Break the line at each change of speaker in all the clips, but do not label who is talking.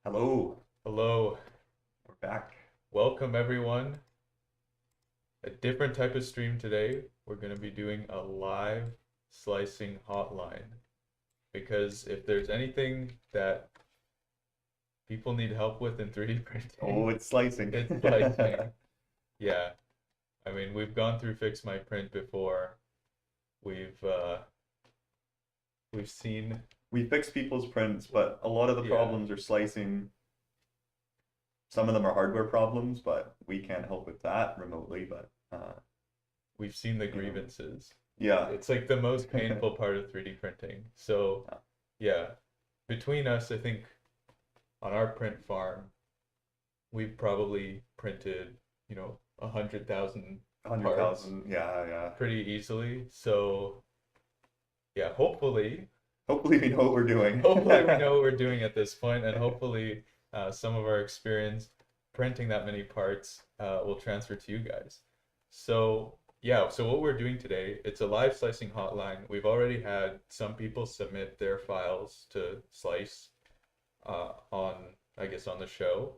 Hello,
Hello,
we're back.
welcome everyone. A different type of stream today. We're going to be doing a live slicing hotline because if there's anything that people need help with in 3D
Oh,
printing,
it's slicing.
it's slicing. Yeah, I mean, we've gone through Fix My Print before. We've uh we've seen,
We fix people's prints, but a lot of the
yeah,
problems are slicing. Some of them are hardware problems, but we can't help with that remotely. But
we've seen the
you know,
grievances.
yeah.
It's like the most painful part of 3D printing. So, yeah, between us, I think on our print farm, we've probably printed, 100,000 parts
100,000. Yeah, yeah.
pretty easily. So yeah, hopefully,
Hopefully, we know what we're doing.
hopefully we know what we're doing at this point, and hopefully, some of our experience printing that many parts will transfer to you guys. So yeah, so what we're doing today, it's a live slicing hotline. We've already had some people submit their files to slice on, I guess, on the show.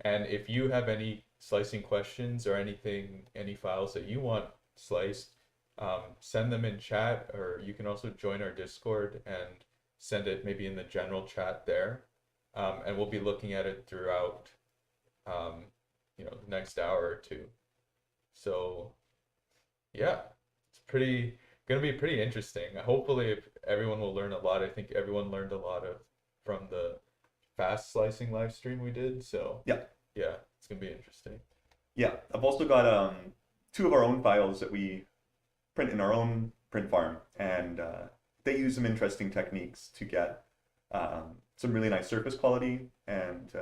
And if you have any slicing questions or anything, any files that you want sliced, send them in chat, or you can also join our Discord and send it maybe in the general chat there. And we'll be looking at it throughout, the next hour or two. So yeah, it's pretty gonna be pretty interesting. Hopefully, if everyone will learn a lot. I think everyone learned a lot of from the fast slicing live stream we did. So
Yeah,
yeah, it's gonna be interesting.
yeah. I've also got two of our own files that we print in our own print farm, and they use some interesting techniques to get some really nice surface quality and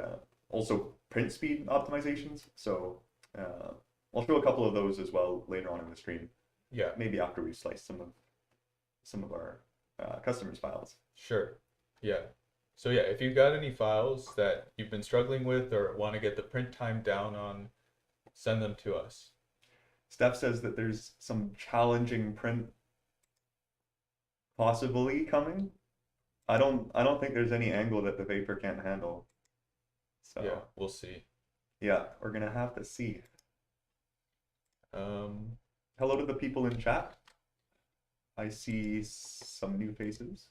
also print speed optimizations. So I'll show a couple of those as well later on in the stream,
Yeah,
maybe after we slice some of our customers' files.
sure. Yeah. So yeah, if you've got any files that you've been struggling with or want to get the print time down on, send them to us.
Steph says that there's some challenging print possibly coming. I don't think there's any angle that the vapor can't handle.
Yeah,
So
we'll see.
yeah, we're gonna have to see.
Um,
Hello to the people in chat. I see some new faces.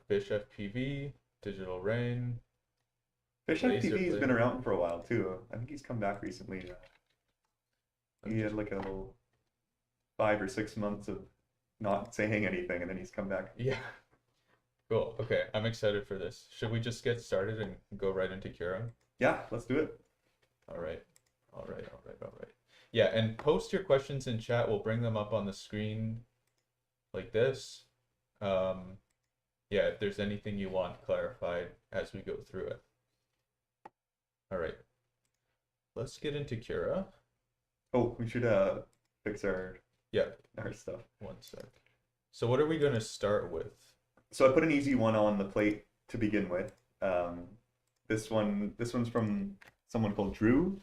Fish FPV, Digital Rain,
Fish
Laser
FPV has been
Blade.
around for a while too. I think he's come back recently.
I'm
He had
just
like a little 5 or 6 months of not saying anything, and then he's come back.
yeah. Cool. Okay, I'm excited for this. Should we just get started and go right into Cura?
Yeah, let's do it.
All right. All right. All right. All right. Yeah, and post your questions in chat. We'll bring them up on the screen like this. Um, yeah, if there's anything you want clarified as we go through it. All right. Let's get into Cura.
Oh, we should fix our
Yeah,
our stuff.
one sec. So what are we going to start with?
So I put an easy one on the plate to begin with. Um, this one's from someone called Drew,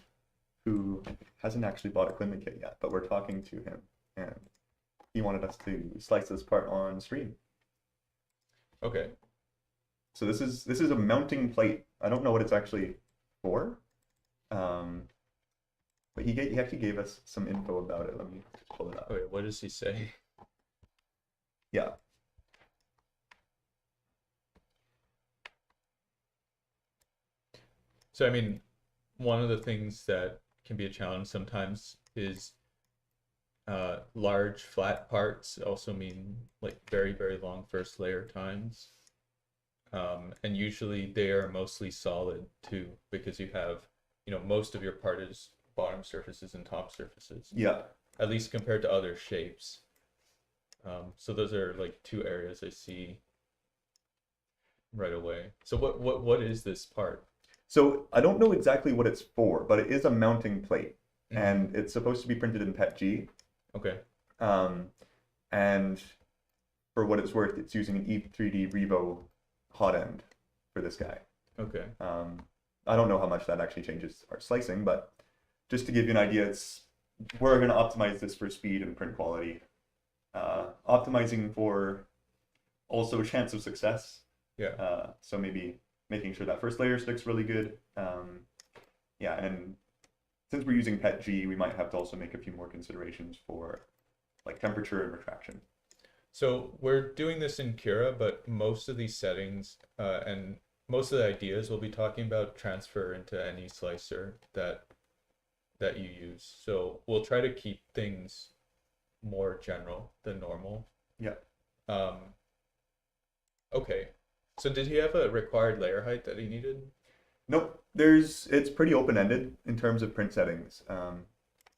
who hasn't actually bought a equipment kit yet, but we're talking to him, and he wanted us to slice this part on stream.
Okay.
So this is a mounting plate. I don't know what it's actually for, um, but he actually gave us some info about it. Let me just pull it up.
Okay, what does he say?
Yeah.
So, I mean, one of the things that can be a challenge sometimes is large flat parts also mean like very, very long first layer times. And usually they are mostly solid too, because you have, most of your part is bottom surfaces and top surfaces,
Yeah.
at least compared to other shapes. So those are like two areas I see right away. So what is this part?
So I don't know exactly what it's for, but it is a mounting plate,
Hmm.
and it's supposed to be printed in PETG.
Okay.
Um, and for what it's worth, it's using an E3D Revo hot end for this guy.
Okay.
I don't know how much that actually changes our slicing, but just to give you an idea, we're going to optimize this for speed and print quality. Optimizing for also chance of success.
Yeah.
So maybe making sure that first layer sticks really good. Yeah, and since we're using PETG, we might have to also make a few more considerations for like temperature and retraction.
So we're doing this in Cura, but most of these settings and most of the ideas we'll be talking about transfer into any slicer that you use. So we'll try to keep things more general than normal.
Yeah.
Um, okay. So did he have a required layer height that he needed?
Nope. It's pretty open-ended in terms of print settings.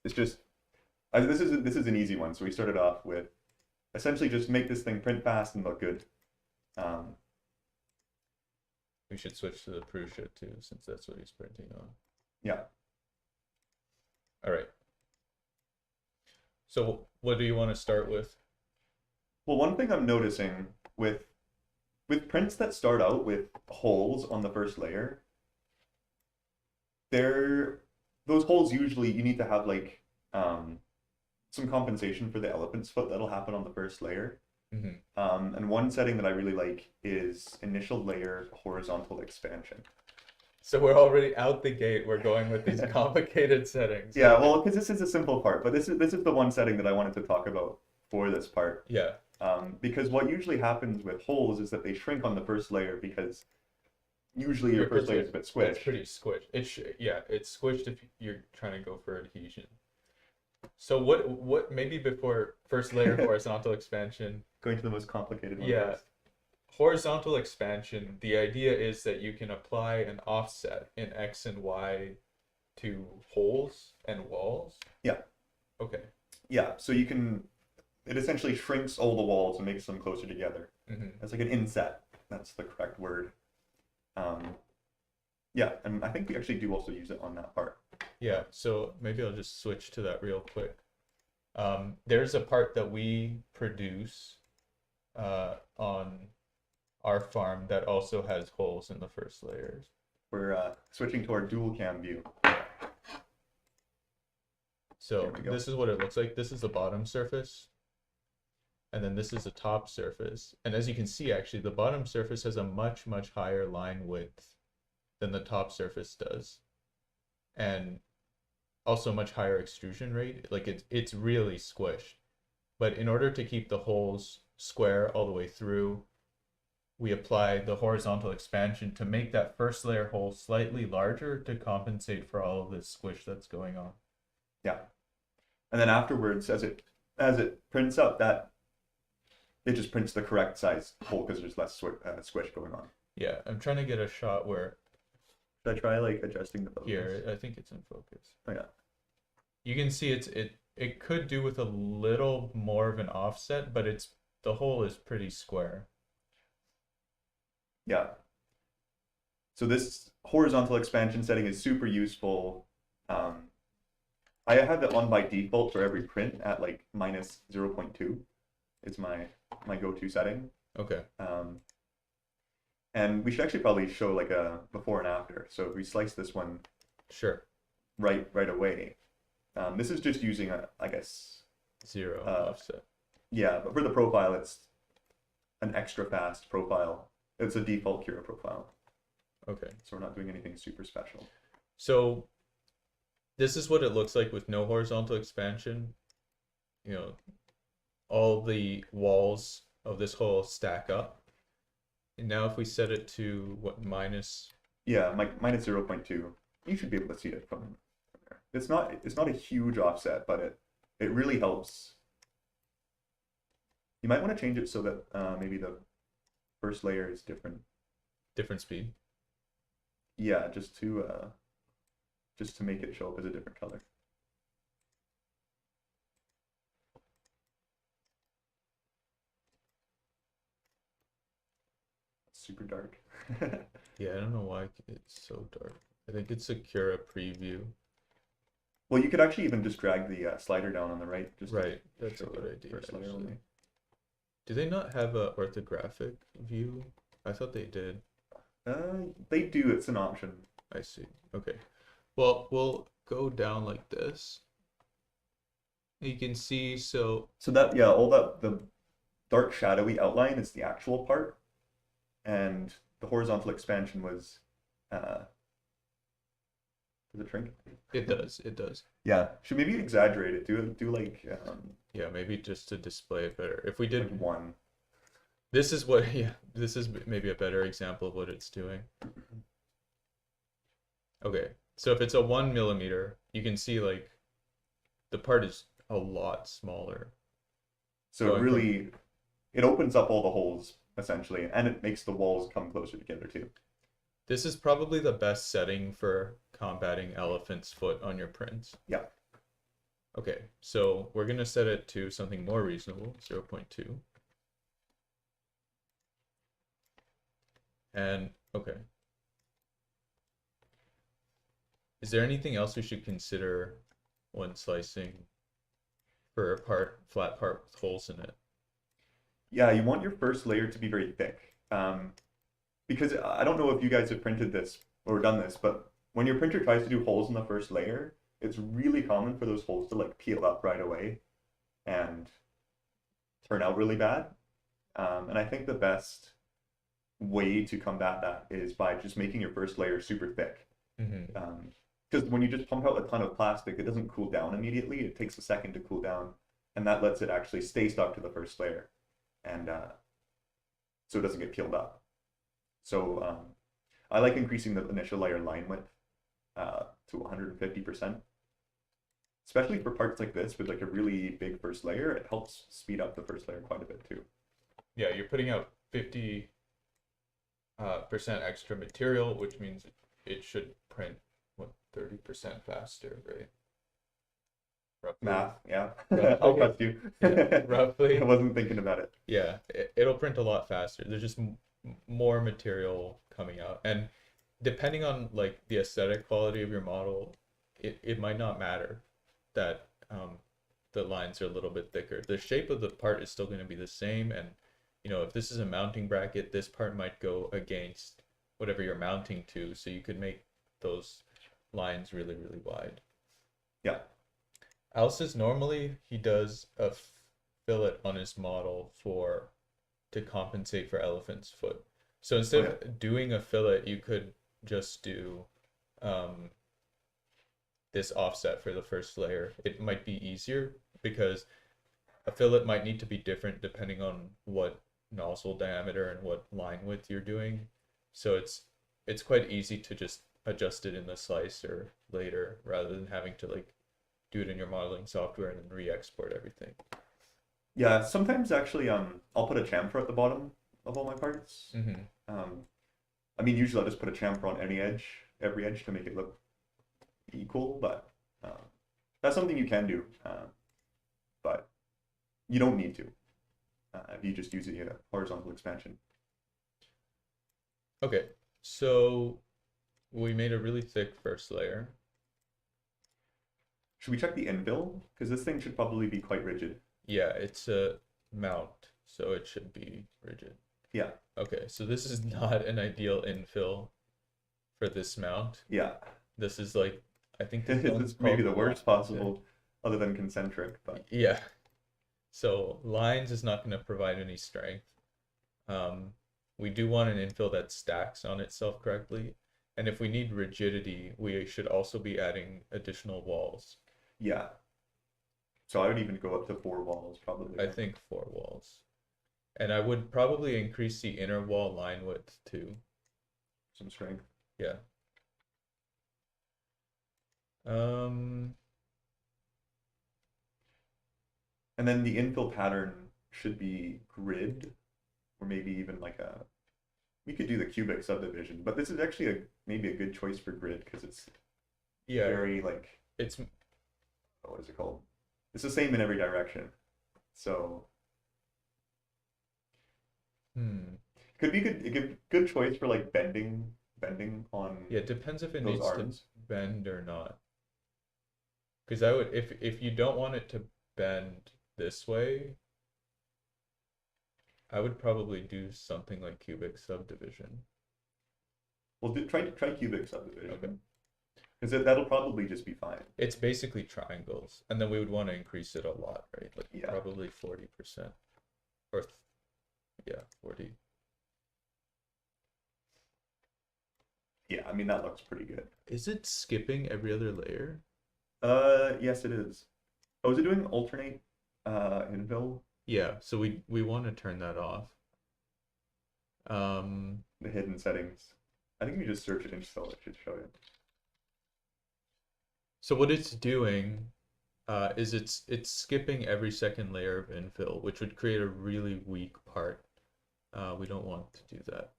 It's just this is an easy one. So we started off with essentially just make this thing print fast and look good.
We should switch to the Prusa too, since that's what he's printing on.
Yeah.
All right. So what do you want to start with?
Well, one thing I'm noticing with prints that start out with holes on the first layer, those holes usually you need to have like some compensation for the elephant's foot that'll happen on the first layer.
Mm-hmm.
And one setting that I really like is initial layer horizontal expansion.
So we're already out the gate. We're going with these complicated settings.
Yeah, well, because this is a simple part, but this is the one setting that I wanted to talk about for this part.
Yeah.
Because what usually happens with holes is that they shrink on the first layer because usually your first layer is a bit squished.
It's pretty squished. It's squished if you're trying to go for adhesion. So what maybe before first layer horizontal expansion.
Going to the most complicated one
Yeah.
first.
Horizontal expansion, the idea is that you can apply an offset in X and Y to holes and walls.
Yeah.
Okay.
Yeah, so it essentially shrinks all the walls and makes them closer together.
Mm-hmm.
It's like an inset. That's the correct word. Yeah, and I think we actually do also use it on that part.
Yeah, so maybe I'll just switch to that real quick. There's a part that we produce on our farm that also has holes in the first layers.
We're switching to our dual cam view.
So this is what it looks like. This is the bottom surface. And then this is the top surface. And as you can see, actually, the bottom surface has a much, much higher line width than the top surface does. And also much higher extrusion rate. Like it's really squished. But in order to keep the holes square all the way through, we apply the horizontal expansion to make that first layer hole slightly larger to compensate for all of this squish that's going on.
Yeah. And then afterwards, as it prints up, that it just prints the correct size hole because there's less squish going on.
Yeah, I'm trying to get a shot where.
Should I try like adjusting the focus?
Here, I think it's in focus.
Oh yeah.
You can see it could do with a little more of an offset, but the hole is pretty square.
Yeah. So this horizontal expansion setting is super useful. I have it on by default for every print at like minus 0.2. It's my go-to setting.
Okay.
And we should actually probably show like a before and after. So if we slice this one
Sure.
right away, this is just using I guess
Zero offset.
Yeah, but for the profile, it's an extra fast profile. It's a default Cura profile.
Okay.
So we're not doing anything super special.
So this is what it looks like with no horizontal expansion. You know, all the walls of this hole stack up. And now if we set it to what, minus?
Yeah, minus 0.2. You should be able to see it from there. It's not a huge offset, but it really helps. You might want to change it so that maybe the first layer is different.
Different speed.
Yeah, just to make it show up as a different color. Super dark.
Yeah, I don't know why it's so dark. I think it's a Cura preview.
Well, you could actually even just drag the slider down on the right. Just
Right, that's a good idea.
First layer only.
Do they not have a orthographic view? I thought they did.
They do. It's an option.
I see. Okay. Well, we'll go down like this. You can see, so
that, yeah, all that, the dark shadowy outline is the actual part. And the horizontal expansion was does it shrink?
It does. It does.
Yeah, should maybe exaggerate it. Do like
Yeah, maybe just to display it better. If we did,
like one.
this is what, yeah, this is maybe a better example of what it's doing. Okay, so if it's a 1 millimeter, you can see like the part is a lot smaller.
So it
Going from-
really it opens up all the holes essentially, and it makes the walls come closer together too.
This is probably the best setting for combating elephant's foot on your prints.
Yeah.
Okay, so we're gonna set it to something more reasonable, 0.2. And okay. Is there anything else we should consider when slicing for a flat part with holes in it?
Yeah, you want your first layer to be very thick. Because I don't know if you guys have printed this or done this, but when your printer tries to do holes in the first layer, it's really common for those holes to like peel up right away and turn out really bad. And I think the best way to combat that is by just making your first layer super thick. Because when you just pump out a ton of plastic, it doesn't cool down immediately. It takes a second to cool down, and that lets it actually stay stuck to the first layer, and so it doesn't get peeled up. So I like increasing the initial layer line width to 150%, especially for parts like this with like a really big first layer. It helps speed up the first layer quite a bit too.
Yeah, you're putting out 50% extra material, which means it should print, what, 30% faster, right? Roughly.
Math, yeah.
Yeah.
I'll trust you.
Yeah, roughly.
I wasn't thinking about it.
Yeah, it'll print a lot faster. There's just more material coming out. And depending on like the aesthetic quality of your model, it might not matter that the lines are a little bit thicker. The shape of the part is still going to be the same, and you know, if this is a mounting bracket, this part might go against whatever you're mounting to, so you could make those lines really, really wide.
Yeah.
Al says normally he does a fillet on his model to compensate for elephant's foot. So instead of doing a fillet, you could just do this offset for the first layer. It might be easier because a fillet might need to be different depending on what nozzle diameter and what line width you're doing. So it's quite easy to just adjust it in the slicer later rather than having to like do it in your modeling software and then re-export everything.
Yeah, sometimes actually I'll put a chamfer at the bottom of all my parts. I mean, usually I'll just put a chamfer on every edge to make it look equal, but that's something you can do, but you don't need to if you just use a horizontal expansion.
Okay, so we made a really thick first layer.
Should we check the infill? Because this thing should probably be quite rigid.
Yeah, it's a mount, so it should be rigid.
Yeah.
Okay, so this is not an ideal infill for this mount.
Yeah.
This is like, I think
this is maybe the worst possible, other than concentric, but
yeah. So lines is not going to provide any strength. We do want an infill that stacks on itself correctly, and if we need rigidity, we should also be adding additional walls.
Yeah. So I would even go up to 4 walls, probably.
I think 4 walls. And I would probably increase the inner wall line width too.
Some strength.
Yeah.
And then the infill pattern should be grid, or maybe even like we could do the cubic subdivision, but this is actually maybe a good choice for grid because it's very like, what is it called? It's the same in every direction. So could be good choice for like bending on.
Yeah, it depends if it
those
needs
arms.
to bend or not. Because I would, if you don't want it to bend this way, I would probably do something like cubic subdivision.
Well, try cubic subdivision.
Okay.
Because that'll probably just be fine.
It's basically triangles, and then we would want to increase it a lot, right? Like
Yeah.
probably 40%, or yeah, 40.
Yeah, I mean, that looks pretty good.
Is it skipping every other layer?
Yes, it is. Oh, is it doing alternate infill?
Yeah, so we want to turn that off.
The hidden settings. I think if you just search it infill, it should show you.
So what it's doing is it's skipping every second layer of infill, which would create a really weak part. We don't want to do that.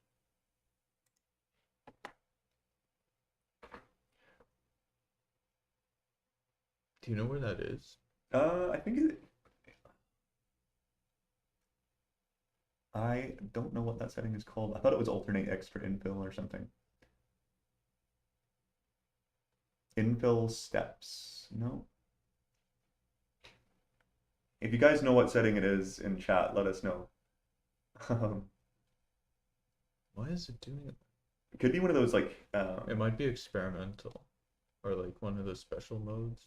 Do you know where that is?
I think I don't know what that setting is called. I thought it was alternate extra infill or something. Infill steps. No. If you guys know what setting it is in chat, let us know.
Why is it doing it?
It could be one of those like
It might be experimental or like one of those special modes.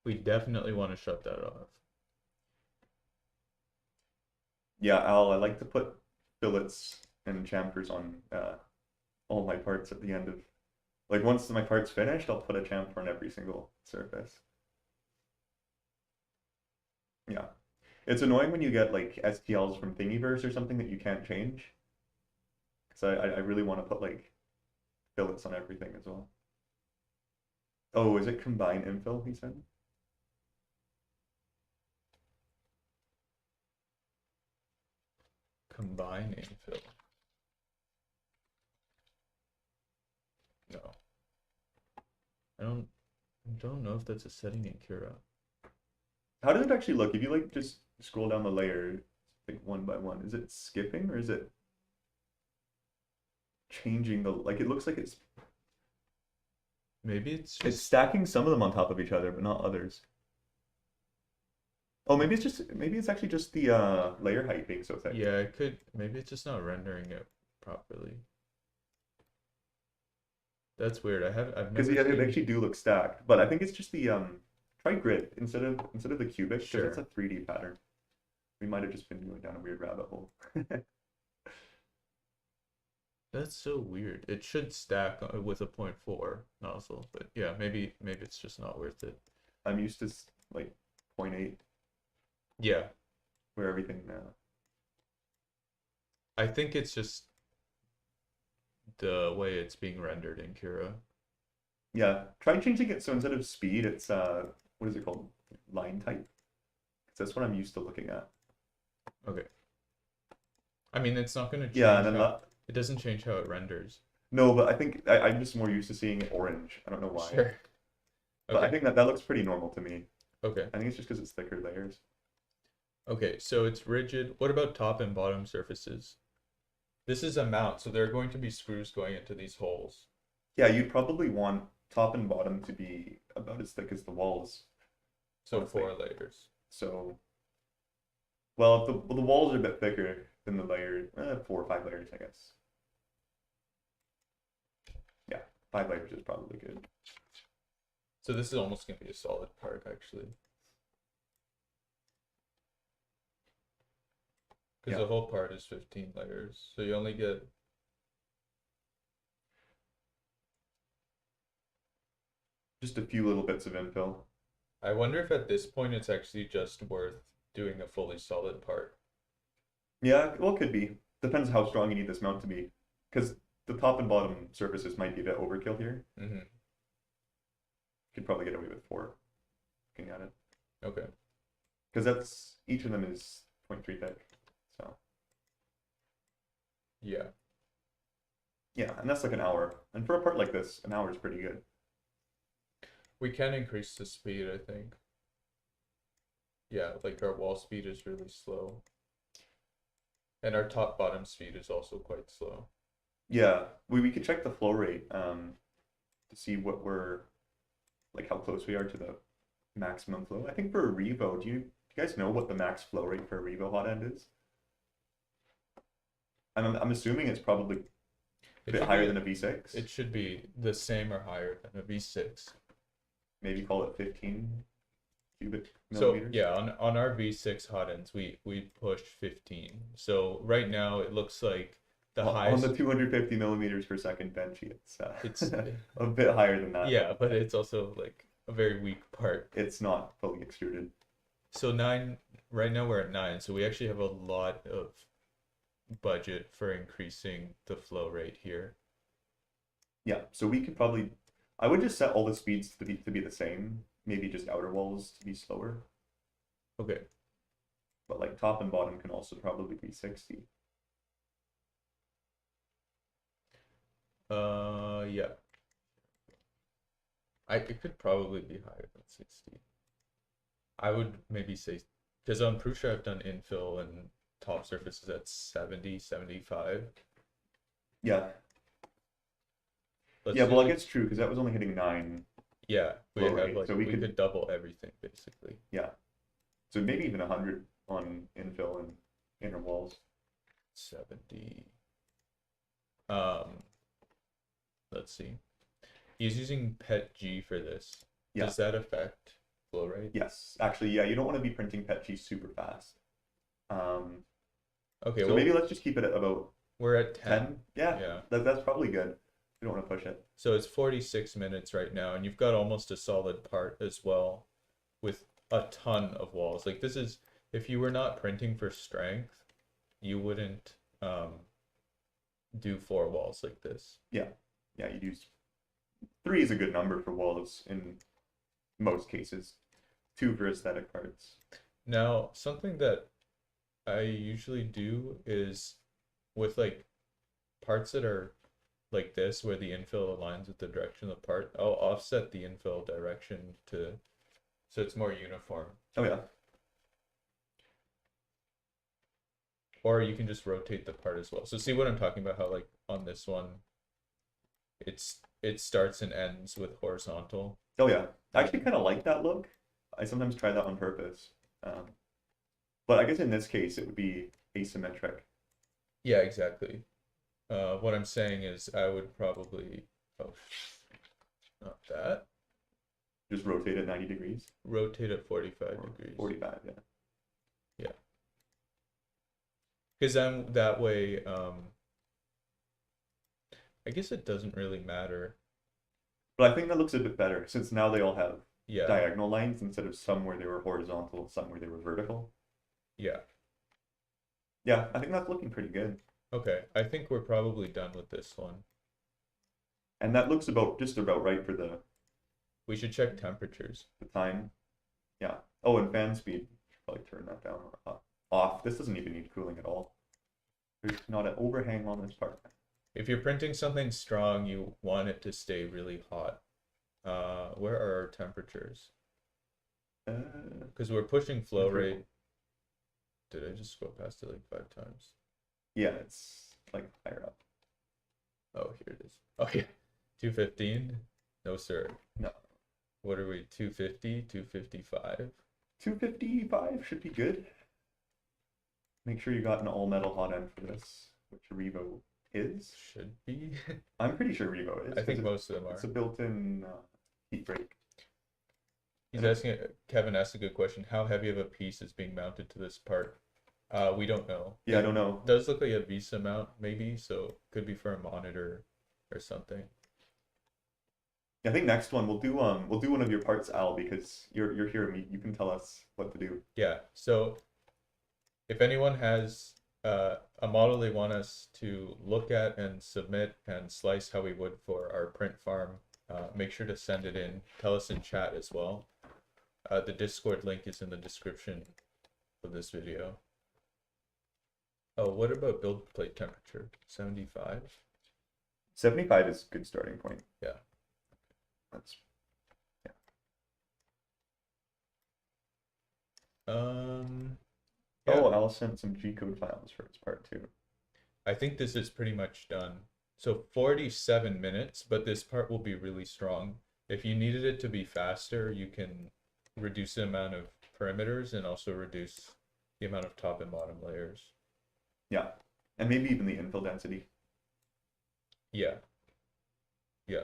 We definitely want to shut that off.
yeah, Al, I like to put fillets and chamfers on all my parts at the end of like once my part's finished, I'll put a chamfer on every single surface. Yeah. It's annoying when you get like STLs from Thingiverse or something that you can't change. Because I really want to put like fillets on everything as well. Oh, is it combine infill, he said?
Combine infill. No. I don't know if that's a setting in Cura.
How does it actually look? If you like just scroll down the layer like one by one, is it skipping or is it changing the like it looks like
Maybe it's
it's
just
stacking some of them on top of each other, but not others. Oh, maybe it's actually just the layer height being so thick.
yeah, it could maybe it's just not rendering it properly. That's weird. I've
Because
never
yeah, they
seen
actually do look stacked, but I think it's just the try grid instead of the cubic because
Sure.
it's a 3D pattern. We might have just been going down a weird rabbit hole.
That's so weird. It should stack with a 0.4 nozzle, but yeah, maybe it's just not worth it.
I'm used to like 0.8
Yeah,
where everything
I think it's just the way it's being rendered in Cura.
yeah, try changing it so instead of speed, it's what is it called? Line type. 'Cause that's what I'm used to looking at.
Okay. I mean, it's not going to change
Yeah, and then
how it doesn't change how it renders.
no, but I think I'm just more used to seeing it orange. I don't know why.
Sure.
But I
Okay.
think that looks pretty normal to me.
Okay.
I think it's just because it's thicker layers.
Okay, so it's rigid. What about top and bottom surfaces? This is a mount, so there are going to be screws going into these holes.
Yeah, you'd probably want top and bottom to be about as thick as the walls.
So
Honestly.
4 layers.
So, well, if the walls are a bit thicker than the layer, 4 or 5 layers, I guess. Yeah, 5 layers is probably good.
So this is almost going to be a solid part, actually. Because
Yeah.
the whole part is 15 layers. So you only get...
Just a few little bits of infill.
I wonder if at this point it's actually just worth doing a fully solid part.
Yeah, well, it could be. Depends how strong you need this mount to be. Because the top and bottom surfaces might be a bit overkill here.
Mm-hmm.
Could probably get away with 4 looking at it.
Okay.
Because that's each of them is 0.3 thick. So
Yeah.
yeah, and that's like an hour. And for a part like this, an hour is pretty good.
We can increase the speed, I think. Yeah, like our wall speed is really slow. And our top bottom speed is also quite slow.
Yeah, we could check the flow rate to see what we're like how close we are to the maximum flow. I think for a Revo, do you guys know what the max flow rate for a Revo hot end is? I'm assuming it's probably a
It
bit
should
higher
be-
than a V6.
It should be the same or higher than a V6.
Maybe call it 15. cubic
So
millimeters.
yeah, on our V6 hot ends, we pushed 15. So right now it looks like the
On the
highest
250 millimeters per second benchy, it's
it's
a bit higher than that.
yeah, but it's also like a very weak part.
It's not fully extruded.
So nine, right now we're at nine, so we actually have a lot of budget for increasing the flow rate here.
Yeah, so we could probably, I would just set all the speeds to be the same. Maybe just outer walls to be slower,
Okay.
but like top and bottom can also probably be 60.
Yeah. It could probably be higher than 60. I would maybe say, because I'm pretty sure I've done infill and top surfaces at 70, 75.
Yeah,
Let's
yeah,
do
well, I
like,
guess true because that was only hitting 9
yeah, we
flow
have
rate,
like,
so
we could double everything basically.
yeah, so maybe even 100 on infill and inner walls.
70. Um, let's see. He's using PET-G for this.
Yeah.
Does that affect flow rate?
Yes, actually, yeah, you don't want to be printing PET super fast.
Okay,
So
well,
maybe let's just keep it at about
we're at 10.
10. Yeah,
Yeah.
that's probably good. We don't want to push it.
So it's 46 minutes right now, and you've got almost a solid part as well with a ton of walls. Like this is, if you were not printing for strength, you wouldn't do 4 walls like this.
Yeah, you'd use 3 is a good number for walls in most cases. 2 for aesthetic parts.
Now, something that I usually do is with like parts that are like this, where the infill aligns with the direction of the part, I'll offset the infill direction to so it's more uniform.
Oh yeah,
Or you can just rotate the part as well. So see what I'm talking about, how like on this one, it starts and ends with horizontal.
oh yeah. I actually kind of like that look. I sometimes try that on purpose. But I guess in this case it would be asymmetric.
Yeah, exactly. What I'm saying is I would probably, oh, not that.
Just rotate it 90 degrees.
Rotate at 45
Or
degrees.
45, yeah.
Yeah. Because then that way, I guess it doesn't really matter.
But I think that looks a bit better since now they all have
Yeah.
diagonal lines instead of some where they were horizontal, some where they were vertical.
Yeah.
Yeah, I think that's looking pretty good.
Okay. I think we're probably done with this one.
And that looks just about right for the
We should check temperatures.
time. Yeah. Oh, and fan speed. Should probably turn that down or off. This doesn't even need cooling at all. There's not an overhang on this part.
If you're printing something strong, you want it to stay really hot. Where are our temperatures? Because we're pushing flow rate. Did I just scroll past it like 5 times?
Yeah, it's like higher up.
Oh, here it is. Oh yeah, 215. No sir.
No.
What are we? 250, 255.
255 should be good. Make sure you got an all metal hot end for this, which Revo is.
Should be.
I'm pretty sure Revo is.
I think most of them are.
It's a built-in heat break.
He's asking. Kevin asked a good question. How heavy of a piece is being mounted to this part? We don't know.
Yeah, I don't know.
It does look like a Visa mount, maybe. So could be for a monitor or something.
I think next one we'll do one of your parts, Al, because you're here and you can tell us what to do.
Yeah. So if anyone has a model they want us to look at and submit and slice how we would for our print farm, make sure to send it in. Tell us in chat as well. The Discord link is in the description of this video. Oh, what about build plate temperature? 75?
75 is a good starting point.
Yeah.
That's
Yeah.
Oh, Al sent some G-code files for his part too.
I think this is pretty much done. So 47 minutes, but this part will be really strong. If you needed it to be faster, you can reduce the amount of perimeters and also reduce the amount of top and bottom layers.
Yeah, and maybe even the infill density.
Yeah. Yeah.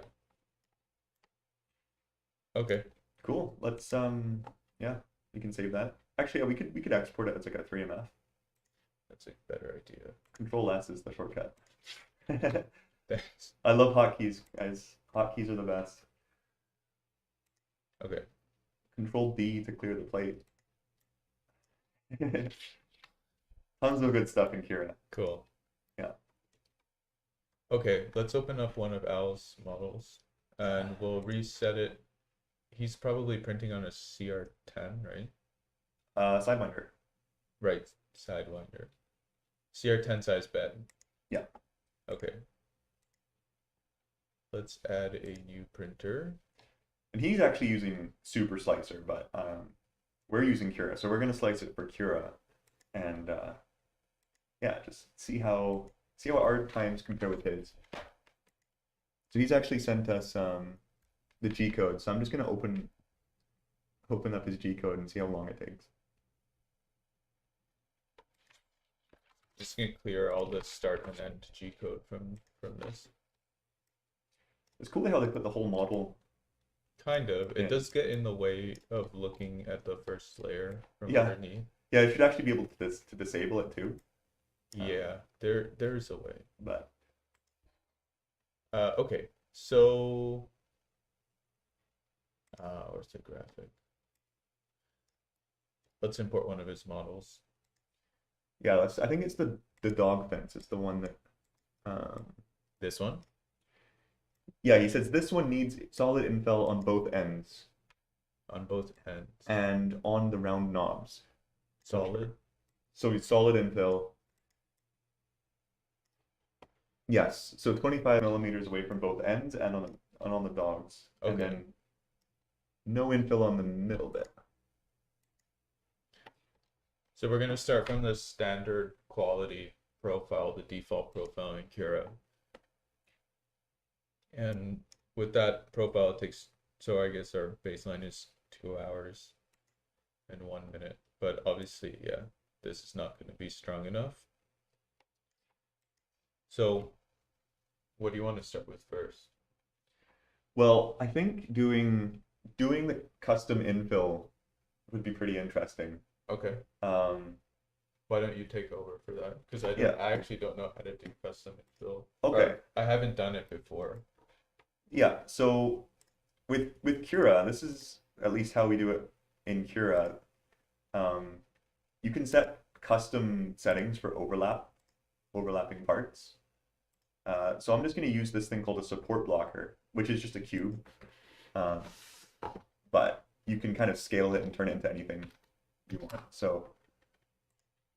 Okay.
Cool. Let's Yeah, you can save that. Actually, yeah, we could export it as like a 3MF.
That's a better idea.
Control S is the shortcut.
Thanks.
I love hotkeys, guys. Hotkeys are the best.
Okay.
Control D to clear the plate. Tons of good stuff in Kira.
Cool.
Yeah.
Okay, let's open up one of Al's models and we'll reset it. He's probably printing on a CR10, right?
Sidewinder.
Right, Sidewinder. CR10 size bed.
Yeah.
Okay. Let's add a new printer.
And he's actually using Super Slicer, but we're using Cura, so we're gonna slice it for Cura, and yeah, just see how our times compare with his. So he's actually sent us the G code, so I'm just gonna open up his G code and see how long it takes.
Just gonna clear all the start and end G code from this.
It's cool how they put the whole model.
Kind of. It
Yeah.
does get in the way of looking at the first layer from
Yeah.
underneath.
Yeah, it should actually be able to disable it too,
Yeah, there's a way.
but
Okay, so where's the graphic? Let's import one of his models.
yeah, I think it's the dog fence. It's the one that
This one?
yeah, he says this one needs solid infill on both ends
On both ends.
and on the round knobs.
Solid?
So it's solid infill. Yes, so 25 millimeters away from both ends and on the dogs. And
Okay.
then no infill on the middle bit.
So we're gonna start from the standard quality profile, the default profile in Cura. And with that profile, it takes, so I guess our baseline is 2 hours and 1 minute. But obviously, yeah, this is not going to be strong enough. So what do you want to start with first?
Well, I think doing the custom infill would be pretty interesting.
Okay. Why don't you take over for that? Because I actually don't know how to do custom infill.
Okay.
Or I haven't done it before.
Yeah, so with Cura, this is at least how we do it in Cura. You can set custom settings for overlapping parts. So I'm just going to use this thing called a support blocker, which is just a cube. But you can kind of scale it and turn it into anything you want. So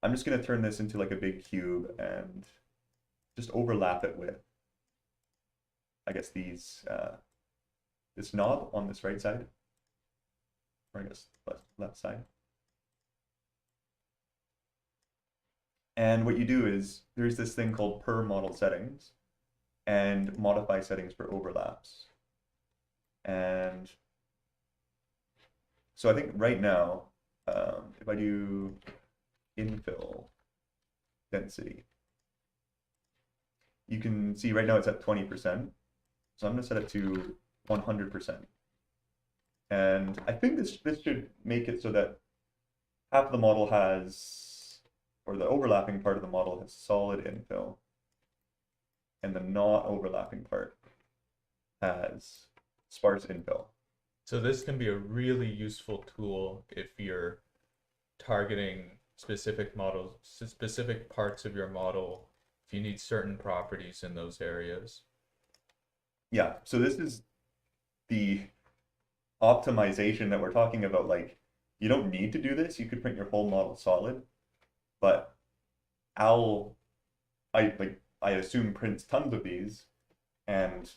I'm just going to turn this into like a big cube and just overlap it with, I guess, this knob on this right side, or I guess left side. And what you do is there's this thing called per model settings and modify settings for overlaps. And so I think right now, if I do infill density, you can see right now it's at 20%. So I'm going to set it to 100%. And I think this should make it so that half of the model has, or the overlapping part of the model has solid infill, and the not overlapping part has sparse infill.
So this can be a really useful tool if you're targeting specific models, specific parts of your model, if you need certain properties in those areas.
Yeah, so this is the optimization that we're talking about. Like, you don't need to do this. You could print your whole model solid, but I assume prints tons of these, and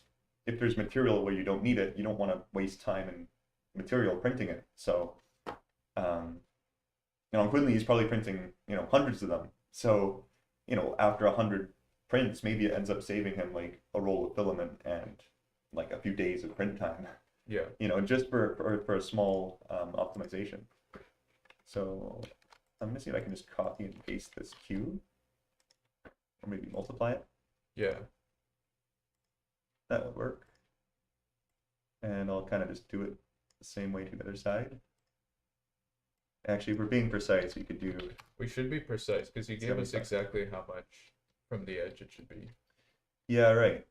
if there's material where you don't need it, you don't want to waste time and material printing it. So, Quinley is probably printing, hundreds of them. So, after 100 prints, maybe it ends up saving him like a roll of filament and like a few days of print time.
Yeah.
Just for a small optimization. So I'm gonna see if I can just copy and paste this cube, or maybe multiply it.
Yeah.
That would work. And I'll kind of just do it the same way to the other side. Actually, if we're being precise, we could do
We should be precise because he gave us
75.
exactly how much from the edge it should be.
yeah, right.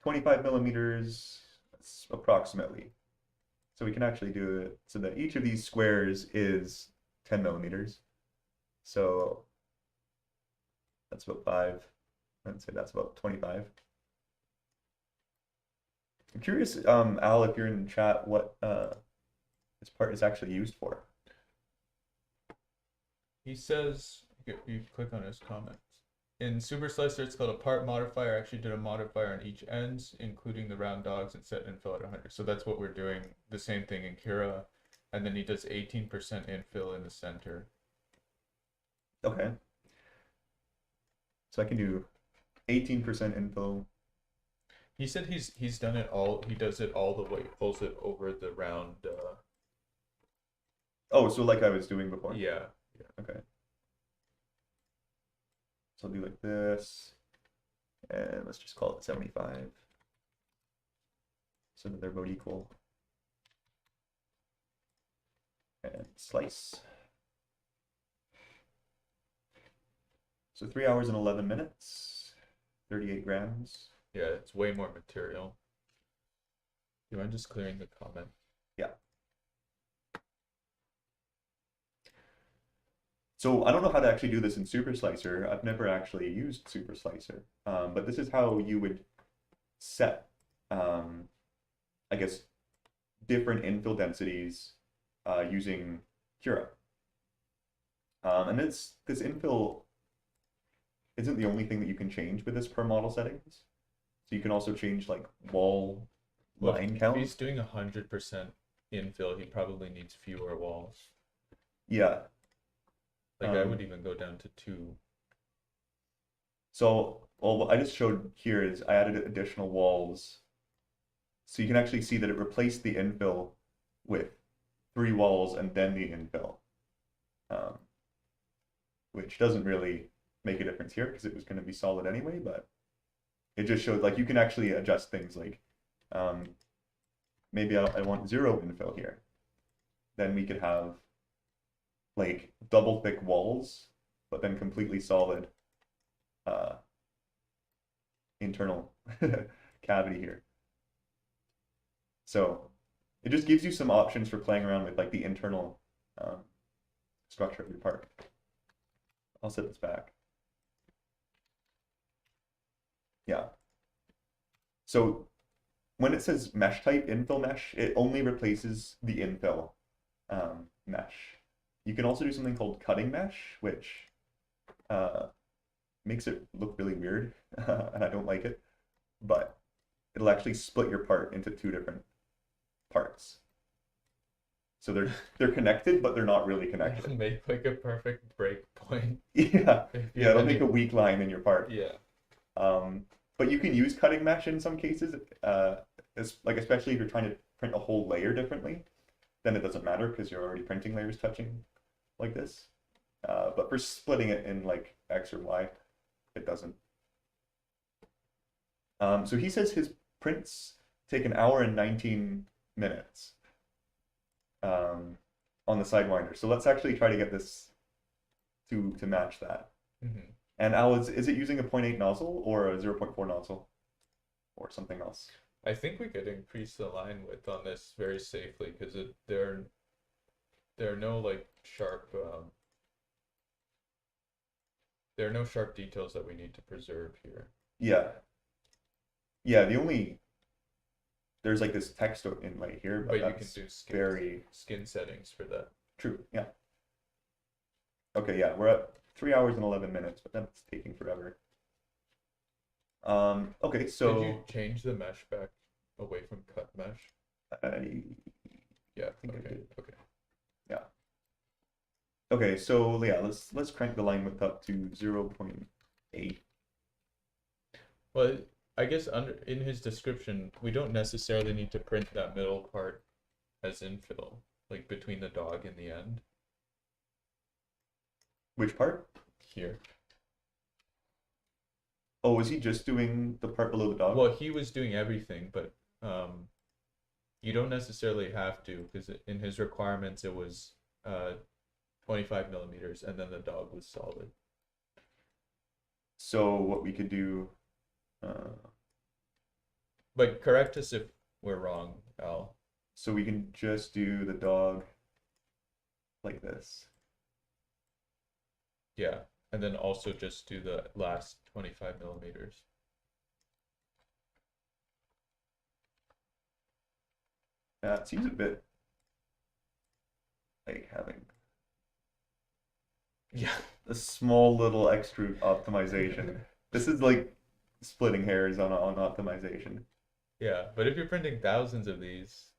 25 millimeters approximately. So we can actually do it so that each of these squares is 10 millimeters. So that's about 5. Let's say that's about 25. I'm curious, Al, if you're in chat, what this part is actually used for.
He says, you click on his comments. In Super Slicer, it's called a part modifier. I actually did a modifier on each ends, including the round dogs, and set infill at 100. So that's what we're doing. The same thing in Kira. And then he does 18% infill in the center.
Okay. So I can do 18% infill.
He said he's done it all. He does it all the way, pulls it over the round.
Oh, so like I was doing before.
Yeah.
Okay. So I'll do like this, and let's just call it 75, so that they're both equal. And slice. So 3 hours and 11 minutes, 38 grams.
Yeah, it's way more material. Do you mind just clearing the comment?
Yeah. So I don't know how to actually do this in Super Slicer. I've never actually used Super Slicer, but this is how you would set, I guess, different infill densities using Cura. And this infill isn't the only thing that you can change with this per model settings. So you can also change like wall line count.
If he's doing 100% infill, he probably needs fewer walls.
Yeah.
Like I would even go down to 2.
So, well, what I just showed here is I added additional walls. So you can actually see that it replaced the infill with 3 walls and then the infill. Which doesn't really make a difference here because it was going to be solid anyway, but it just showed like you can actually adjust things like maybe I want 0 infill here. Then we could have like double thick walls, but then completely solid internal cavity here. So it just gives you some options for playing around with like the internal structure of your part. I'll set this back. Yeah. So when it says mesh type infill mesh, it only replaces the infill mesh. You can also do something called cutting mesh, which makes it look really weird, and I don't like it, but it'll actually split your part into 2 different parts. So they're connected, but they're not really connected.
Make like a perfect break point.
Yeah, it'll make a weak line in your part.
Yeah.
But you can use cutting mesh in some cases, especially if you're trying to print a whole layer differently, then it doesn't matter because you're already printing layers touching like this. But for splitting it in like X or Y, it doesn't. So he says his prints take 1 hour and 19 minutes on the Sidewinder. So let's actually try to get this to match that.
Mm-hmm.
And Al, is it using a 0.8 nozzle or a 0.4 nozzle or something else?
I think we could increase the line width on this very safely because there are no like sharp there are no sharp details that we need to preserve here.
Yeah, there's like this text in right here, but
you can do skin settings for that.
True. Yeah. Okay, yeah, we're at 3 hours and 11 minutes, but that's taking forever. Okay, so
did you change the mesh back away from cut mesh?
Yeah, I think I did.
Okay.
Yeah. Okay, so yeah, let's crank the line width up to 0.8.
Well, I guess in his description, we don't necessarily need to print that middle part as infill, like between the dog and the end.
Which part?
Here.
Oh, was he just doing the part below the dog?
Well, he was doing everything, but You don't necessarily have to, because in his requirements it was 25 millimeters, and then the dog was solid.
So what we could do,
But correct us if we're wrong, Al.
so we can just do the dog like this.
Yeah, and then also just do the last 25 millimeters.
It seems a bit like having
Yeah.
a small little extra optimization. This is like splitting hairs on optimization.
Yeah, but if you're printing thousands of these,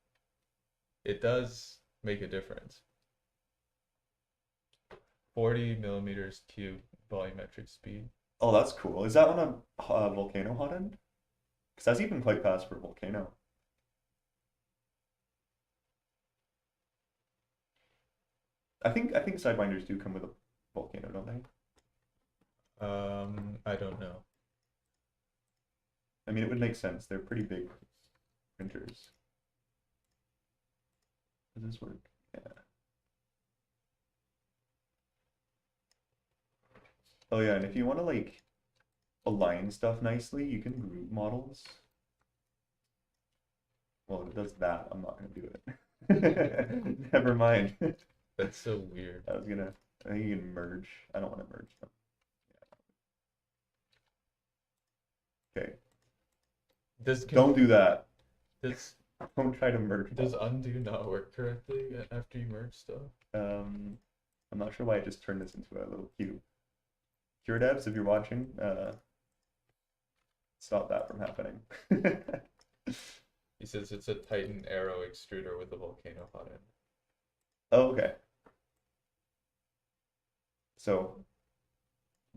it does make a difference. 40 millimeters cube volumetric speed.
Oh, that's cool. Is that on a Volcano hot end? Because that's even quite fast for Volcano. I think sidewinders do come with a Volcano, don't they?
I don't know.
I mean, it would make sense. They're pretty big printers. Does this work? Yeah. Oh yeah, and if you want to like align stuff nicely, you can group models. Well, if it does that, I'm not gonna do it. Never mind.
That's so weird.
I think you can merge. I don't want to merge them. Yeah. Okay. Don't do that. Don't try to merge
Does
them.
undo not work correctly after you merge stuff?
I'm not sure why I just turned this into a little cube. Cure devs, if you're watching, stop that from happening.
He says it's a Titan Aero extruder with a Volcano hot end.
Oh, okay. So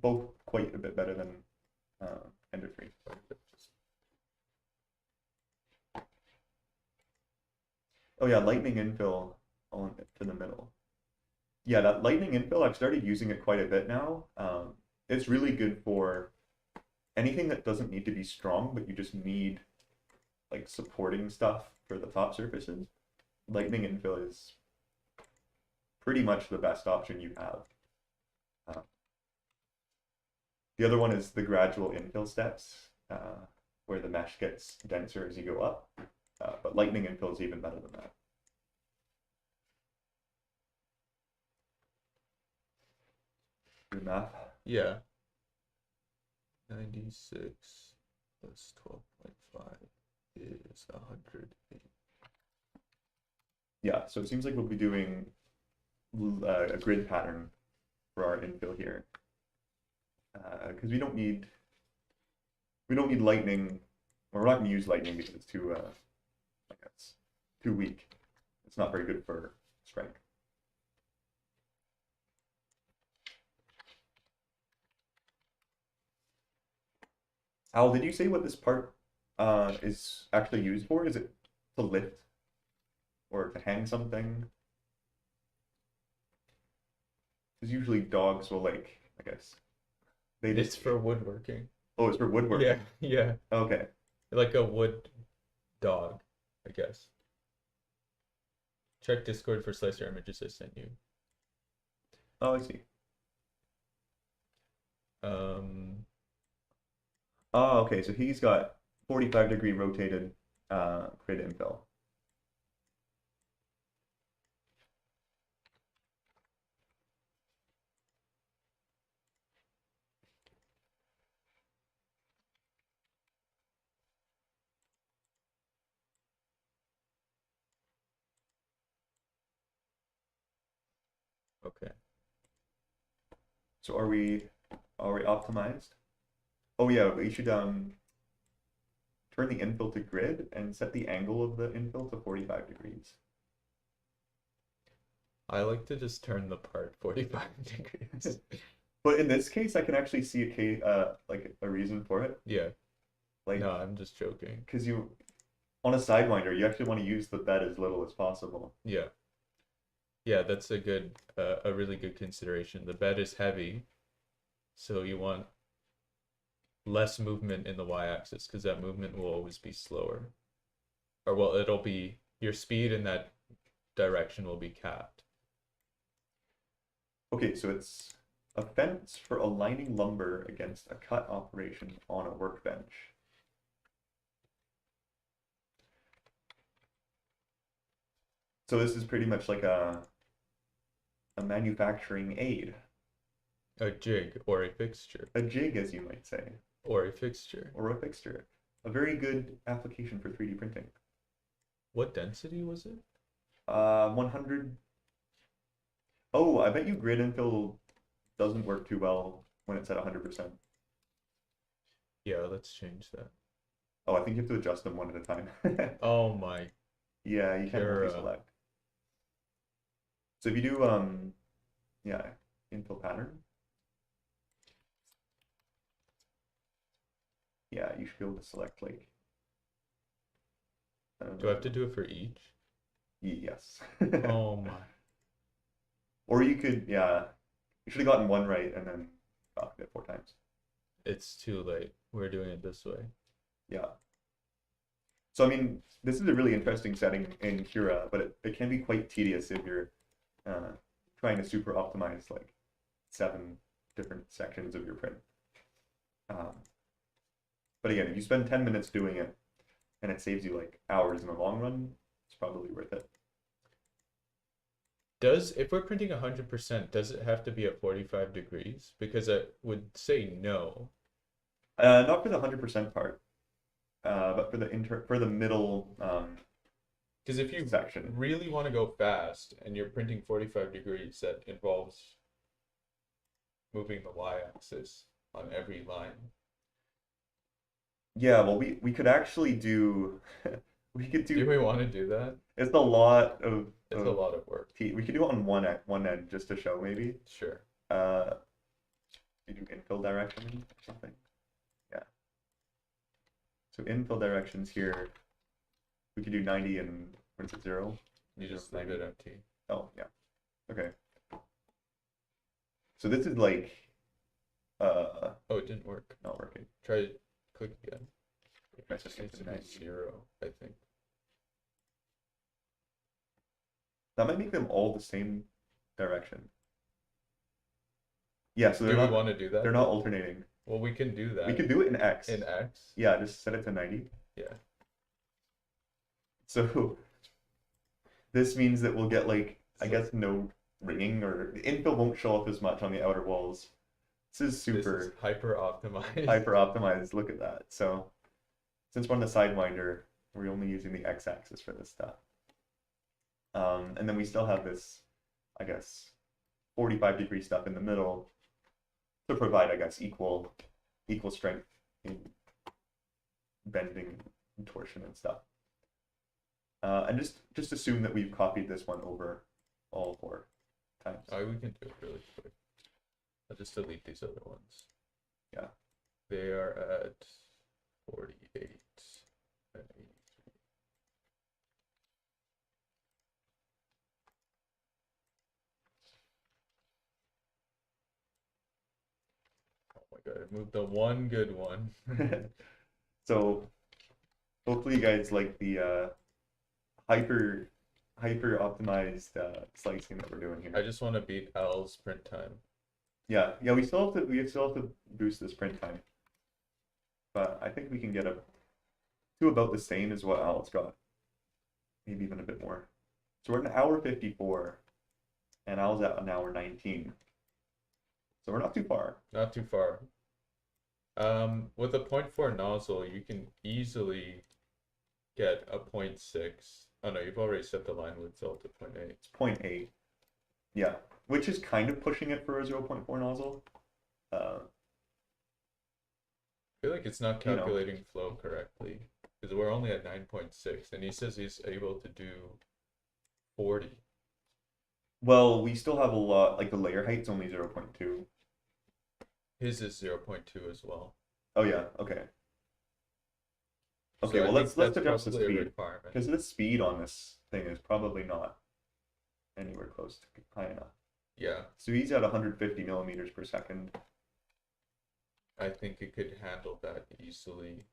both quite a bit better than Ender 3. Oh yeah, lightning infill on to the middle. Yeah, that lightning infill, I've started using it quite a bit now. It's really good for anything that doesn't need to be strong, but you just need like supporting stuff for the top surfaces. Lightning infill is pretty much the best option you have. The other one is the gradual infill steps, where the mesh gets denser as you go up. But lightning infill is even better than that. Good math.
Yeah. 96 plus 12.5 is 108.
Yeah, so it seems like we'll be doing a grid pattern for our infill here, because we don't need lightning, or we're not going to use lightning because it's too it's too weak. It's not very good for strength. Al, did you say what this part is actually used for? Is it to lift or to hang something? Because usually dogs will like, I guess, they
It's
just.
for woodworking.
Oh, it's for woodworking.
Yeah, yeah.
Okay.
Like a wood dog, I guess. Check Discord for slicer images I sent you.
Oh, I see. Oh, okay. So he's got 45-degree rotated grid infill.
Okay.
So are we optimized? Oh yeah, we should turn the infill to grid and set the angle of the infill to 45 degrees.
I like to just turn the part 45 degrees.
But in this case, I can actually see like a reason for it.
Yeah.
Like,
No, I'm just joking.
because you on a sidewinder, you actually want to use the bed as little as possible.
Yeah. Yeah, that's a really good consideration. The bed is heavy, so you want less movement in the y-axis because that movement will always be slower. Or well, it'll be your speed in that direction will be capped.
Okay, so it's a fence for aligning lumber against a cut operation on a workbench. So this is pretty much like a manufacturing aid,
A jig or a fixture
a jig, as you might say,
or a fixture.
or a fixture. A very good application for 3D printing.
What density was it?
100. Oh, I bet you grid infill doesn't work too well when it's at 100%.
Yeah, let's change that.
Oh, I think you have to adjust them one at a time.
Oh my.
Yeah, you can't
Kara.
multi-select. So if you do, yeah, infill pattern. Yeah, you should be able to select like.
Do I have to do it for each?
Yes.
Oh my.
Or you could, yeah, you should have gotten one right and then copied it 4 times.
It's too late. We're doing it this way.
Yeah. So I mean, this is a really interesting setting in Cura, but it can be quite tedious if you're trying to super optimize like 7 different sections of your print. But again, if you spend 10 minutes doing it and it saves you like hours in the long run, it's probably worth it.
If we're printing 100%, does it have to be at 45 degrees? Because I would say no.
Not for the 100% part, but for the middle
Because if you
section.
really want to go fast and you're printing 45 degrees, that involves moving the y-axis on every line.
Yeah, well, we could actually do we could
Do
do.
we want to do that?
It's a lot of
It's a lot of work.
we could do it on one end just to show maybe.
Sure.
You do infill direction or something. Yeah. So infill directions here, we could do 90 and what is it, 0?
You just leave it empty.
Oh yeah. Okay. So this is like
Oh, it didn't work.
not working.
Try click again.
It
It just needs to be 0, I think.
That might make them all the same direction. Yeah, so
Do we want to do that?
they're not alternating.
Well, we can do that.
We could do it in X.
In X?
Yeah, just set it to 90.
Yeah.
So this means that we'll get like, I guess no ringing, or the infill won't show up as much on the outer walls. This is super
This is hyper optimized.
hyper optimized. Look at that. So since we're on the Sidewinder, we're only using the X-axis for this stuff. And then we still have this, I guess, 45-degree stuff in the middle to provide, I guess, equal strength in bending and torsion and stuff. And just assume that we've copied this one over all 4 times.
Oh, we can do it really quick. I'll just delete these other ones.
Yeah.
They are at 48 and 83. Oh my god, I moved the one good one.
So hopefully you guys like the hyper optimized slicing that we're doing here.
I just want to beat Al's print time.
Yeah, we still have to boost this print time. But I think we can get to about the same as what Al's got. Maybe even a bit more. So we're at 1 hour 54 and Al's at 1 hour 19. So we're not too far.
Not too far. With a 0.4 nozzle, you can easily get a 0.6. Oh no, you've already set the line width all to 0.8.
It's 0.8. Yeah, which is kind of pushing it for a 0.4 nozzle.
I feel like it's not calculating flow correctly because we're only at 9.6 and he says he's able to do 40.
Well, we still have a lot, like the layer height's only 0.2.
His is 0.2 as well.
Oh yeah, okay. Okay,
So
well let's adjust the
probably a
speed,
requirement.
because the speed on this thing is probably not anywhere close to high enough.
Yeah,
So he's at 150 millimeters per second.
I think it could handle that easily.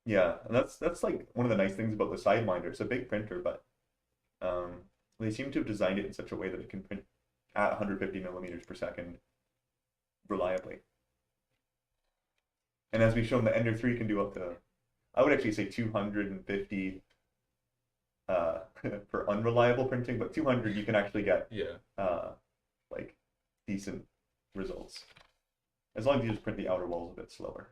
Yeah, and that's like one of the nice things about the Sidewinder. It's a big printer, but Um, they seem to have designed it in such a way that it can print at 150 millimeters per second reliably. And as we've shown, the Ender 3 can do up to, I would actually say 250 for unreliable printing, but 200 you can actually get like decent results. As long as you just print the outer walls a bit slower.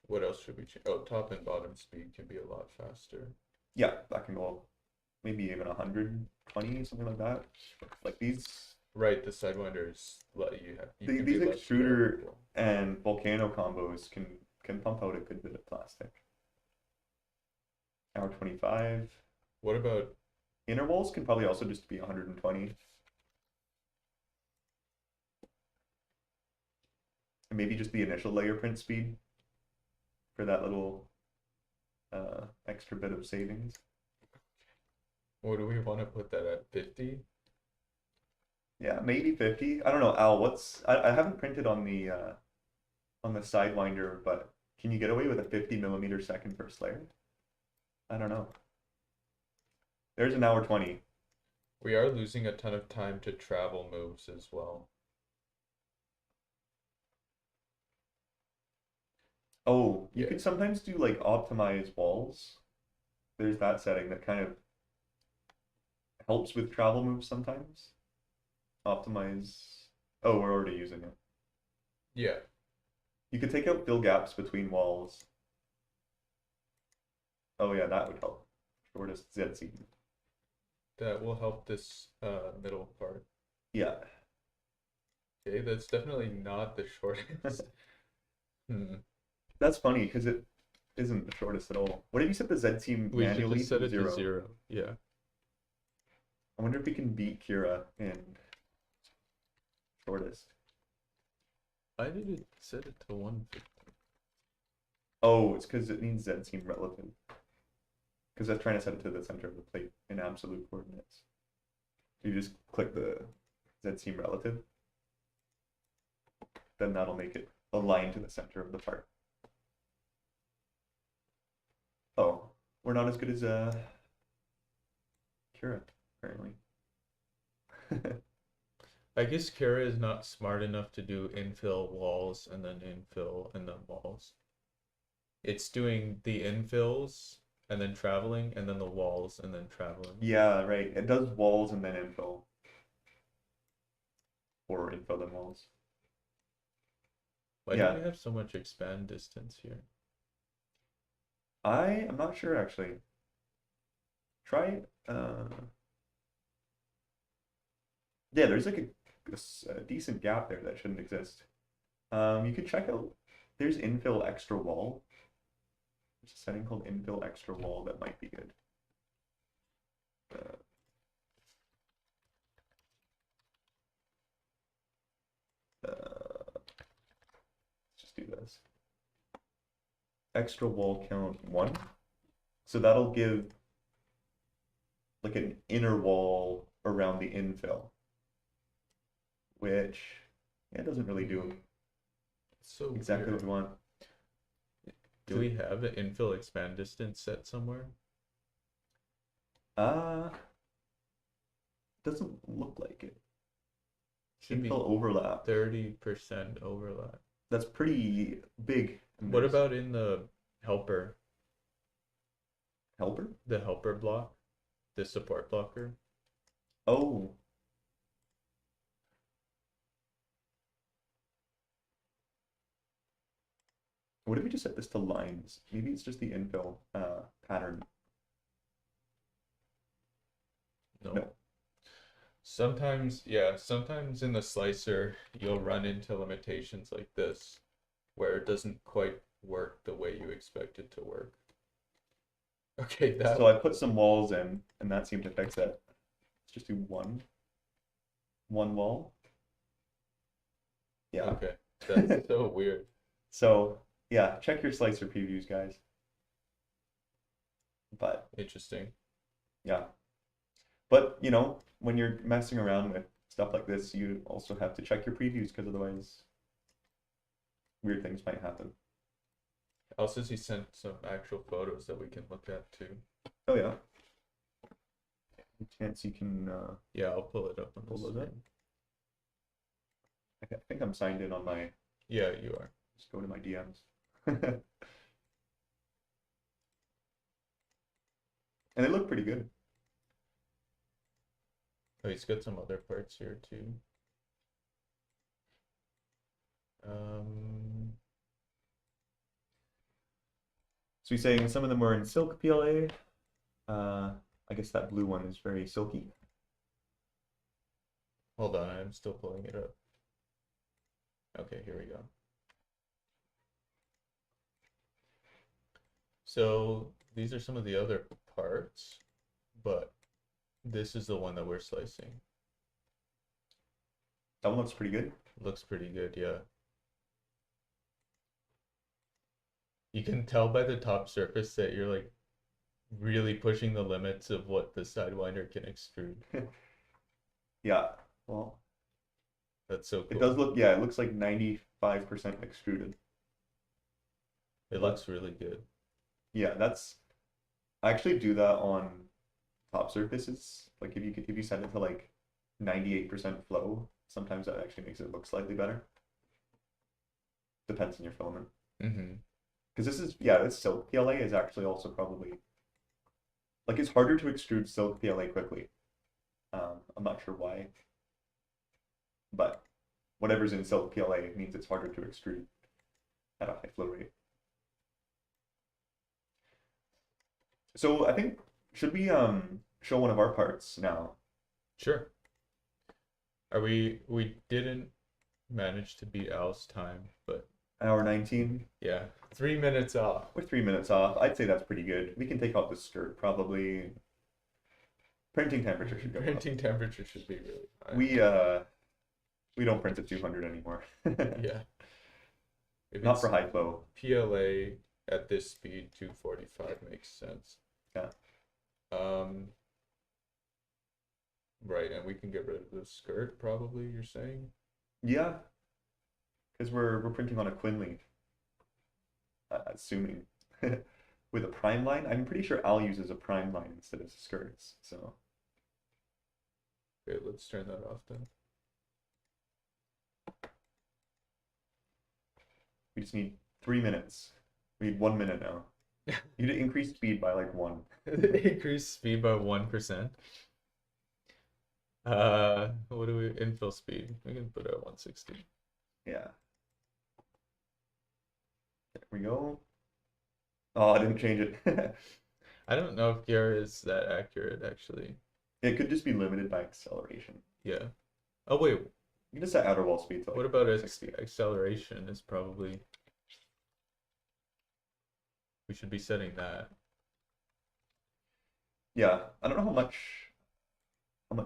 What else should we change? Oh, top and bottom speed can be a lot faster.
Yeah, that can go maybe even 120, something like that. Like these.
Right, the sidewinders let you have.
These extruder and volcano combos can pump out a good bit of plastic. Hour 25.
What about
inner walls? Can probably also just be 120. And maybe just the initial layer print speed for that little extra bit of savings.
What do we want to put that at? 50?
Yeah, maybe 50. I don't know, Al. I haven't printed on the Sidewinder, but can you get away with a 50 millimeter second first layer? I don't know. There's an hour 20.
We are losing a ton of time to travel moves as well.
Oh, you could sometimes do like optimize walls. There's that setting that kind of helps with travel moves sometimes. Optimize. Oh, we're already using it.
Yeah.
You could take out fill gaps between walls. Oh yeah, that would help. Shortest Z seam.
That will help this middle part.
Yeah.
Okay, that's definitely not the shortest.
That's funny because it isn't the shortest at all. What if you set the Z seam manually
We should just set
to
it
zero?
to 0. Yeah.
I wonder if we can beat Kira in shortest.
I need to set it to 150.
Oh, it's because it means Z seam relative. Because I'm trying to set it to the center of the plate in absolute coordinates. You just click the Z seam relative. Then that'll make it align to the center of the part. Oh, we're not as good as Kira, apparently.
I guess Kara is not smart enough to do infill walls and then infill and then walls. It's doing the infills and then traveling and then the walls and then traveling.
Yeah, right. It does walls and then infill. Or infill then walls.
Why do we have so much expand distance here?
I am not sure actually. Try yeah, there's like a decent gap there that shouldn't exist. You could check out, there's infill extra wall. There's a setting called infill extra wall that might be good. Let's just do this. Extra wall count 1. So that'll give like an inner wall around the infill, which it doesn't really do
so
exactly
weird.
what we want.
Do we have an infill expand distance set somewhere?
Doesn't look like it.
Should
Infill
be
overlap.
30% overlap.
That's pretty big.
What about in the helper?
Helper?
The helper block? The support blocker?
Oh. What if we just set this to lines? Maybe it's just the infill pattern. No.
Sometimes in the slicer, you'll run into limitations like this, where it doesn't quite work the way you expect it to work. Okay,
So I put some walls in, and that seemed to fix it. Let's just do one wall. Yeah.
Okay, that's so weird.
So yeah, check your slicer previews, guys. But
interesting.
Yeah. But, you know, when you're messing around with stuff like this, you also have to check your previews because otherwise weird things might happen.
Also, he sent some actual photos that we can look at too.
Oh yeah. Any chance you can
Yeah, I'll pull it up on
pull
the
those up?
screen.
I think I'm signed in on my.
Yeah, you are.
Just go to my DMs. And they look pretty good.
Oh, he's got some other parts here too.
So he's saying some of them were in silk PLA. I guess that blue one is very silky.
Hold on, I'm still pulling it up. Okay, here we go. So these are some of the other parts, but this is the one that we're slicing.
That one looks pretty good.
Looks pretty good, yeah. You can tell by the top surface that you're like really pushing the limits of what the Sidewinder can extrude.
Yeah. Well,
That's so cool.
it does look, yeah, it looks like 95% extruded.
It looks really good.
Yeah, I actually do that on top surfaces. Like if you set it to like 98% flow, sometimes that actually makes it look slightly better. Depends on your filament.
Mm-hmm.
Because this silk PLA is actually also probably like it's harder to extrude silk PLA quickly. I'm not sure why, but whatever's in silk PLA means it's harder to extrude at a high flow rate. So I think should we show one of our parts now?
Sure. We didn't manage to beat Al's time, but
Hour 19.
yeah, 3 minutes off.
We're 3 minutes off. I'd say that's pretty good. We can take out the skirt probably. Printing temperature should go up.
Printing temperature should be really high.
We don't print at 200 anymore.
Yeah. If
Not
it's
for high flow.
PLA at this speed, 245 makes sense.
Yeah.
Right, and we can get rid of the skirt probably, you're saying?
Yeah. Because we're printing on a Quinley. Assuming. With a prime line. I'm pretty sure Al uses a prime line instead of skirts. So
Okay, let's turn that off then.
we just need 3 minutes. We need 1 minute now. You need to increase speed by like 1.
Increase speed by 1%. What do we infill speed? We can put it at 160.
Yeah. There we go. Oh, I didn't change it.
I don't know if gear is that accurate actually.
It could just be limited by acceleration.
Yeah. Oh wait,
You can just set outer wall speed to like
what about
60.
acceleration is probably we should be setting that.
Yeah, I don't know how much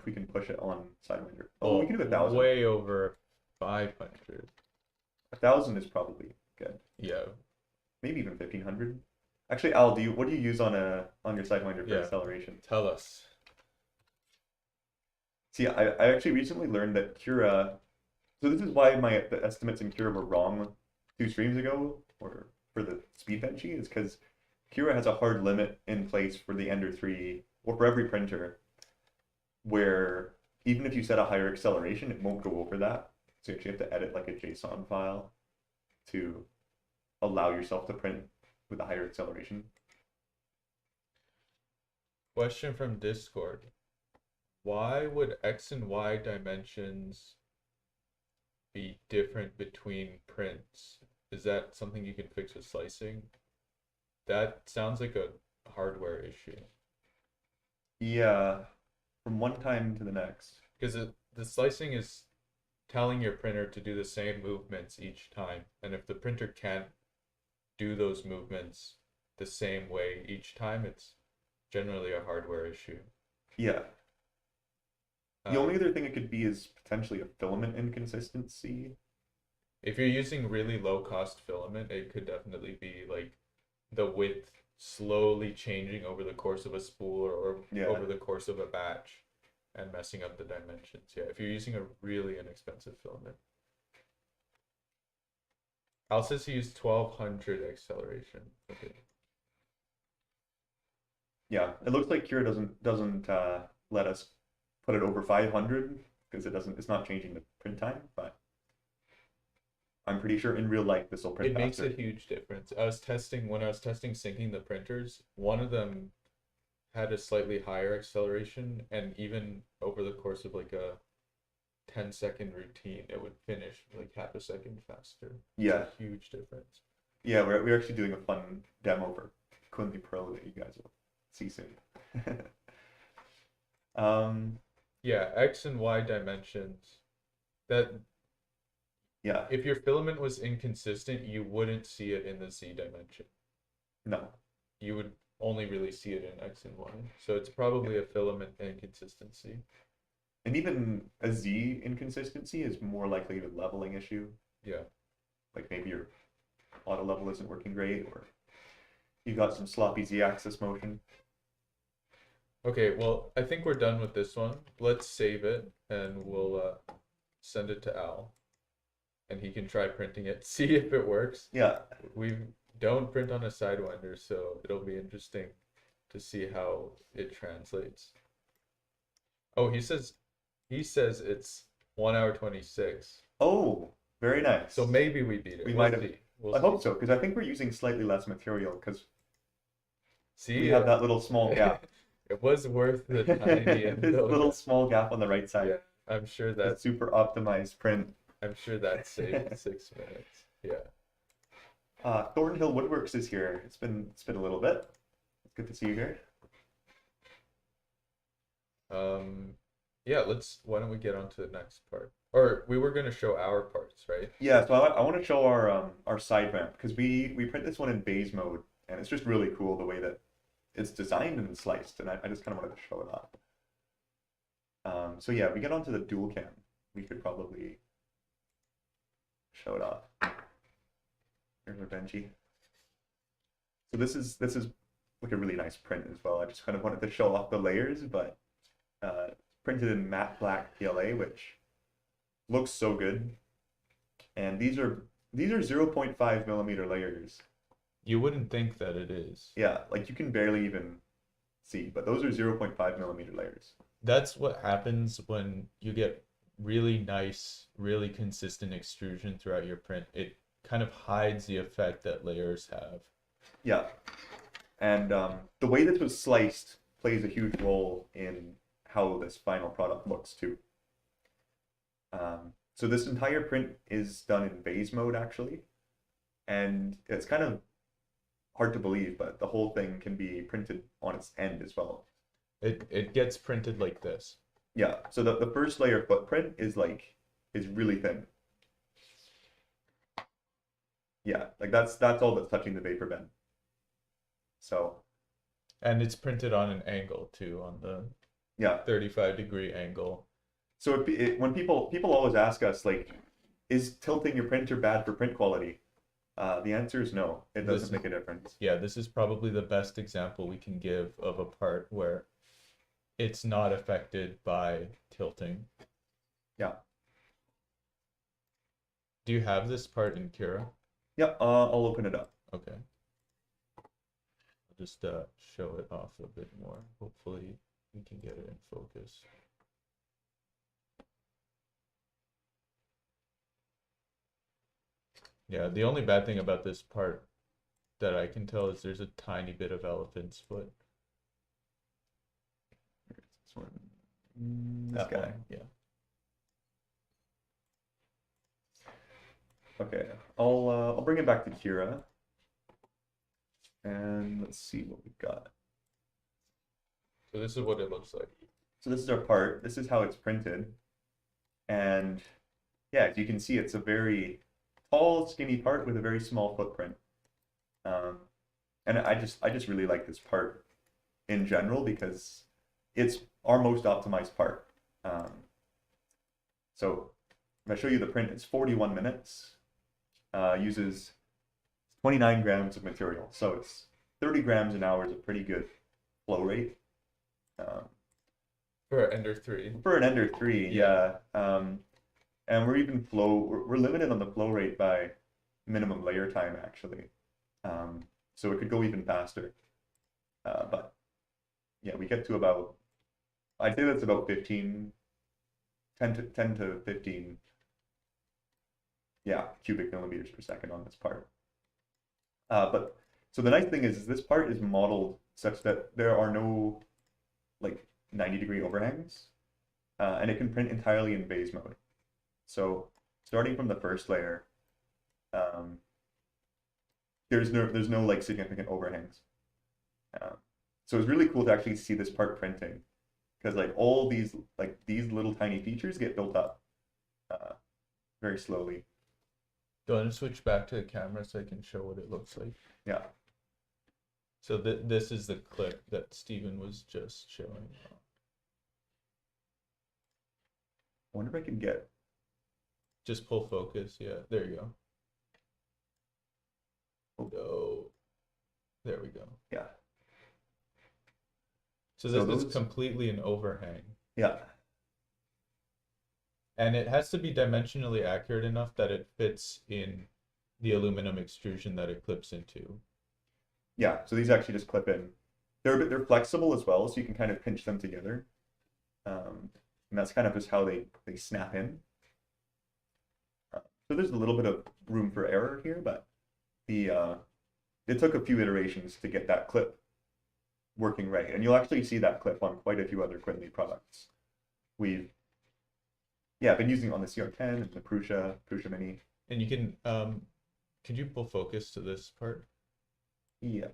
we can push it on Sidewinder. Oh, we can do 1,000.
Way over 500.
1,000 is probably good.
Yeah.
Maybe even 1,500. Actually, Al, what do you use on your Sidewinder for
Yeah.
acceleration?
Tell us.
See, I actually recently learned that Cura. So this is why the estimates in Cura were wrong 2 streams ago, or for the speed benchy, is because Cura has a hard limit in place for the Ender 3, or for every printer, where even if you set a higher acceleration, it won't go over that. So you actually have to edit like a JSON file to allow yourself to print with a higher acceleration.
Question from Discord. Why would X and Y dimensions be different between prints? Is that something you can fix with slicing? That sounds like a hardware issue.
Yeah, from one time to the next.
Because the slicing is telling your printer to do the same movements each time. And if the printer can't do those movements the same way each time, it's generally a hardware issue.
Yeah. The only other thing it could be is potentially a filament inconsistency.
If you're using really low cost filament, it could definitely be like the width slowly changing over the course of a spool or over the course of a batch and messing up the dimensions. Yeah, if you're using a really inexpensive filament. Al says he used 1200 acceleration. Okay.
Yeah, it looks like Cura doesn't let us put it over 500 because it's not changing the print time, but I'm pretty sure in real life this will print
It makes
faster.
a huge difference. When I was testing syncing the printers, one of them had a slightly higher acceleration, and even over the course of like a 10-second routine, it would finish like half a second faster. It's
Yeah,
a huge difference.
yeah, we're actually doing a fun demo for Quinley Pro that you guys will see soon. um,
Yeah, X and Y dimensions. That
yeah,
if your filament was inconsistent, you wouldn't see it in the Z dimension.
no,
You would only really see it in X and Y. So it's probably a filament inconsistency.
and even a Z inconsistency is more likely a leveling issue.
Yeah.
Like maybe your auto level isn't working great, or you got some sloppy Z-axis motion.
Okay, well, I think we're done with this one. Let's save it and we'll send it to Al and he can try printing it, see if it works.
Yeah,
We don't print on a Sidewinder, so it'll be interesting to see how it translates. Oh, he says it's 1 hour 26.
oh, very nice.
So maybe we beat it.
We
We'll
might have.
see. We'll
I
see.
hope so, because I think we're using slightly less material because
See,
we have that little small gap.
it was worth the tiny
This
Infill.
little small gap on the right side.
Yeah, I'm sure
The
that
super optimized print.
saved 6 minutes. Yeah.
Thornhill Woodworks is here. It's been a little bit. It's good to see you here.
Yeah, why don't we get on to the next part? Or we were gonna show our parts, right?
Yeah, so I want to show our side ramp because we print this one in Vase mode, and it's just really cool the way that it's designed and sliced, and I just kind of wanted to show it off. So yeah, we get onto the dual cam. We could probably show it off. Here's our Benji. So this is like a really nice print as well. I just kind of wanted to show off the layers, but printed in matte black PLA, which looks so good. And these are 0.5 millimeter layers.
You wouldn't think that it is.
Yeah, like you can barely even see, but those are 0.5 millimeter layers.
That's what happens when you get really nice, really consistent extrusion throughout your print. It kind of hides the effect that layers have.
Yeah, and the way this was sliced plays a huge role in how this final product looks too. So this entire print is done in Vase mode actually, and it's kind of hard to believe, but the whole thing can be printed on its end as well.
It gets printed like this.
Yeah, so the first layer footprint is really thin. Yeah, like that's all that's touching the vapor bed. So
And it's printed on an angle too, on the
yeah,
35-degree angle.
so when people always ask us like, is tilting your printer bad for print quality? The answer is no. It doesn't make a difference.
Yeah, this is probably the best example we can give of a part where it's not affected by tilting.
Yeah.
Do you have this part in Cura?
Yep. I'll open it up.
Okay. I'll just show it off a bit more. Hopefully we can get it in focus. Yeah, the only bad thing about this part that I can tell is there's a tiny bit of elephant's foot.
This one. This
That
guy.
one, yeah.
Okay. I'll bring it back to Kira. And let's see what we've got.
So this is what it looks like.
So this is our part. This is how it's printed. And yeah, as you can see, it's a very tall, skinny part with a very small footprint. And I just really like this part in general because it's our most optimized part. So if I show you the print, it's 41 minutes. Uses 29 grams of material. So it's 30 grams an hour is a pretty good flow rate.
For an Ender 3.
For an Ender 3, yeah. And we're limited on the flow rate by minimum layer time actually. So it could go even faster. But yeah, we get to about, I'd say that's about 10 to 15, yeah, cubic millimeters per second on this part. But so the nice thing is this part is modeled such that there are no like 90-degree overhangs, and it can print entirely in vase mode. So starting from the first layer, um, there's no like significant overhangs. So it's really cool to actually see this part printing, because like all these little tiny features get built up very slowly.
Do you want to switch back to the camera so I can show what it looks like?
Yeah.
So this is the clip that Steven was just showing.
I wonder if I can get.
Just pull focus. Yeah, there you go. Oh, there we go.
Yeah.
So this is completely an overhang.
Yeah.
And it has to be dimensionally accurate enough that it fits in the aluminum extrusion that it clips into.
Yeah, so these actually just clip in. They're flexible as well, so you can kind of pinch them together. And that's kind of just how they snap in. So there's a little bit of room for error here, but it took a few iterations to get that clip working right. And you'll actually see that clip on quite a few other Quinley products. We've been using it on the CR10 and the Prusa Mini.
And you can you pull focus to this part?
Yeah.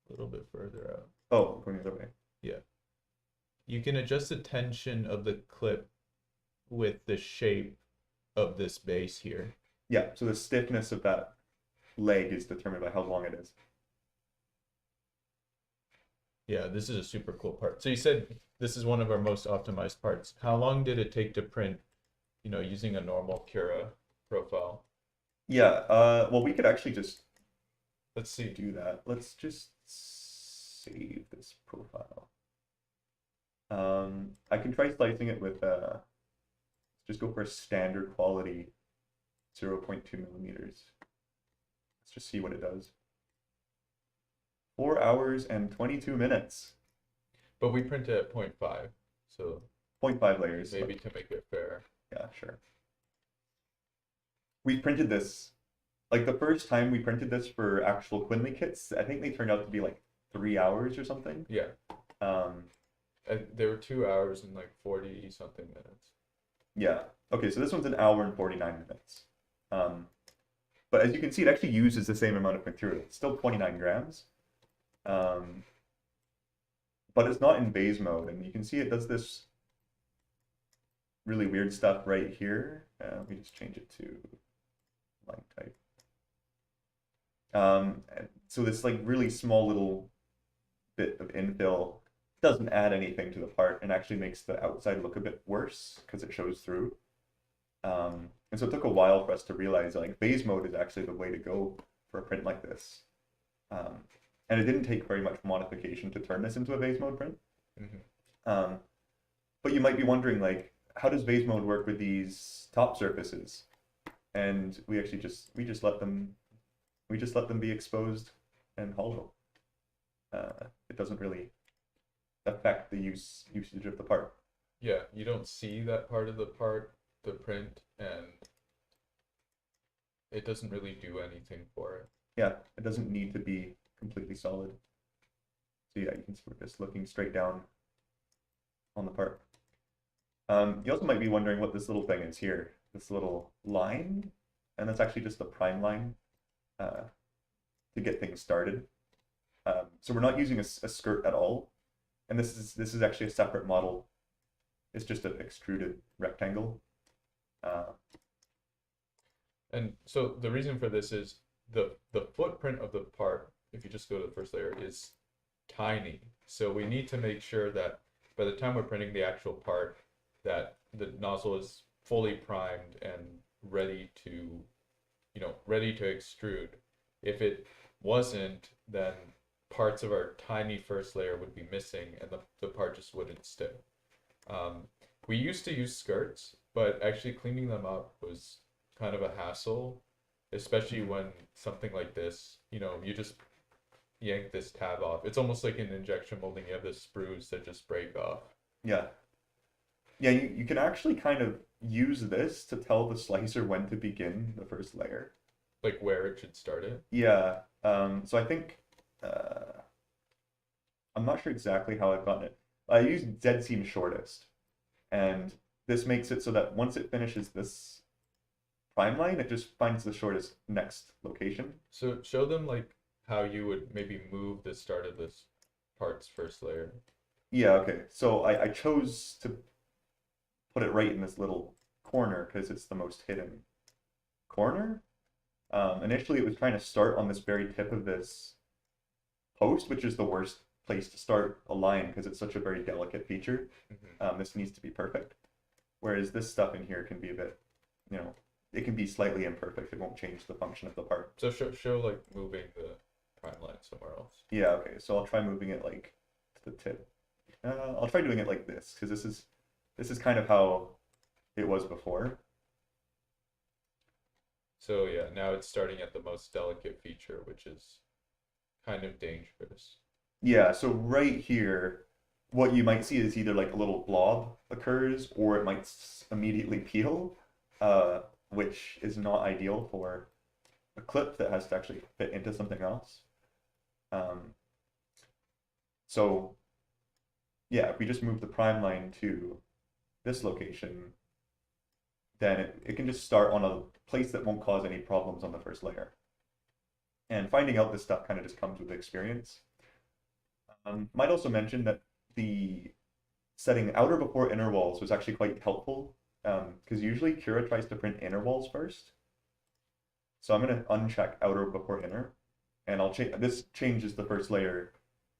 A little bit further out.
Oh, going the other way.
Yeah. You can adjust the tension of the clip with the shape of this base here.
Yeah, so the stiffness of that leg is determined by how long it is.
Yeah, this is a super cool part. So you said this is one of our most optimized parts. How long did it take to print, using a normal Cura profile?
Yeah, well, we could actually just
Let's see.
do that. Let's just save this profile. I can try slicing it with let's just go for a standard quality 0.2 millimeters. Let's just see what it does. 4 hours and 22 minutes.
But we print it at 0.5, so
0.5 layers.
maybe to make it fair.
Yeah, sure. We printed this, like the first time we printed this for actual Quinley kits, I think they turned out to be like 3 hours or something.
Yeah. They were 2 hours and like 40 something minutes.
Yeah. Okay, so this one's an hour and 49 minutes. But as you can see, it actually uses the same amount of material. It's still 29 grams. But it's not in vase mode, and you can see it does this really weird stuff right here. Let me just change it to line type. So this like really small little bit of infill doesn't add anything to the part and actually makes the outside look a bit worse because it shows through. And so it took a while for us to realize like vase mode is actually the way to go for a print like this. And it didn't take very much modification to turn this into a vase mode print.
Mm-hmm.
But you might be wondering like, how does vase mode work with these top surfaces? And we actually just let them be exposed and hollow. It doesn't really affect the usage of the part.
Yeah, you don't see that part of the print, and it doesn't really do anything for it.
Yeah, it doesn't need to be completely solid. So yeah, you can see we're just looking straight down on the part. You also might be wondering what this little thing is here, this little line, and that's actually just the prime line to get things started. So we're not using a skirt at all, and this is actually a separate model. It's just an extruded rectangle.
And so the reason for this is the footprint of the part, if you just go to the first layer, is tiny. So we need to make sure that by the time we're printing the actual part, that the nozzle is fully primed and ready to extrude. If it wasn't, then parts of our tiny first layer would be missing and the part just wouldn't stick. We used to use skirts, but actually cleaning them up was kind of a hassle, especially when something like this, you know, you just yank this tab off. It's almost like in injection molding, you have the sprues that just break off.
Yeah. Yeah, you can actually kind of use this to tell the slicer when to begin the first layer.
Like where it should start it.
Yeah. So I think I'm not sure exactly how I've gotten it. I used dead seam shortest, and this makes it so that once it finishes this prime line, it just finds the shortest next location.
So show them like how you would maybe move the start of this part's first layer.
Yeah, okay. So I chose to put it right in this little corner because it's the most hidden corner. Initially, it was trying to start on this very tip of this post, which is the worst place to start a line because it's such a very delicate feature. This needs to be perfect. Whereas this stuff in here can be a bit, you know, it can be slightly imperfect. It won't change the function of the part.
So show like moving the prime line somewhere else.
Yeah, okay. So I'll try moving it like to the tip. I'll try doing it like this because this is kind of how it was before.
So yeah, now it's starting at the most delicate feature, which is kind of dangerous.
Yeah, so right here, what you might see is either like a little blob occurs or it might immediately peel, which is not ideal for a clip that has to actually fit into something else. So yeah, if we just move the prime line to this location, then it can just start on a place that won't cause any problems on the first layer. And finding out this stuff kind of just comes with experience. Might also mention that the setting outer before inner walls was actually quite helpful because usually Cura tries to print inner walls first. So I'm going to uncheck outer before inner, and I'll change. This changes the first layer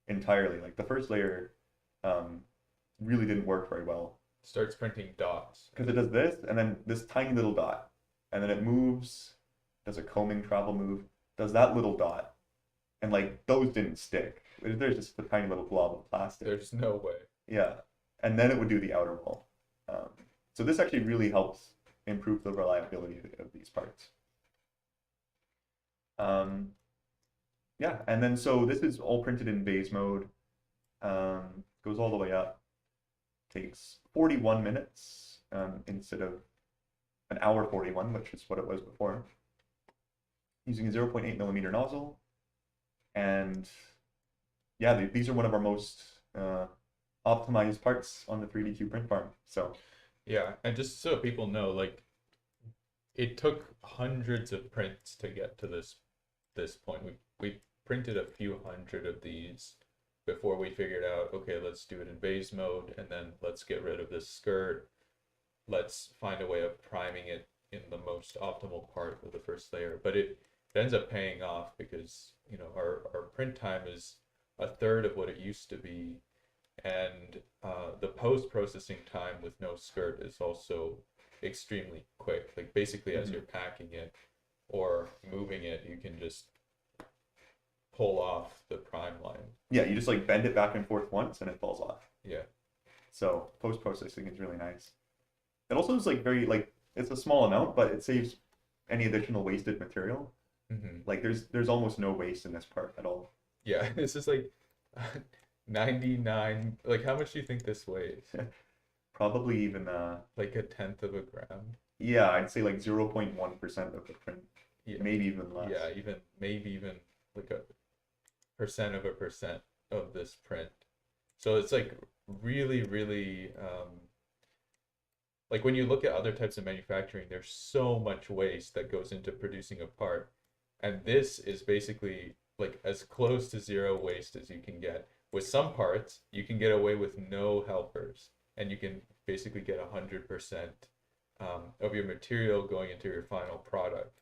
entirely. Like the first layer really didn't work very well.
Starts printing dots.
Because it does this, and then this tiny little dot, and then it moves, does a combing travel move, does that little dot, and like those didn't stick. There's just a tiny little blob of plastic.
There's no way.
Yeah, and then it would do the outer wall. So this actually really helps improve the reliability of these parts. Yeah, and then so this is all printed in Vase mode. Goes all the way up. Takes 41 minutes instead of an hour 41, which is what it was before. Using a 0.8 millimeter nozzle. And yeah, these are one of our most optimized parts on the 3D2 print farm. So
yeah, and just so people know, like it took hundreds of prints to get to this point. We printed a few hundred of these before we figured out, okay, let's do it in Vase mode, and then let's get rid of this skirt. Let's find a way of priming it in the most optimal part of the first layer. But it ends up paying off because, you know, our print time is a third of what it used to be. And the post-processing time with no skirt is also extremely quick. Like basically as you're packing it or moving it, you can just pull off the prime line.
yeah, you just like bend it back and forth once and it falls off.
Yeah.
So post-processing is really nice. It also is like very like it's a small amount, but it saves any additional wasted material. Like there's almost no waste in this part at all.
Yeah, this is like 99. Like how much do you think this weighs?
Probably even
Like a tenth of a gram.
yeah, I'd say like 0.1% of the print.
Yeah.
Maybe even less.
Yeah, maybe even like a percent of this print. So it's like really like when you look at other types of manufacturing, there's so much waste that goes into producing a part, and this is basically like as close to zero waste as you can get. With some parts you can get away with no helpers, and you can basically get 100% of your material going into your final product.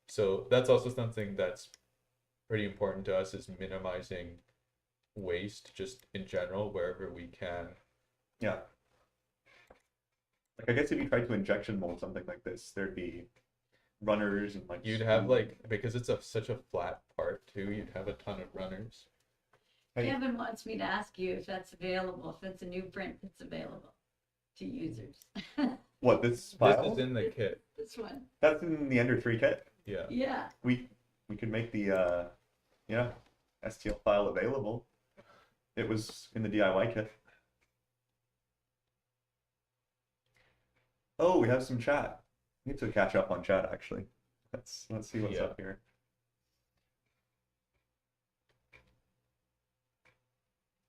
So that's also something that's pretty important to us, is minimizing waste just in general wherever we can.
Yeah. Like I guess if you tried to injection mold something like this, there'd be runners and like
You'd have like, because it's such a flat part too, you'd have a ton of runners.
Hey.
Kevin wants me to ask you if that's available, if it's a new print that's available to users.
What, this
This
file?
is in the kit.
This one.
That's in the Ender 3 kit.
Yeah.
Yeah.
We could make the yeah, STL file available. It was in the DIY kit. Oh, we have some chat. We need to catch up on chat actually. Let's see what's
Yeah.
up here.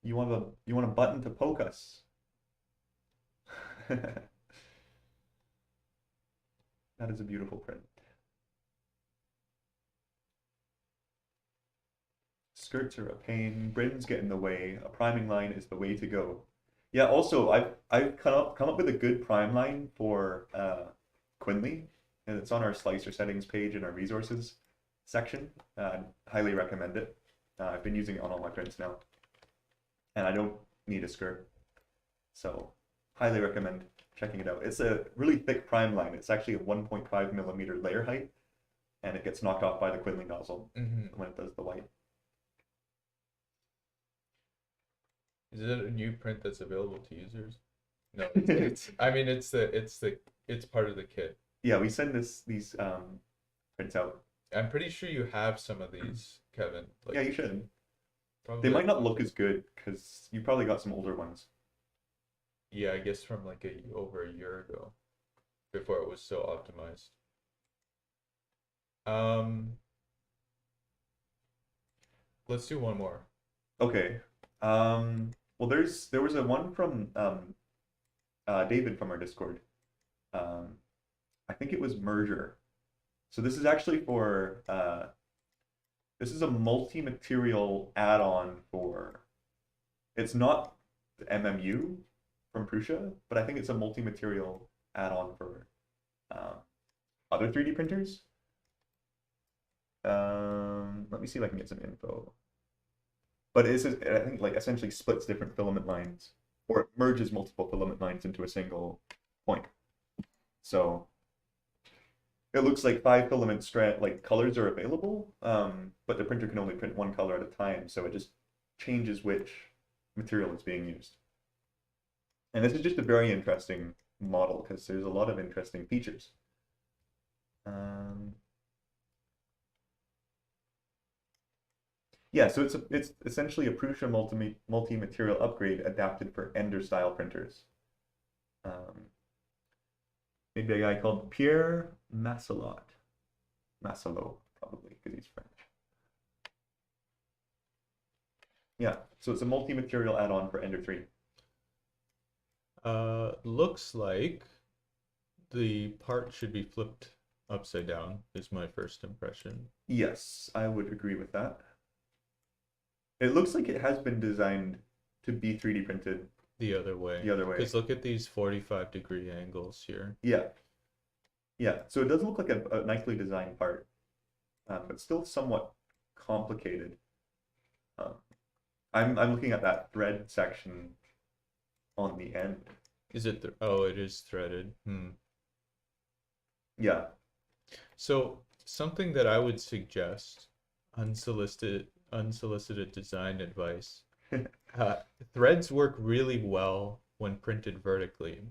You want a button to poke us? That is a beautiful print. Skirts are a pain. Brims get in the way. A priming line is the way to go. Yeah. Also, I've come up with a good prime line for Quinley, and it's on our slicer settings page in our resources section. Highly recommend it. I've been using it on all my prints now, and I don't need a skirt, so highly recommend checking it out. It's a really thick prime line. It's actually a 1.5 millimeter layer height, and it gets knocked off by the Quinley nozzle when it does the white.
Is it a new print that's available to users? No, it's I mean it's part of the kit.
Yeah, we send these prints out.
I'm pretty sure you have some of these, Kevin. Like,
Yeah, you should.
probably,
They might not look as good because you probably got some older ones.
yeah, I guess from like over a year ago, before it was so optimized. Let's do one more.
Okay. Well, there was a one from David from our Discord. I think it was Merger. So this is actually for this is a multi-material add-on for. It's not the MMU from Prusa, but I think it's a multi-material add-on for other 3D printers. Let me see if I can get some info. But it's I think like essentially splits different filament lines, or it merges multiple filament lines into a single point. So it looks like 5 filament strand like colors are available, but the printer can only print one color at a time, so it just changes which material is being used. And this is just a very interesting model because there's a lot of interesting features. Yeah, so it's essentially a Prusa multi-material upgrade adapted for Ender style printers. Made by a guy called Pierre Masselot. Masselot, probably, because he's French. Yeah, so it's a multi-material add-on for Ender 3.
Looks like the part should be flipped upside down, is my first impression.
Yes, I would agree with that. It looks like it has been designed to be 3D printed
The other way.
the other way.
Because look at these 45-degree angles here.
Yeah. Yeah, so it does look like a nicely designed part, but still somewhat complicated. I'm looking at that thread section on the end.
Is it oh, it is threaded.
Yeah.
So something that I would suggest, unsolicited design advice. Threads work really well when printed vertically.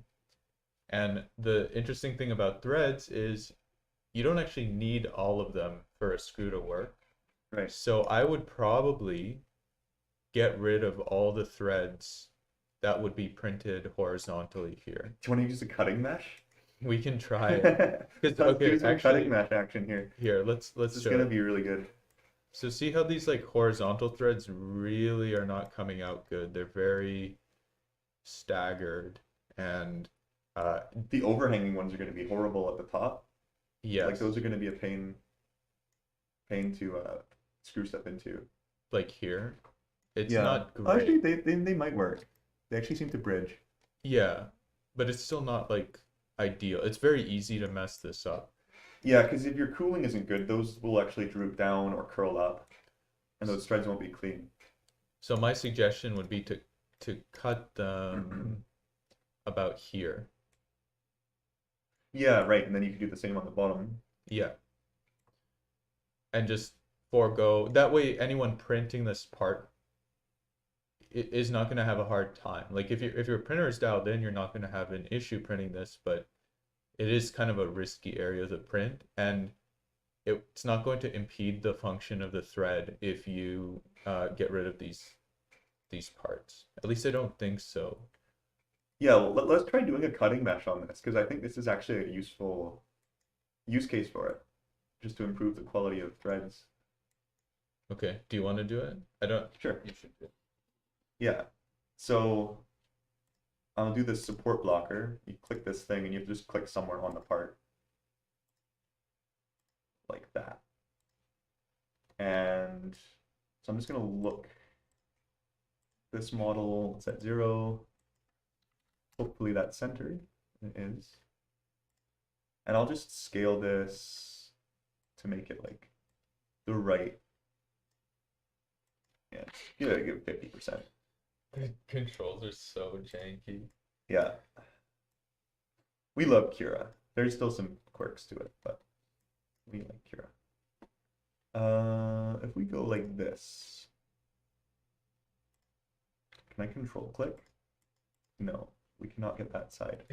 And the interesting thing about threads is you don't actually need all of them for a screw to work.
Right.
So I would probably get rid of all the threads that would be printed horizontally here.
Do you want to use a cutting mesh?
We can try it.
Let's
Okay,
do some
actually,
cutting mesh action here.
here, let's
This is
show
gonna
it.
be really good.
So see how these like horizontal threads really are not coming out good. They're very staggered, and
The overhanging ones are gonna be horrible at the top.
yes,
Like those are gonna be a pain to screw stuff into.
like here, it's
Yeah.
not
Actually,
great.
they might work. They actually seem to bridge.
Yeah, but it's still not like ideal. It's very easy to mess this up.
Yeah, because if your cooling isn't good, those will actually droop down or curl up, and those threads won't be clean.
So my suggestion would be to cut them about here.
Yeah, right. And then you can do the same on the bottom.
Yeah. And just forego. That way, anyone printing this part is not going to have a hard time. Like if your printer is dialed in, you're not going to have an issue printing this. But it is kind of a risky area to print, and it's not going to impede the function of the thread if you get rid of these parts. At least I don't think so.
Yeah, well, let's try doing a cutting mesh on this because I think this is actually a useful use case for it, just to improve the quality of threads.
Okay, do you want to do it? I don't.
Sure.
You should do it.
Yeah. So I'll do this support blocker. You click this thing and you just click somewhere on the part. Like that. And so I'm just going to look. This model, it's at 0. Hopefully that's centered. It is. And I'll just scale this to make it like the right. Yeah, give 50%.
The controls are so janky.
Yeah. We love Cura. There's still some quirks to it, but we like Cura. If we go like this, can I control click? No, we cannot get that side.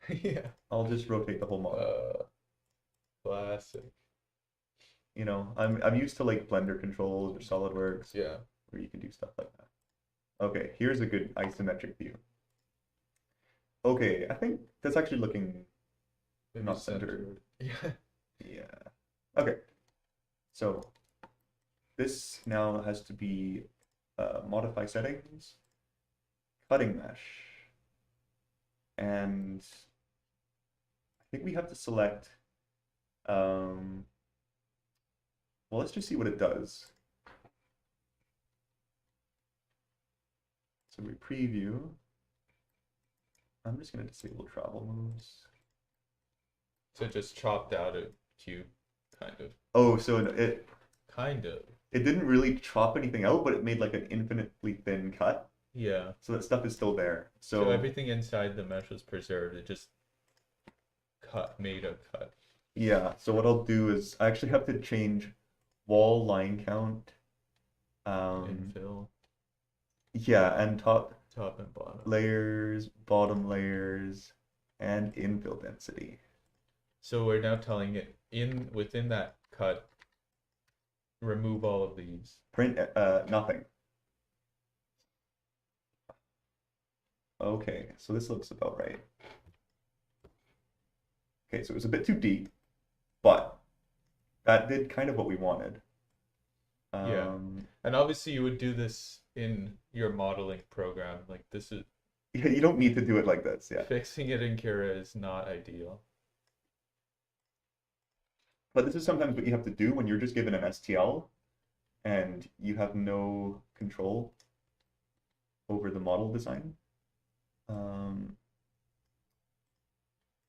Yeah.
I'll just rotate the whole model.
Classic.
You know, I'm used to like Blender controls or SolidWorks,
Yeah.
where you can do stuff like that. Okay, here's a good isometric view. Okay, I think that's actually looking
Maybe
not centered.
Yeah.
Yeah. Okay. So this now has to be modify settings, cutting mesh, and I think we have to select. Well, let's just see what it does. So we preview. I'm just going to disable travel moves.
So it just chopped out a cube, kind of.
Oh, so it
Kind of.
it didn't really chop anything out, but it made like an infinitely thin cut.
Yeah.
So that stuff is still there.
So everything inside the mesh was preserved. It just made a cut.
Yeah, so what I'll do is I actually have to change wall line count.
Infill,
Yeah, and top
top and bottom.
layers, bottom layers, and infill density.
So we're now telling it within that cut, remove all of these.
Print nothing. Okay, so this looks about right. Okay, so it was a bit too deep, but that did kind of what we wanted.
Yeah. And obviously you would do this in your modeling program. Like this is
Yeah, you don't need to do it like this, yeah.
fixing it in Cura is not ideal.
But this is sometimes what you have to do when you're just given an STL and you have no control over the model design. Let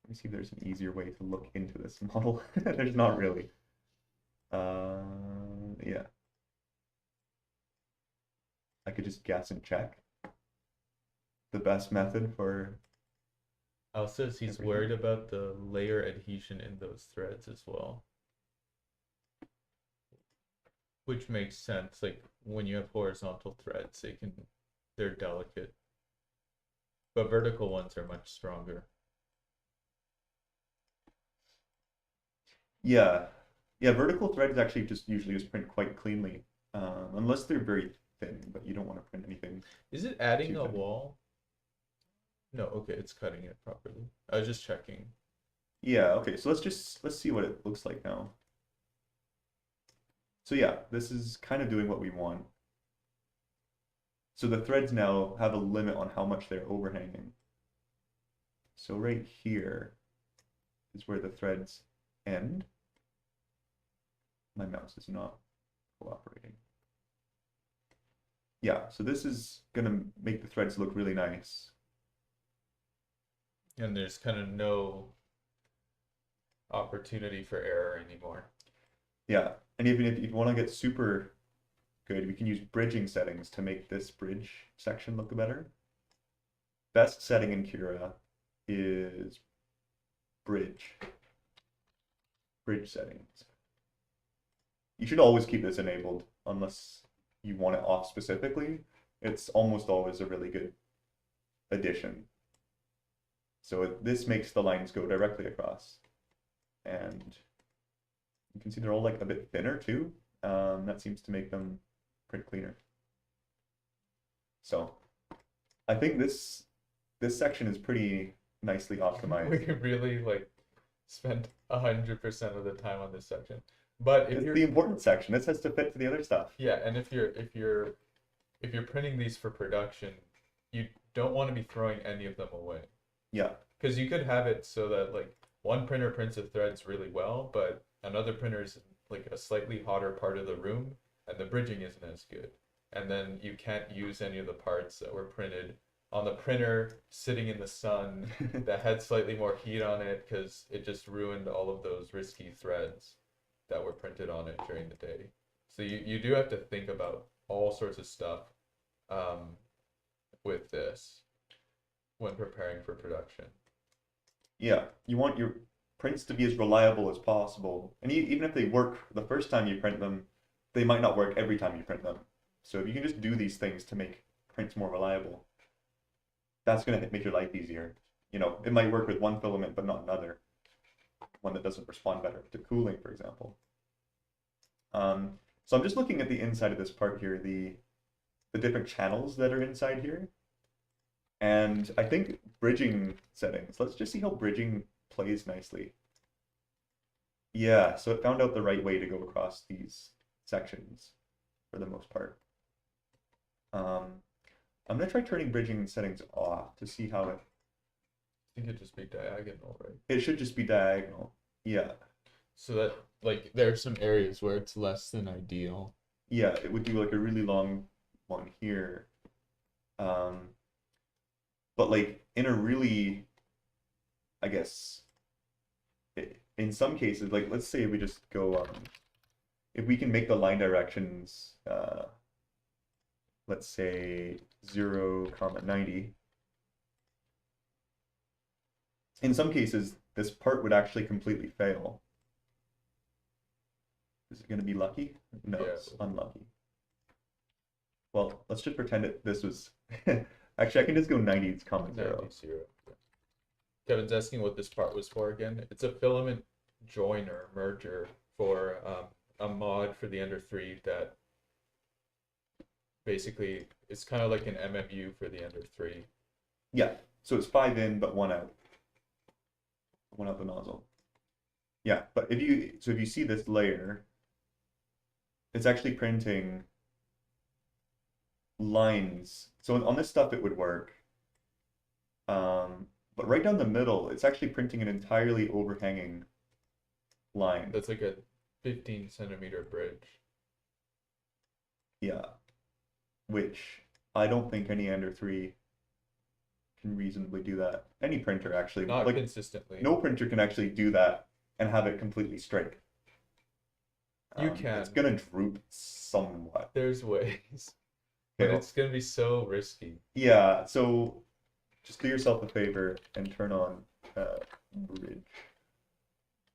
me see if there's an easier way to look into this model. There's not really. Yeah. I could just guess and check. The best method for...
Al says he's worried about the layer adhesion in those threads as well. Which makes sense. Like when you have horizontal threads, they're delicate. But vertical ones are much stronger.
Yeah. Yeah, vertical threads actually usually just print quite cleanly. Unless they're very thin, but you don't want to print anything.
Is it adding
too
a
thin.
wall? No, okay, it's cutting it properly. I was just checking.
Yeah, okay, so let's see what it looks like now. So yeah, this is kind of doing what we want. So the threads now have a limit on how much they're overhanging. So right here is where the threads end. My mouse is not cooperating. Yeah, so this is gonna make the threads look really nice.
And there's kind of no opportunity for error anymore.
Yeah, and even if you want to get super good, we can use bridging settings to make this bridge section look better. Best setting in Cura is bridge settings. You should always keep this enabled unless you want it off specifically. It's almost always a really good addition. So this makes the lines go directly across. And you can see they're all like a bit thinner too. That seems to make them print cleaner. So I think this section is pretty nicely
We
optimized.
could really like spend 100% of the time on this section. But if
It's
you're
the important section. This has to fit to the other stuff.
yeah, and if you're printing these for production, you don't want to be throwing any of them away.
Yeah.
Because you could have it so that like one printer prints the threads really well, but another printer's like a slightly hotter part of the room and the bridging isn't as good. And then you can't use any of the parts that were printed on the printer sitting in the sun that had slightly more heat on it because it just ruined all of those risky threads that were printed on it during the day. So you do have to think about all sorts of stuff um, with this when preparing for production.
Yeah. You want your prints to be as reliable as possible. And even if they work the first time you print them, they might not work every time you print them. So if you can just do these things to make prints more reliable, that's going to make your life easier. You know, it might work with one filament, but not another. One that doesn't respond better to cooling, for example. So I'm just looking at the inside of this part here, the different channels that are inside here. And I think bridging settings, let's just see how bridging plays nicely. Yeah, so it found out the right way to go across these sections for the most part. I'm going to try turning bridging settings off to see how it...
I think it'd just be diagonal, right?
It should just be diagonal. Yeah.
So that like there are some areas where it's less than ideal.
Yeah, it would do like a really long one here. But like in a really, I guess, in some cases, like let's say we just go, if we can make the line directions, let's say 0, 90. In some cases, this part would actually completely fail. Is it going to be lucky? No,
Yeah.
it's unlucky. Well, let's just pretend this was... Actually, I can just go 90, it's 0.
90, 0. Kevin's asking what this part was for again. It's a filament joiner merger for a mod for the Ender 3 that basically it's kind of like an MMU for the Ender 3.
Yeah, so it's 5 in, but 1 out. 1 out the nozzle. Yeah, but if you see this layer, it's actually printing lines. So on this stuff it would work. But right down the middle, it's actually printing an entirely overhanging line.
That's like a 15 centimeter bridge.
Yeah. Which I don't think any Ender 3 can reasonably do that. Any printer actually.
Not
like,
consistently.
no printer can actually do that and have it completely straight.
You can.
It's gonna droop somewhat.
There's ways. But it's gonna be so risky.
Yeah, so just do yourself a favor and turn on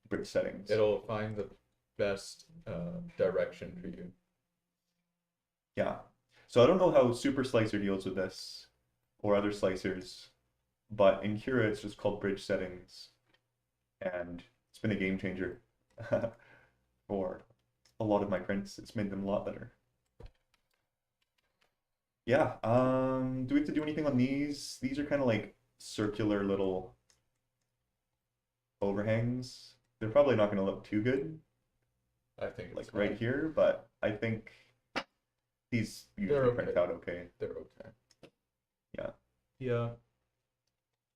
bridge settings.
It'll find the best direction for you.
Yeah. So I don't know how Super Slicer deals with this or other slicers, but in Cura it's just called bridge settings, and it's been a game changer for a lot of my prints. It's made them a lot better. Yeah, do we have to do anything on these? These are kind of like circular little overhangs. They're probably not going to look too good,
I think
like
it's
right
fine.
here, but I think these usually
They're
print
okay.
out okay.
They're okay.
Yeah.
Yeah.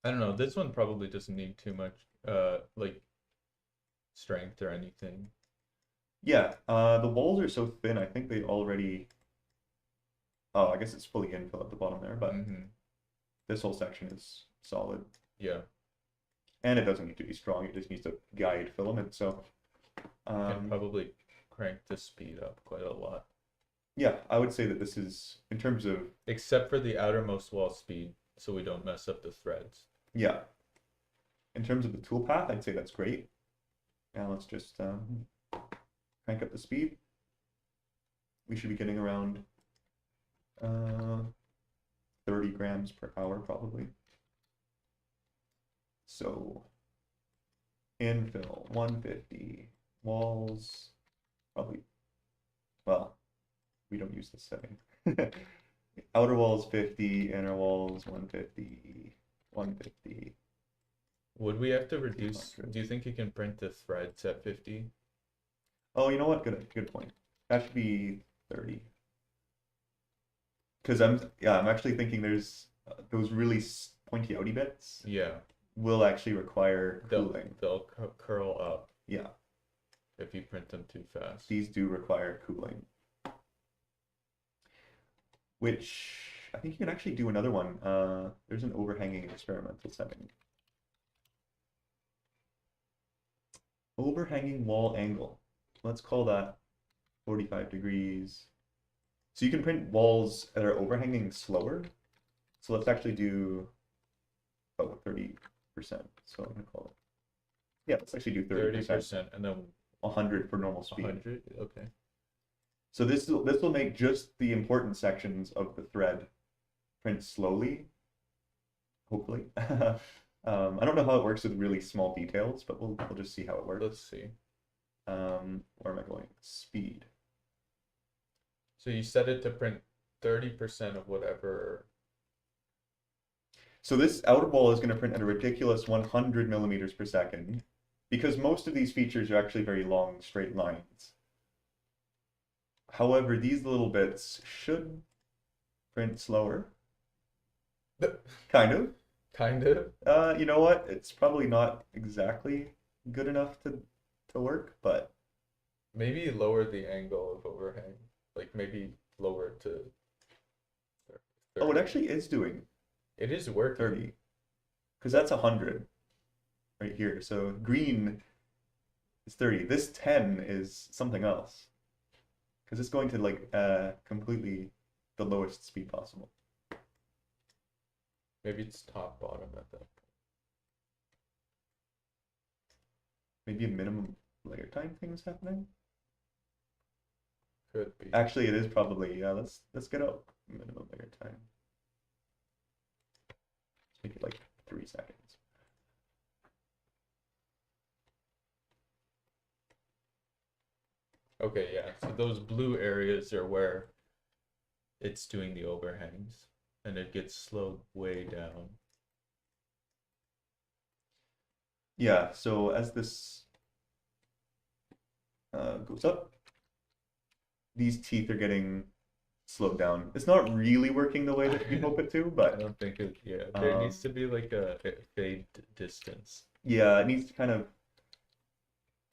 I don't know. This one probably doesn't need too much like strength or anything.
Yeah, the walls are so thin, I think they already... Oh, I guess it's fully infill at the bottom there, but this whole section is solid.
Yeah.
And it doesn't need to be strong, it just needs to guide filament, so...
And probably crank the speed up quite a lot.
Yeah, I would say that this is, in terms of...
Except for the outermost wall speed, so we don't mess up the threads.
Yeah. In terms of the toolpath, I'd say that's great. Now let's just crank up the speed. We should be getting around 30 grams per hour, probably. So infill 150, walls probably, well, we don't use this setting. Outer walls 50, inner walls 150, 150.
Would we have to reduce?
200.
Do you think you can print the threads at 50?
Oh, you know what? Good point. That should be 30. Because I'm actually thinking there's those really pointy outy bits
Yeah,
will actually require
they'll
cooling.
curl up
Yeah,
if you print them too fast.
these do require cooling. Which I think you can actually do another one. There's an overhanging experimental setting. Overhanging wall angle. Let's call that 45 degrees. So you can print walls that are overhanging slower. So let's actually do 30%. So I'm gonna call it. Yeah, let's actually do 30%.
30% and then
100 for normal speed.
100. Okay.
So this will make just the important sections of the thread print slowly. Hopefully. I don't know how it works with really small details, but we'll just see how it works.
Let's see.
Where am I going? Speed.
So you set it to print 30% of whatever.
So this outer wall is going to print at a ridiculous 100 millimeters per second because most of these features are actually very long, straight lines. However, these little bits should print slower. Kind of.
Kind of.
You know what? It's probably not exactly good enough to work, but
Maybe lower the angle of overhang. Like maybe lower it to 30.
oh, it actually is doing
It is working.
30 because that's 100 right here. So green is 30. This 10 is something else because it's going to like completely the lowest speed possible.
Maybe it's top bottom at that point.
Maybe a minimum layer time thing is happening.
Could be.
Actually, it is probably, yeah, let's get out minimum layer time. Let's make it like 3 seconds.
Okay, yeah. So those blue areas are where it's doing the overhangs and it gets slowed way down.
Yeah, so as this goes up, these teeth are getting slowed down. It's not really working the way that you hope it to,
I
but
don't think it, yeah, there needs to be like a fade distance.
yeah, it needs to kind of,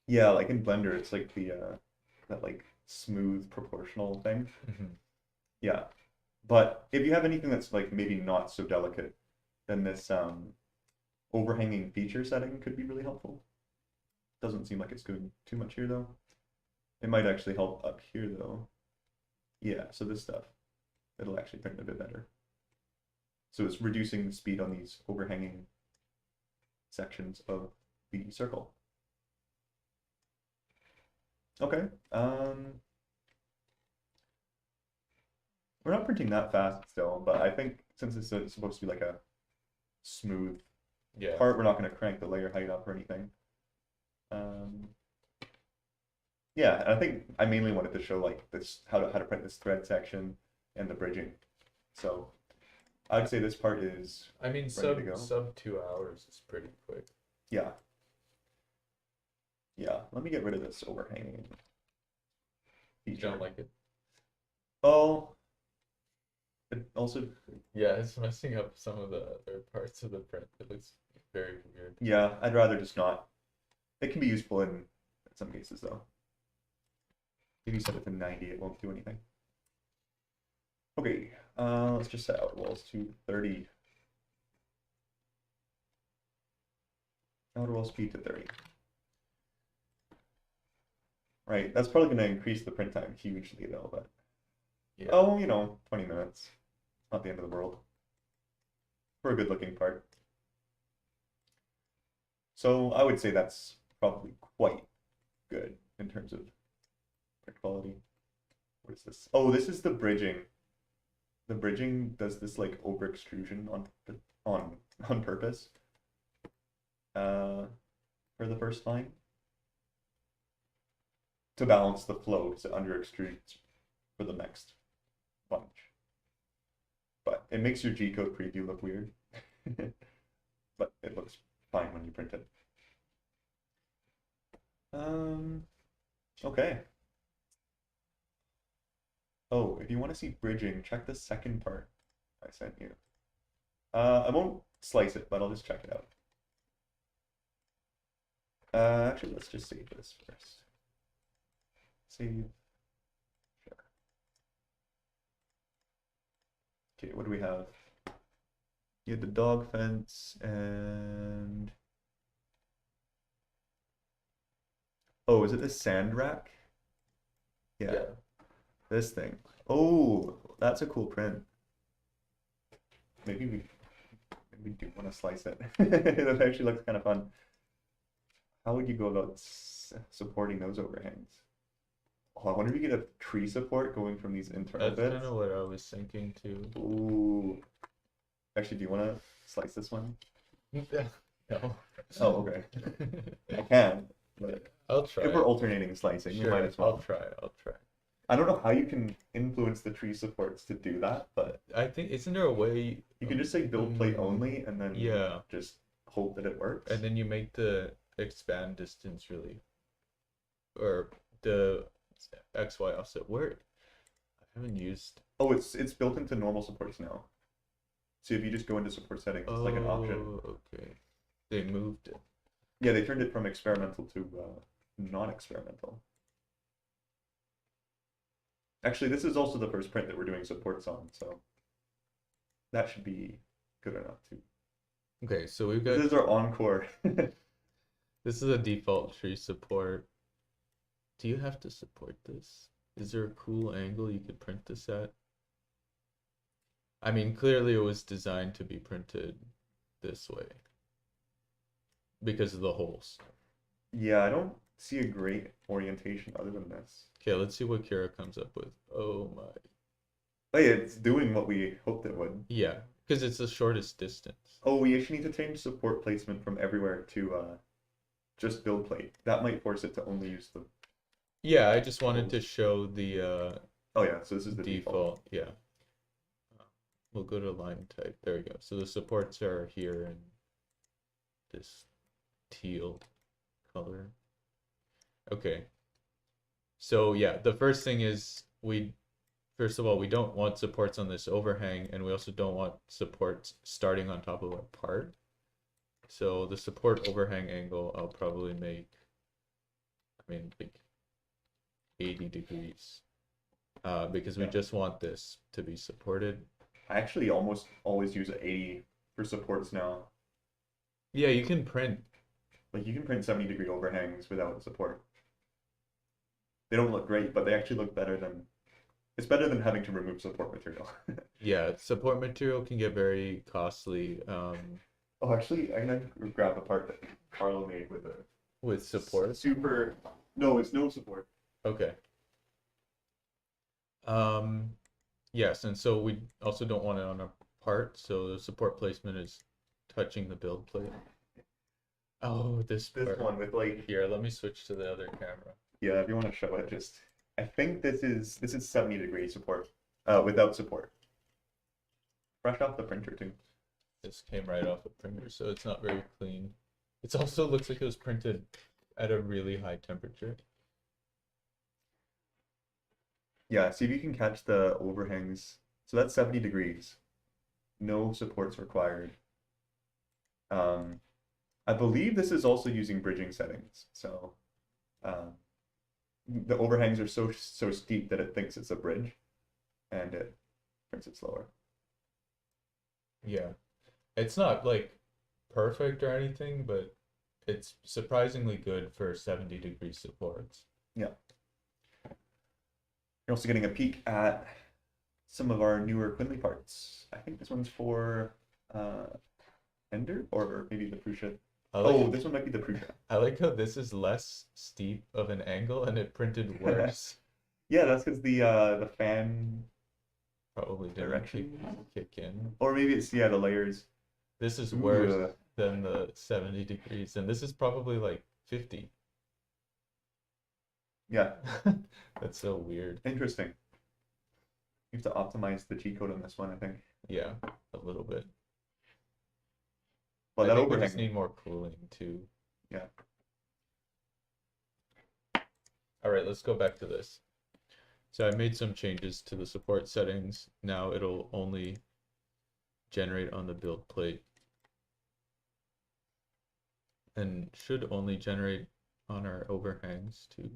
yeah, like in Blender, it's like the that like smooth proportional thing. Yeah, but if you have anything that's like maybe not so delicate, then this overhanging feature setting could be really helpful. Doesn't seem like it's doing too much here though. It might actually help up here though. Yeah, so this stuff, it'll actually print a bit better. So it's reducing the speed on these overhanging sections of the circle. Okay, we're not printing that fast still, but I think since it's supposed to be like a smooth
Yeah.
part, we're not going to crank the layer height up or anything. Yeah, and I think I mainly wanted to show like this how to print this thread section and the bridging. So I'd say this part is
I mean,
ready to go.
sub 2 hours is pretty quick.
Yeah. Yeah, let me get rid of this overhanging
You
feature.
don't like it?
Oh, it also,
Yeah, it's messing up some of the other parts of the print. It looks very weird.
yeah, I'd rather just not. It can be useful in some cases though. If you set it to 90, it won't do anything. Okay, let's just set outer walls to 30. Outer wall speed to 30. Right, that's probably going to increase the print time hugely though, but
Yeah.
oh, you know, 20 minutes. Not the end of the world. For a good looking part. So I would say that's probably quite good in terms of print quality. What is this? Oh, this is the bridging. The bridging does this like over extrusion on purpose. for the first line to balance the flow so under extrudes for the next bunch. But it makes your G-code preview look weird. But it looks fine when you print it. Okay. Oh, if you want to see bridging, check the second part I sent you. I won't slice it, but I'll just check it out. Actually, let's just save this first. Save. Sure. Okay, what do we have? You had the dog fence and... Oh, is it the sand rack? Yeah. This thing. Oh, that's a cool print. Maybe we do want to slice it. That actually looks kind of fun. How would you go about supporting those overhangs? Oh, I wonder if you get a tree support going from these internal
That's
bits.
kind of what I was thinking too.
Ooh. Actually, do you want to slice this one?
No.
Oh, okay. I can, but
I'll try.
if we're alternating slicing, we
Sure,
might as well.
I'll try.
I don't know how you can influence the tree supports to do that, but
I think, isn't there a way
you can just say build plate only and then
yeah,
just hope that it works.
and then you make the expand distance really, or the XY offset. Where I haven't used.
Oh, it's built into normal supports now. So if you just go into support settings, it's like an option.
Oh, okay. They moved it.
Yeah, they turned it from experimental to non-experimental. Actually, this is also the first print that we're doing supports on, so that should be good enough too.
Okay, so we've got
This is our encore.
this is a default tree support. Do you have to support this? Is there a cool angle you could print this at? I mean, clearly it was designed to be printed this way because of the holes.
Yeah, I don't see a great orientation other than this.
Okay, let's see what Kira comes up with. Oh my.
Hey, it's doing what we hoped it would.
Yeah, because it's the shortest distance.
Oh, we actually need to change support placement from everywhere to just build plate. That might force it to only use the...
Yeah, I just wanted to show the
Oh yeah, so this is the
default. Yeah. We'll go to line type. There we go. So the supports are here in this teal color. Okay. So yeah, the first thing is first of all, we don't want supports on this overhang, and we also don't want supports starting on top of our part. So the support overhang angle, I'll probably make, like 80 degrees, because we just want this to be supported.
I actually almost always use 80 for supports now.
Yeah, you can print.
Like you can print 70-degree overhangs without support. They don't look great, but they actually look better than... It's better than having to remove support material.
Yeah, support material can get very costly.
Oh, actually, I'm gonna grab a part that Carlo made
With support.
Super... No, it's no support.
Okay. Yes, and so we also don't want it on a part, so the support placement is touching the build plate. Oh, this part.
one with like...
Here, let me switch to the other camera.
Yeah, if you want to show it, just... I think this is 70-degree support, without support. Fresh off the printer too.
This came right off a printer, so it's not very clean. It also looks like it was printed at a really high temperature.
Yeah, see if you can catch the overhangs. So that's 70 degrees. No supports required. I believe this is also using bridging settings. So the overhangs are so steep that it thinks it's a bridge, and it prints it slower.
Yeah, it's not like perfect or anything, but it's surprisingly good for 70-degree supports.
Yeah. You're also getting a peek at some of our newer Quinley parts. I think this one's for Ender, or maybe the Prusa. Oh, this one might be the Prusa.
I like how this is less steep of an angle and it printed worse.
Yeah, that's because the fan
Probably didn't
direction,
kick in.
or maybe it's the layers.
This is
Ooh,
worse. than the 70 degrees, and this is probably like 50.
Yeah,
That's so weird.
interesting. You have to optimize the G code on this one, I think.
Yeah, a little bit.
But
I
that
think we just
overhang,
need more cooling too.
yeah.
All right, let's go back to this. So I made some changes to the support settings. Now it'll only generate on the build plate and should only generate on our overhangs too,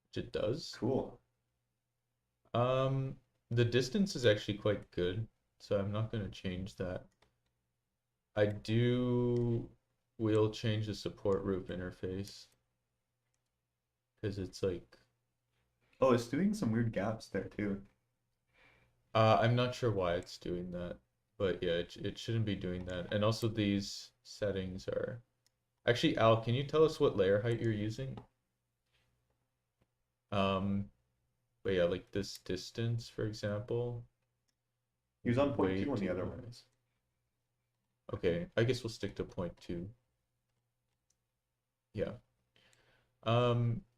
which it does.
Cool.
The distance is actually quite good, so I'm not going to change that. Will change the support roof interface because it's like,
Oh, it's doing some weird gaps there too.
I'm not sure why it's doing that, but yeah, it shouldn't be doing that. And also these settings are, actually, Al, can you tell us what layer height you're using? But yeah, like this distance, for example,
He was on
way
0.2 on the
too
other
high.
ones.
Okay, I guess we'll stick to 0.2. Yeah.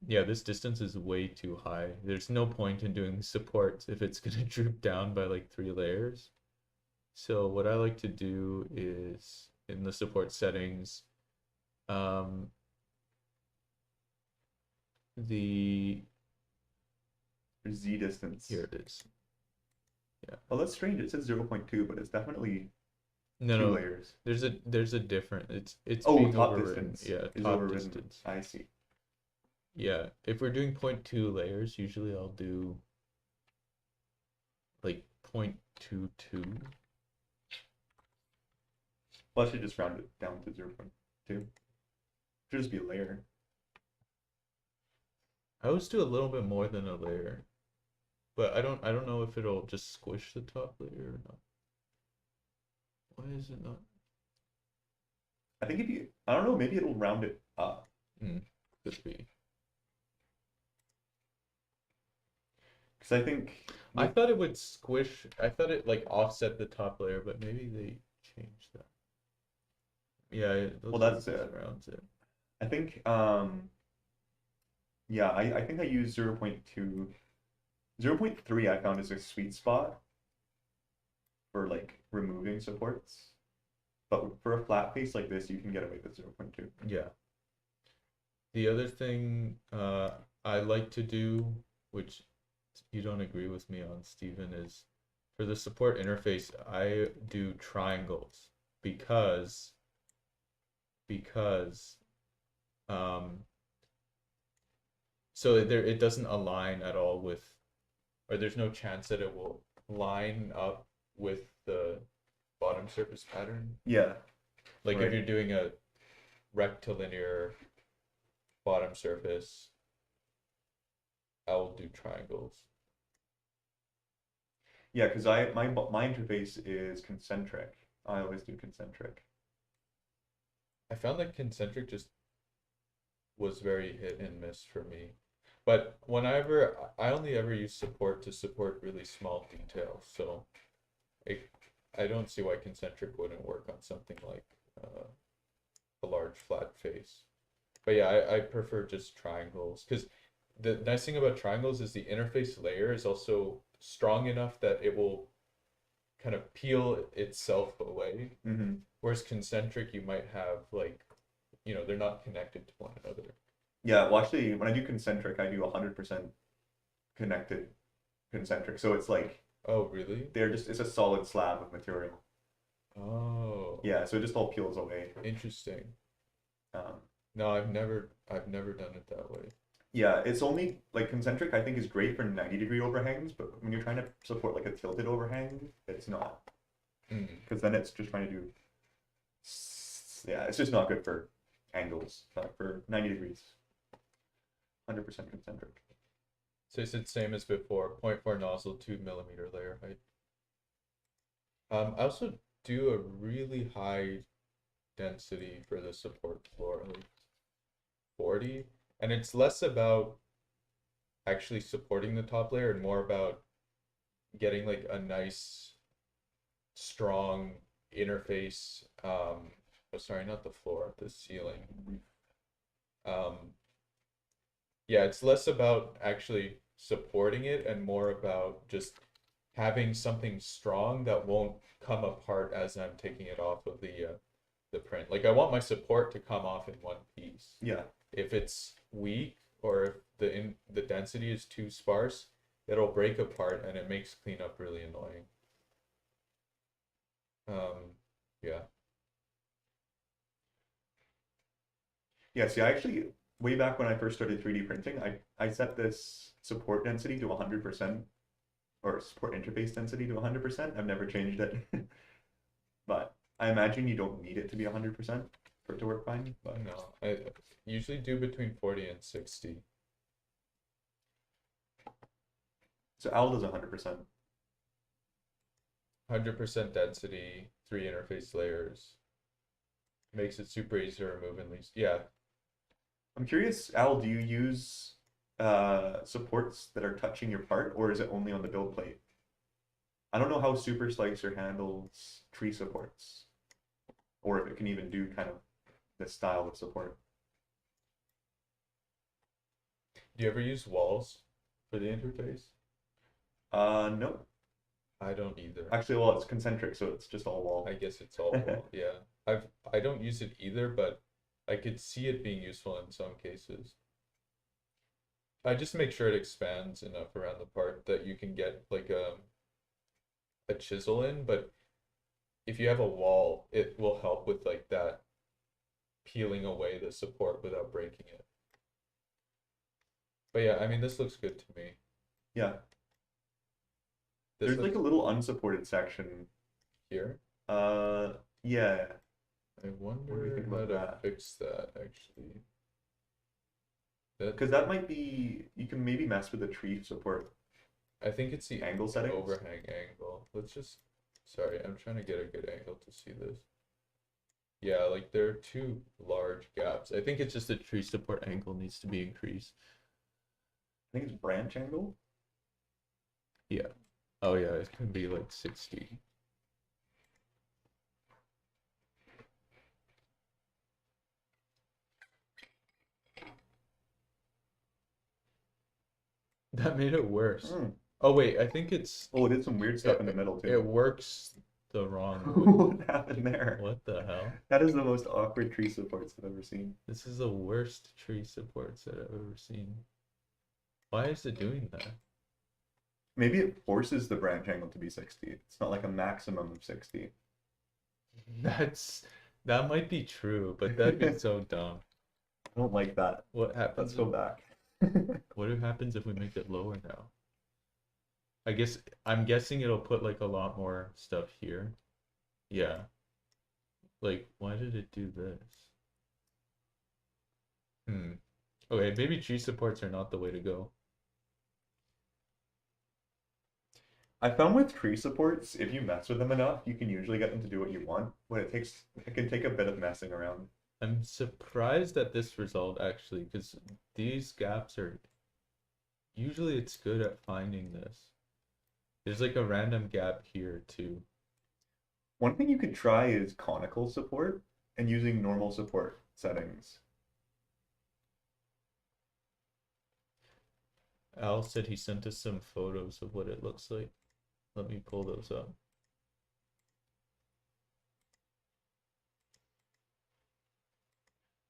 Yeah, this distance is way too high. There's no point in doing support if it's gonna droop down by like 3 layers. So what I like to do is in the support settings, um, the
Z distance.
here it is. Yeah.
Oh, that's strange. It says 0.2, but it's definitely
No,
two
no.
layers.
There's a different. It's
Oh,
being
top
overridden.
distance
Yeah,
is
top
overridden.
distance.
I see.
Yeah, if we're doing 0.2 layers, usually I'll do like 0.22.
Well, I should just round it down to 0.2. Should just be a layer.
I always do a little bit more than a layer, but I don't know if it'll just squish the top layer or not. Why is it not?
I think if you, I don't know, maybe it'll round it up.
Could be.
Because I think
I thought it would squish. I thought it like offset the top layer, but maybe they changed that. Yeah,
well, that's it.
Rounds it.
I think, yeah, I think I use 0.2. 0.3 I found is a sweet spot for like removing supports. But for a flat face like this, you can get away with 0.2.
Yeah. The other thing I like to do, which you don't agree with me on, Steven, is for the support interface, I do triangles because um so there it doesn't align at all with, or there's no chance that it will line up with the bottom surface pattern.
Yeah.
Like
Right.
if you're doing a rectilinear bottom surface, I will do triangles.
Yeah, because my interface is concentric. I always do concentric.
I found that concentric just was very hit and miss for me. But whenever I only ever use support to support really small details, so I don't see why concentric wouldn't work on something like a large flat face. But yeah, I prefer just triangles because the nice thing about triangles is the interface layer is also strong enough that it will kind of peel itself away.
Mm-hmm.
Whereas concentric, you might have like, they're not connected to one another.
Yeah, well, actually, when I do concentric, I do 100% connected concentric. So it's like
Oh, really?
it's a solid slab of material.
Oh,
Yeah, so it just all peels away.
interesting.
Um,
No, I've never done it that way.
yeah, it's only like concentric, I think, is great for 90-degree overhangs, but when you're trying to support like a tilted overhang, it's not. Because then it's just trying to do, yeah, it's just not good for angles, but for 90 degrees. 100% concentric.
So you said same as before, 0.4 nozzle, 2 mm layer height. I also do a really high density for the support floor, like 40, and it's less about actually supporting the top layer and more about getting like a nice, strong interface oh, sorry, not the floor, the ceiling. Um, yeah, it's less about actually supporting it and more about just having something strong that won't come apart as I'm taking it off of the print. Like I want my support to come off in one piece.
Yeah.
If it's weak or if the density is too sparse, it'll break apart and it makes cleanup really annoying. Yeah.
Yeah, see, I actually, way back when I first started 3D printing, I set this support density to 100%, or support interface density to 100%. I've never changed it. But I imagine you don't need it to be 100% for it to work fine. But
No, I usually do between 40 and 60.
so Owl does 100%.
100% density, 3 interface layers. Makes it super easy to remove and least. Yeah,
I'm curious, Al, do you use supports that are touching your part, or is it only on the build plate? I don't know how Super Slicer handles tree supports, or if it can even do kind of this style of support.
do you ever use walls for the interface?
No.
I don't either.
Actually, well, it's concentric, so it's just all wall.
I guess it's all wall. Yeah. I don't use it either, but I could see it being useful in some cases. I just make sure it expands enough around the part that you can get like a chisel in, but if you have a wall, it will help with like that peeling away the support without breaking it. But yeah, I mean this looks good to me.
Yeah.
This
There's
looks
like a little unsupported section.
here.
Yeah.
I
What do you
wonder
think
how
about
to
that?
fix that actually. That
Because that might be, you can maybe mess with the tree support
I think it's the
angle settings.
overhang angle. Let's just, sorry, I'm trying to get a good angle to see this. Yeah, like there are two large gaps. I think it's just the tree support angle needs to be increased.
I think it's branch angle.
Yeah. Oh yeah, it can be like 60. That made it worse.
Hmm.
Oh wait, I think it's
Oh, it did some weird stuff in the middle
it
too.
works the wrong way.
What happened there?
What the hell?
That is the most awkward tree supports I've ever seen.
This is the worst tree supports that I've ever seen. Why is it doing that?
Maybe it forces the branch angle to be 60. It's not like a maximum of 60.
That might be true, but that'd be so dumb.
I don't like that.
What happens?
Let's go back.
What happens if we make it lower now? I'm guessing it'll put like a lot more stuff here. Yeah. Like, why did it do this? Okay, maybe tree supports are not the way to go.
I found with tree supports, if you mess with them enough, you can usually get them to do what you want, but it can take a bit of messing around.
I'm surprised at this result actually, because these gaps are usually it's good at finding this. There's like a random gap here too.
One thing you could try is conical support and using normal support settings.
Al said he sent us some photos of what it looks like. Let me pull those up.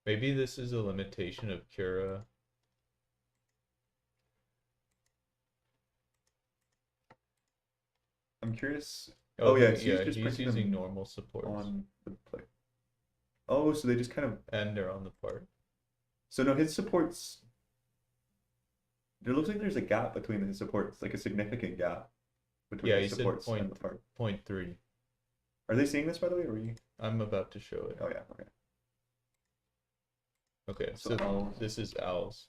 Maybe this is a limitation of Cura.
I'm curious.
Oh
yeah,
yeah,
so
he's
printing
using
them
normal supports.
on the plate. Oh, so they just kind of.
And they're on the part.
So no, his supports. There looks like there's a gap between his supports, like a significant gap between
Yeah,
his
he said
supports and the part.
0.3.
Are they seeing this by the way, or are you?
I'm about to show it.
Oh yeah, okay.
Okay,
So Al's.
this is Al's.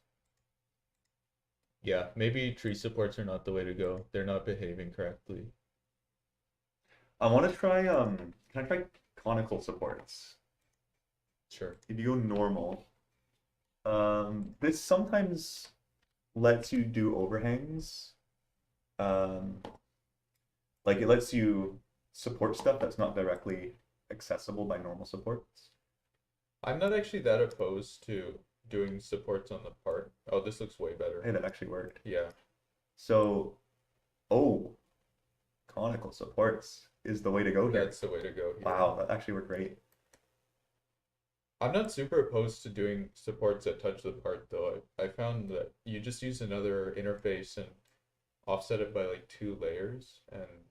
Yeah, maybe tree supports are not the way to go. They're not behaving correctly.
I want to try. Can I try conical supports?
Sure.
If you go normal, this sometimes lets you do overhangs. Like it lets you support stuff that's not directly accessible by normal supports.
I'm not actually that opposed to doing supports on the part. Oh, this looks way
Hey,
better.
that actually worked.
Yeah,
So, oh, conical supports is the way to go here.
that's the way to go here.
Wow, that actually worked great.
I'm not super opposed to doing supports that touch the part though. I found that you just use another interface and offset it by like 2 layers, and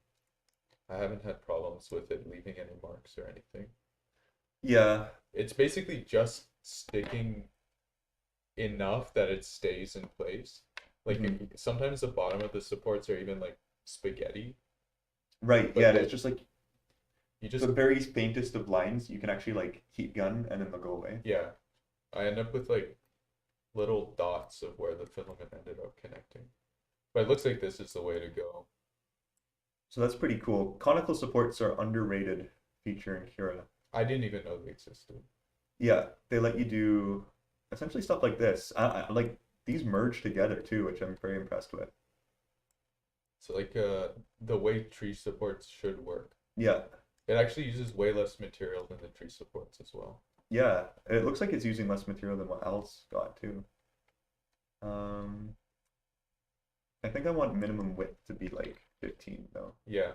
I haven't had problems with it leaving any marks or anything.
Yeah,
It's basically just sticking enough that it stays in place. Like
mhm.
sometimes the bottom of the supports are even like spaghetti,
Right. Yeah,
but
and it's just like
you
the
just
very faintest of lines you can actually like heat gun and then they'll go away.
yeah. I end up with like little dots of where the filament ended up connecting. But it looks like this is the way to go.
So that's pretty cool. Conical supports are underrated feature in Cura.
I didn't even know they existed.
Yeah, they let you do essentially stuff like this. Like these merge together too, which I'm very impressed with.
So like the way tree supports should work.
Yeah,
It actually uses way less material than the tree supports as well.
yeah. It looks like it's using less material than what else got too. Um, I think I want minimum width to be like 15 though,
Yeah,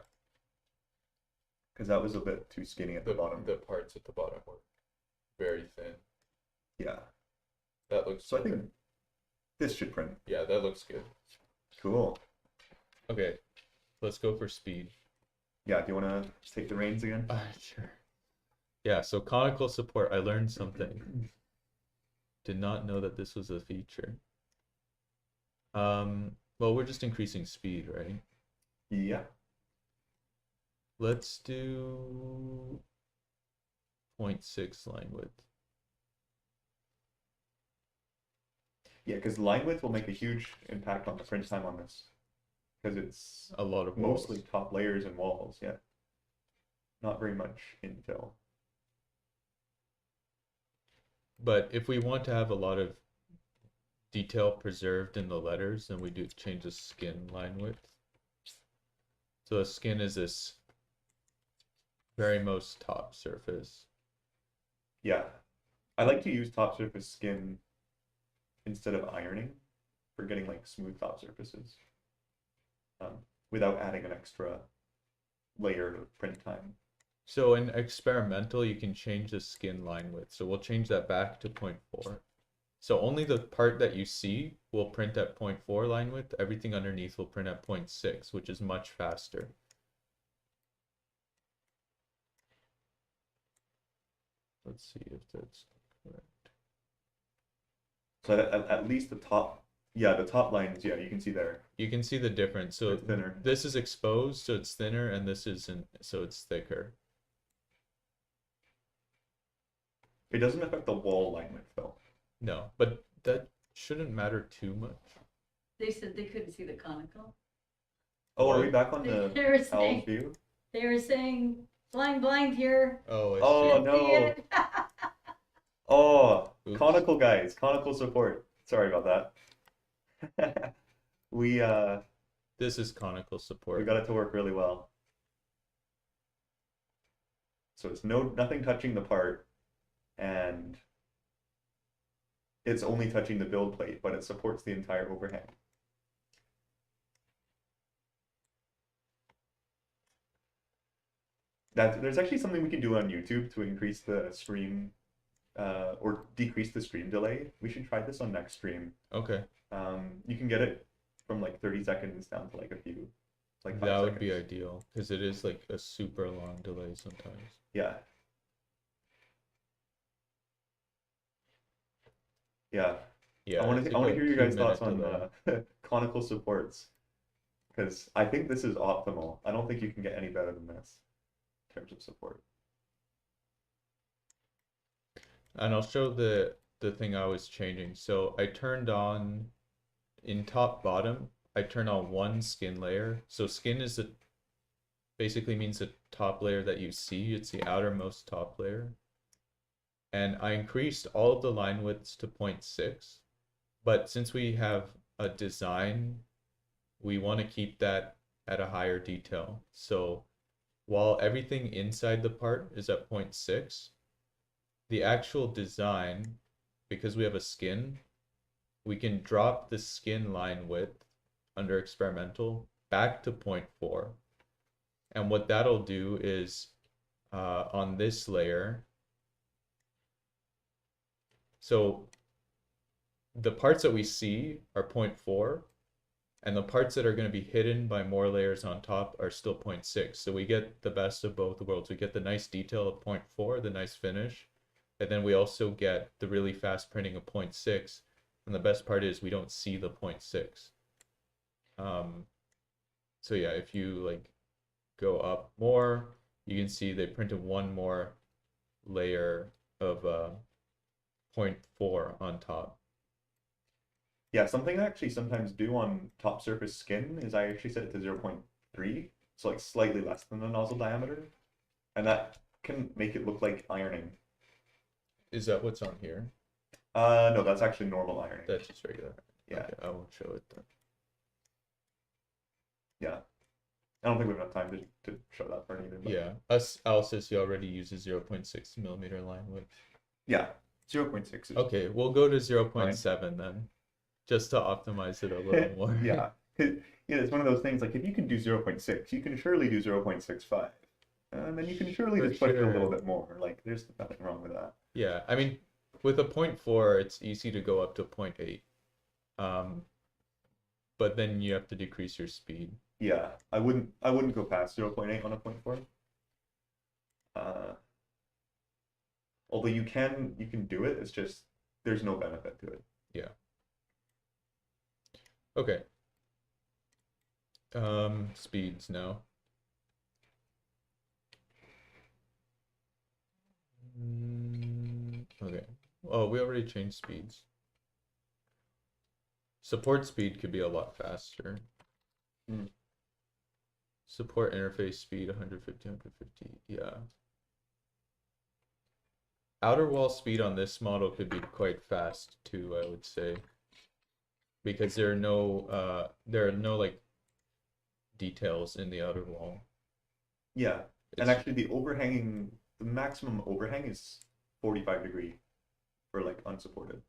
because that was a bit too skinny at the bottom.
the parts at the bottom were very thin.
Yeah.
That looks
So I
better.
think this should print.
Yeah, that looks good.
Cool.
Okay, let's go for speed.
Yeah, do you want to take the reins again?
Sure. Yeah, so conical support, I learned something. Did not know that this was a feature. Well, we're just increasing speed, right?
Yeah.
Let's do 0.6 line width.
Yeah, because line width will make a huge impact on the print time on this. Because it's
A lot of walls.
mostly top layers and walls, yeah. Not very much infill.
But if we want to have a lot of detail preserved in the letters, then we do change the skin line width. So the skin is this very most top surface.
Yeah. I like to use top surface skin instead of ironing for getting like smooth top surfaces. Without adding an extra layer of print time.
So in experimental, you can change the skin line width. So we'll change that back to 0.4. So only the part that you see will print at 0.4 line width. Everything underneath will print at 0.6, which is much faster. Let's see if that's correct.
So at least the top, yeah, the top lines, yeah, you can see there.
You can see the difference. So
They're thinner.
this is exposed, so it's thinner, and this isn't, so it's thicker.
It doesn't affect the wall line width though.
No, but that shouldn't matter too much.
They said they couldn't see the conical.
Oh, are we back on
They
the
were
Owl's
saying,
view?
they were saying, blind here.
Oh, I
Oh,
see.
Can't see
no.
it.
Oh,
Oops.
conical guys, conical support. Sorry about that. We
This is conical
we
support.
got it to work really well. So it's nothing touching the part, and it's only touching the build plate, but it supports the entire overhang. There's actually something we can do on YouTube to increase the stream or decrease the stream delay. We should try this on next stream.
Okay,
You can get it from like 30 seconds down to like a few, like 5
that
seconds.
would be ideal because it is like a super long delay sometimes.
Yeah. Yeah.
Yeah,
I want
it's
to hear your guys'
2 minute
thoughts on
delay.
conical supports because I think this is optimal. I don't think you can get any better than this in terms of support.
And I'll show the thing I was changing. So I turned on in top bottom, I turn on one skin layer. So skin is the basically means the top layer that you see. It's the outermost top layer. And I increased all of the line widths to 0.6. But since we have a design, we want to keep that at a higher detail. So while everything inside the part is at 0.6, the actual design, because we have a skin, we can drop the skin line width under experimental back to 0.4. And what that'll do is on this layer, so the parts that we see are 0.4, and the parts that are going to be hidden by more layers on top are still 0.6. So we get the best of both worlds. We get the nice detail of 0.4, the nice finish, and then we also get the really fast printing of 0.6. And the best part is we don't see the 0.6. So yeah, if you like go up more, you can see they printed one more layer of 0.4 on top.
Yeah, something I actually sometimes do on top surface skin is I actually set it to 0.3, so like slightly less than the nozzle diameter, and that can make it look like ironing.
Is that what's on here?
No, that's actually normal ironing.
That's just regular.
Yeah.
Okay, I won't show it then.
Yeah. I don't think we have enough time to show that part either. But
Yeah, Alice already uses 0.6 millimeter line width.
yeah, 0.6 is
Okay, we'll go to 0.7 then, just to optimize it a little more.
yeah. Yeah, it's one of those things like if you can do 0.6, you can surely do 0.65. And then you can surely
For
just push it a little
sure.
bit more. Like there's nothing wrong with that.
Yeah, I mean, with a 0.4, it's easy to go up to 0.8. But then you have to decrease your speed.
Yeah, I wouldn't go past 0.8 on a 0.4. Although you can do it, it's just there's no benefit to it.
Yeah. Okay. Speeds now. Okay. Oh, we already changed speeds. Support speed could be a lot faster.
Mm.
Support interface speed 150, 150. Yeah. Outer wall speed on this model could be quite fast too, I would say. Because there are no like details in the outer wall.
Yeah, and
It's
actually the maximum overhang is 45 degree for like unsupported.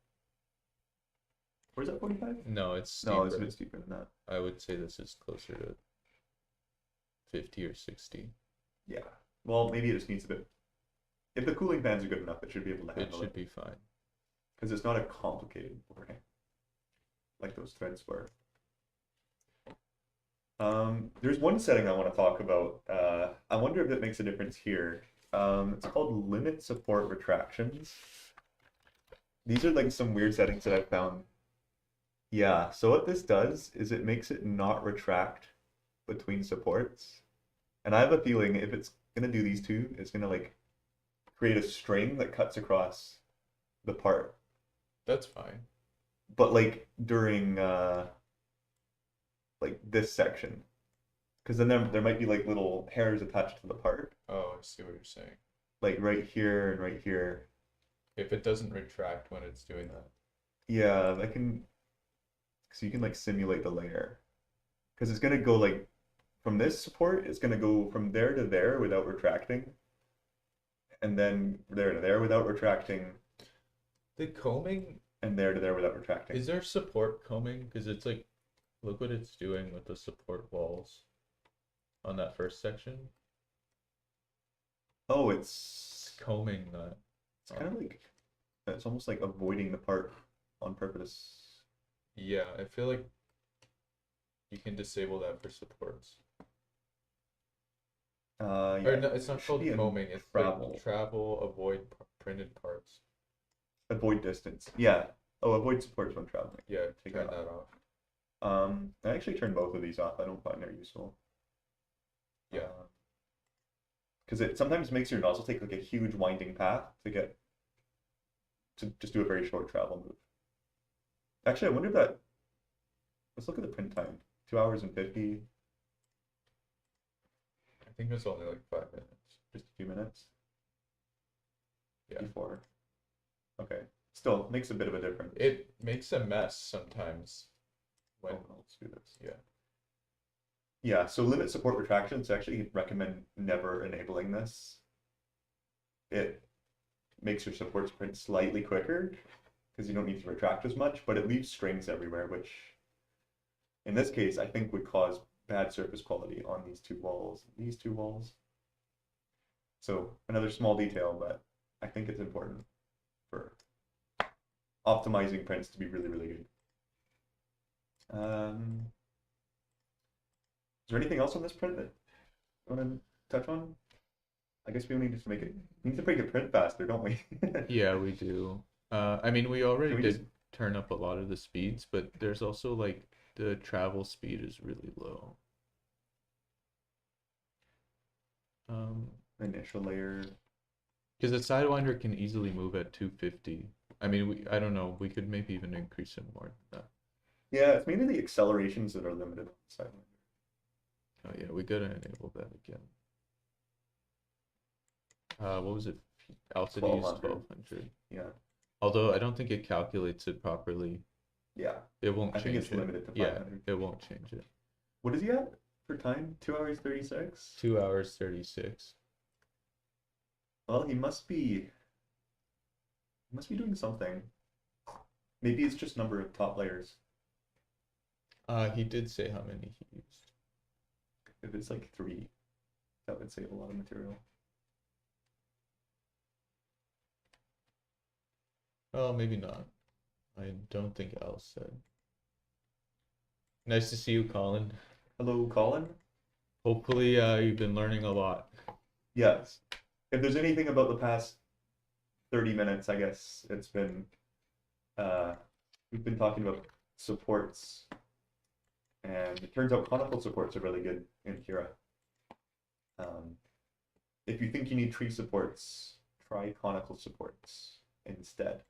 Or is that 45?
no, it's
No, it's a
steeper.
bit steeper than that.
I would say this is closer to 50 or 60.
Yeah. Well, maybe it just needs a bit. If the cooling fans are good enough, it should be able to
It
handle
should
it.
be fine.
Because it's not a complicated overhang like those threads were. There's one setting I want to talk about. I wonder if it makes a difference here. It's called limit support retractions. These are like some weird settings that I've found. Yeah, so what this does is it makes it not retract between supports. And I have a feeling if it's gonna do these two, it's gonna like create a string that cuts across the part.
That's fine.
But like during like this section. Because then there might be like little hairs attached to the part.
Oh, I see what you're saying.
Like right here and right here.
If it doesn't retract when it's doing that.
Yeah, that can. So you can like simulate the layer. Because it's gonna go like from this support, it's gonna go from there to there without retracting. And then there to there without retracting.
The combing,
And there to there without retracting.
is there support combing? Because it's like, look what it's doing with the support walls on that first section.
Oh,
It's combing that.
it's kind of like it's almost like avoiding the part on purpose.
Yeah, I feel like you can disable that for supports.
Yeah,
Or no, it's not
it should
called
be in
combing. It's
travel.
like travel, avoid printed parts.
Avoid distance. Yeah. Oh, avoid support when traveling.
Yeah,
Take
turn
that
that off.
I actually turned both of these off. I don't find they're useful.
Yeah.
Because it sometimes makes your nozzle take like a huge winding path to just do a very short travel move. Actually, I wonder if that. Let's look at the print time. 2 hours and 50.
I think it's only like 5 minutes.
Just a few minutes.
Yeah.
54. Okay. Still makes a bit of a difference.
It makes a mess sometimes when,
Let's do this.
yeah.
Yeah, so limit support retractions, I actually recommend never enabling this. makes your supports print slightly quicker because you don't need to retract as much, but it leaves strings everywhere, which in this case I think would cause bad surface quality on these two walls. So another small detail, but I think it's important for optimizing prints to be really, really good. Is there anything else on this print that you want to touch on? I guess we need to make it. We need to make it print faster, don't we?
Yeah, we do. I mean, we already
Can we
did
just-
turn up a lot of the speeds, but there's also like the travel speed is really low.
Initial layer.
Because the Sidewinder can easily move at 250. I mean, I don't know, we could maybe even increase it more than that.
Yeah, it's mainly the accelerations that are limited on the side.
Oh yeah, we gotta enable that again. What was it? Altitude is 1200.
Yeah.
Although I don't think it calculates it properly.
Yeah.
It won't
I
change
think it's
it.
limited to
Yeah,
500.
it won't change it.
What is he at for time? 2 hours 36?
2 hours 36.
Well, he must be doing something. Maybe it's just number of top layers.
He did say how many he used.
If it's like 3, that would save a lot of material.
Oh, maybe not. I don't think Al said. Nice to see you, Colin.
Hello, Colin.
Hopefully, you've been learning a lot.
Yes. If there's anything about the past 30 minutes, I guess it's been we've been talking about supports, and it turns out conical supports are really good in Kira. If you think you need tree supports, try conical supports instead.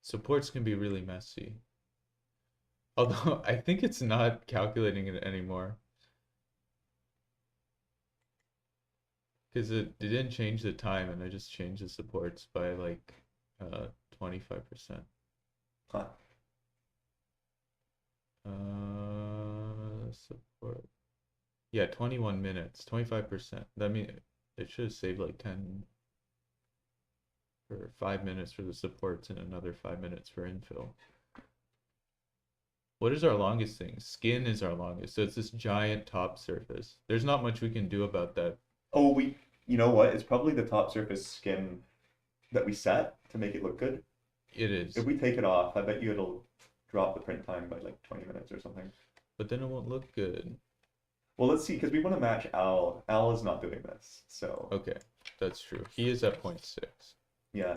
Supports can be really messy. Although I think it's not calculating it anymore. Because it didn't change the time, and I just changed the supports by like 25%.
Huh.
Support. Yeah, 21 minutes, 25%. That means it should have saved like 10 or 5 minutes for the supports and another 5 minutes for infill. What is our longest thing? Skin is our longest. So it's this giant top surface. There's not much we can do about that.
Oh, you know what? It's probably the top surface skin that we set to make it look good.
It is.
If we take it off, I bet you it'll drop the print time by like 20 minutes or something.
But then it won't look good.
Well, let's see, because we want to match Al. Al is not doing this, so
Okay, that's true. He is at 0.6.
yeah.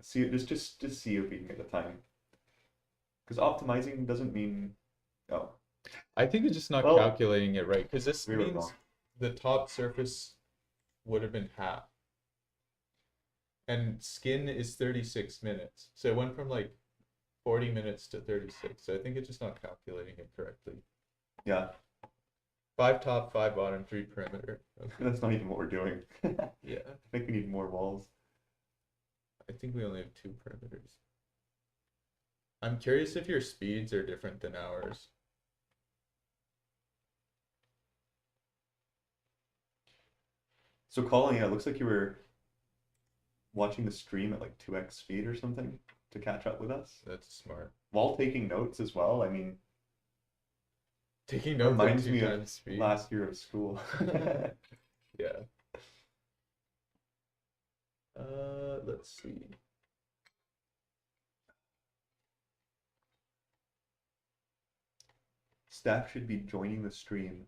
See, just see if we can get the time. Because optimizing doesn't mean, oh,
I think it's just not
Well,
calculating it right, because this
we were
means
wrong.
the top surface would have been half. And skin is 36 minutes. So it went from like 40 minutes to 36. So I think it's just not calculating it correctly.
Yeah,
5 top, 5 bottom, 3 perimeter. Okay.
that's not even what we're doing. I
Yeah,
think we need more walls.
I think we only have 2 perimeters. I'm curious if your speeds are different than ours.
So Colin, yeah, it looks like you were watching the stream at like 2x speed or something to catch up with us,
That's smart.
while taking notes as well. I mean,
Taking notes at
reminds
2
me of
times speed.
last year of school.
Yeah. Let's see.
Staff should be joining the stream.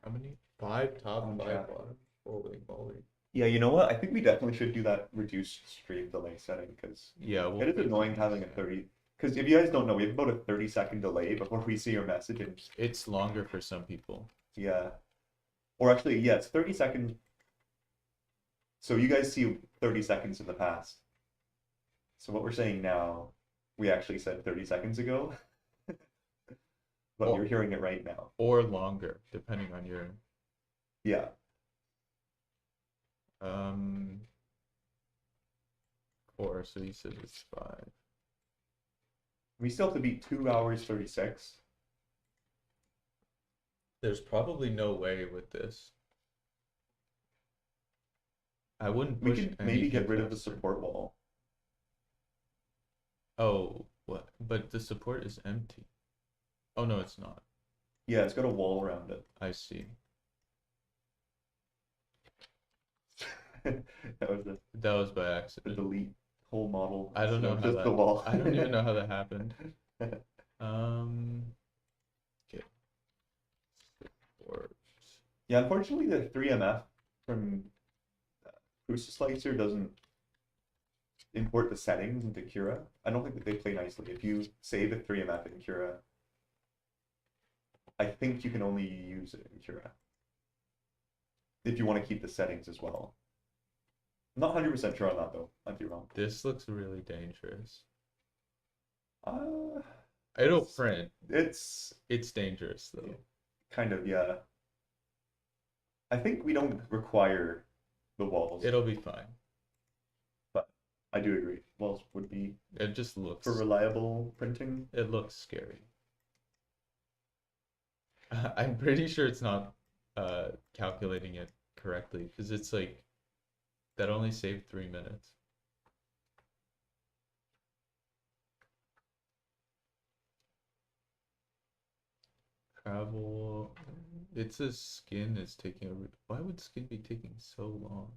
How many? 5 top,
On
5
chat.
bottom. Holy moly.
Yeah, you know what? I think we definitely should do that reduced stream delay setting because
Yeah, we'll
it is
fix
annoying
it.
having a 30. Because if you guys don't know, we have about a 30-second delay before we see your message. And
It's longer for some people.
yeah. Or actually, yeah, it's 30 seconds. So you guys see 30 seconds in the past. So what we're saying now, we actually said 30 seconds ago. But
Well-
you're hearing it right now.
Or longer, depending on your 4, so you said it's 5.
We still have to beat 2 hours 36.
There's probably no way with this. I wouldn't
We
push
could
any
maybe
heat
get rid of the
faster.
support wall.
Oh, what? But the support is empty. Oh no, it's not.
Yeah, it's got a wall around it.
I see.
That was
That was by
the
accident.
delete whole model.
I don't know how
just
that.
the wall.
I don't even know how that happened. Okay. Support.
Yeah, unfortunately, the 3MF from Prusa Slicer doesn't import the settings into Cura. I don't think that they play nicely. If you save a 3MF in Cura, I think you can only use it in Cura. If you want to keep the settings as well. I'm not 100% sure on that though. I'd be wrong.
This looks really dangerous.
Uh,
It'll print.
it's
It's dangerous though.
kind of, yeah. I think we don't require the walls,
It'll be fine.
but I do agree. Walls would be
It just looks.
for reliable printing.
It looks scary. I'm pretty sure it's not calculating it correctly because it's like that only saved 3 minutes. Travel. It says skin is taking a. Why would skin be taking so long?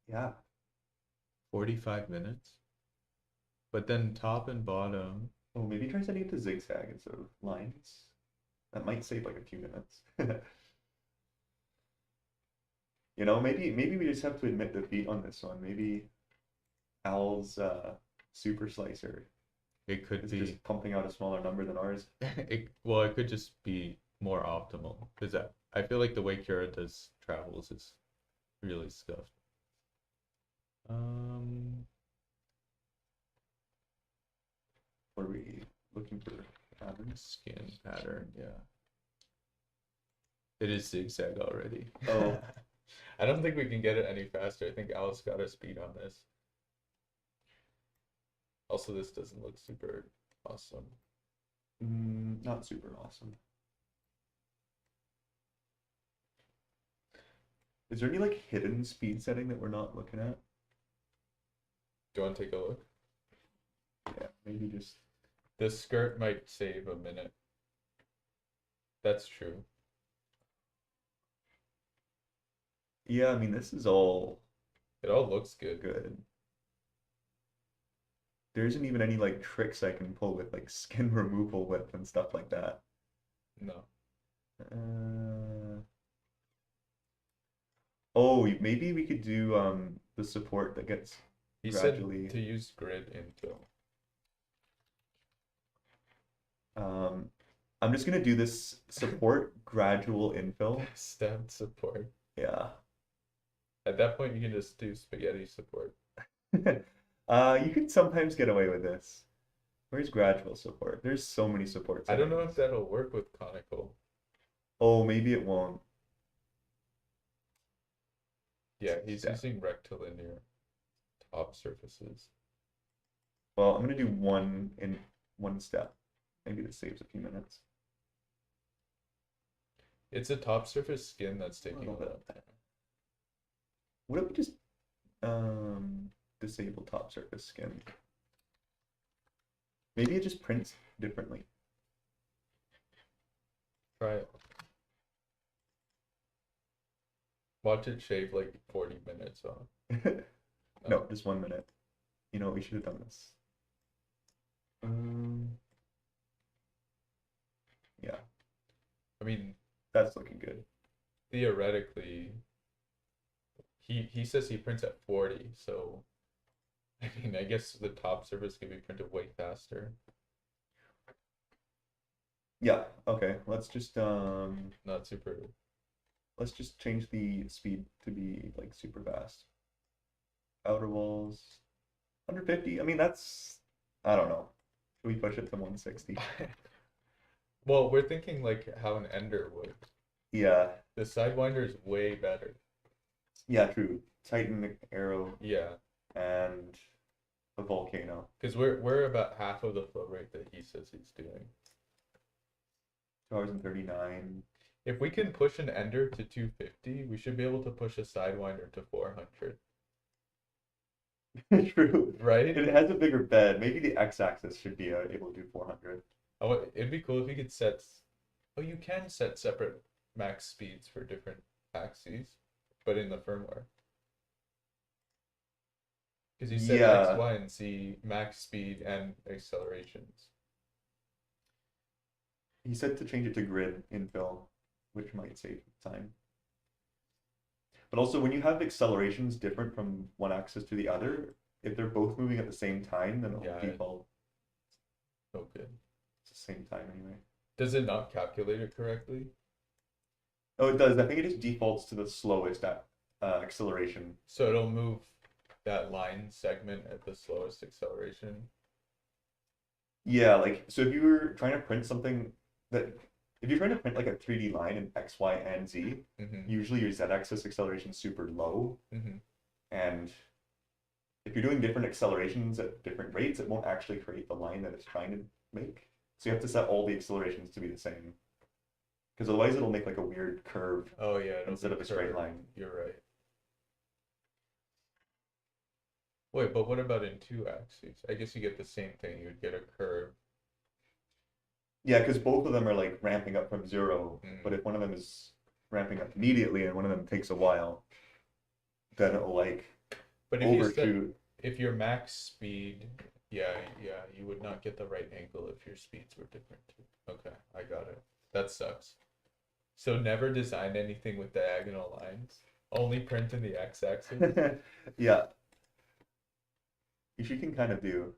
Yeah.
45 minutes. But then top and bottom.
Oh, maybe try setting it to zigzag instead of lines. That might save like a few minutes. You know, maybe we just have to admit defeat on this one. Maybe Al's super slicer
It could
is
be.
just pumping out a smaller number than ours.
Well, it could just be more optimal because I feel like the way Kira does travels is really scuffed.
What are we looking for? Patterns?
Skin pattern, yeah. It is zigzag already.
Oh.
I don't think we can get it any faster. I think Alice got a speed on this. Also, this doesn't look super awesome.
Not super awesome. Is there any like hidden speed setting that we're not looking at?
Do you want to take a look?
Yeah, maybe just
This skirt might save a minute. That's true.
yeah, I mean this is all
It all looks good.
good. There isn't even any like tricks I can pull with like skin removal whip and stuff like that.
No.
Oh, maybe we could do the support that gets
He
gradually.
said to use grid infill.
I'm just gonna do this support gradual infill.
Stamped support.
Yeah.
At that point, you can just do spaghetti support.
You can sometimes get away with this. Where's gradual support? There's so many supports.
I don't know if that'll work with conical.
Oh, maybe it won't.
Yeah, he's
Step.
using rectilinear top surfaces.
Well, I'm gonna do one in one step. Maybe this saves a few minutes.
It's a top surface skin that's taking a
little bit.
long time.
What if we just disable top surface skin? Maybe it just prints differently.
Try it. Watch it shave like 40 minutes off.
No, just 1 minute. You know, we should have done this. Yeah,
I mean,
that's looking good.
theoretically, he says he prints at 40, so I mean, I guess the top surface can be printed way faster.
Yeah, okay. Let's just
Not super.
let's just change the speed to be like super fast. Outer walls 150. I mean, that's I don't know. Should we push it to 160?
Well, we're thinking like how an ender would.
Yeah.
The Sidewinder is way better.
Yeah, true. Titan arrow
Yeah,
and a volcano.
because we're about half of the flow rate that he says he's doing.
2 hours and 39.
If we can push an ender to 250, we should be able to push a sidewinder to 400,
True.
right?
It has a bigger bed. Maybe the x-axis should be able to do 400.
Oh, it'd be cool if you could set. Oh, you can set separate max speeds for different axes, but in the firmware. Because you said
Yeah.
X, Y, and Z max speed and accelerations.
He said to change it to grid infill, which might save time. But also, when you have accelerations different from one axis to the other, if they're both moving at the same time, then it'll
Yeah,
default.
Oh, good.
It's the same time anyway.
Does it not calculate it correctly?
Oh, it does. I think it just defaults to the slowest acceleration.
So it'll move that line segment at the slowest acceleration.
Yeah, like, so if you were trying to print something if you're trying to print like a 3D line in X, Y, and Z,
Mm-hmm.
usually your Z-axis acceleration is super low.
Mm-hmm.
And if you're doing different accelerations at different rates, it won't actually create the line that it's trying to make. So you have to set all the accelerations to be the same. Because otherwise it'll make like a weird curve
Oh yeah, it'll
instead
be
of a straight
curved.
line.
You're right. Wait, but what about in two axes? I guess you get the same thing. You would get a curve.
Yeah, because both of them are like ramping up from 0,
Mm.
but if one of them is ramping up immediately and one of them takes a while, then it'll like
But if you set,
overshoot.
if your max speed, yeah, you would not get the right angle if your speeds were different too. Okay, I got it. That sucks. So never design anything with diagonal lines. Only print in the x-axis.
Yeah. Which you can kind of do.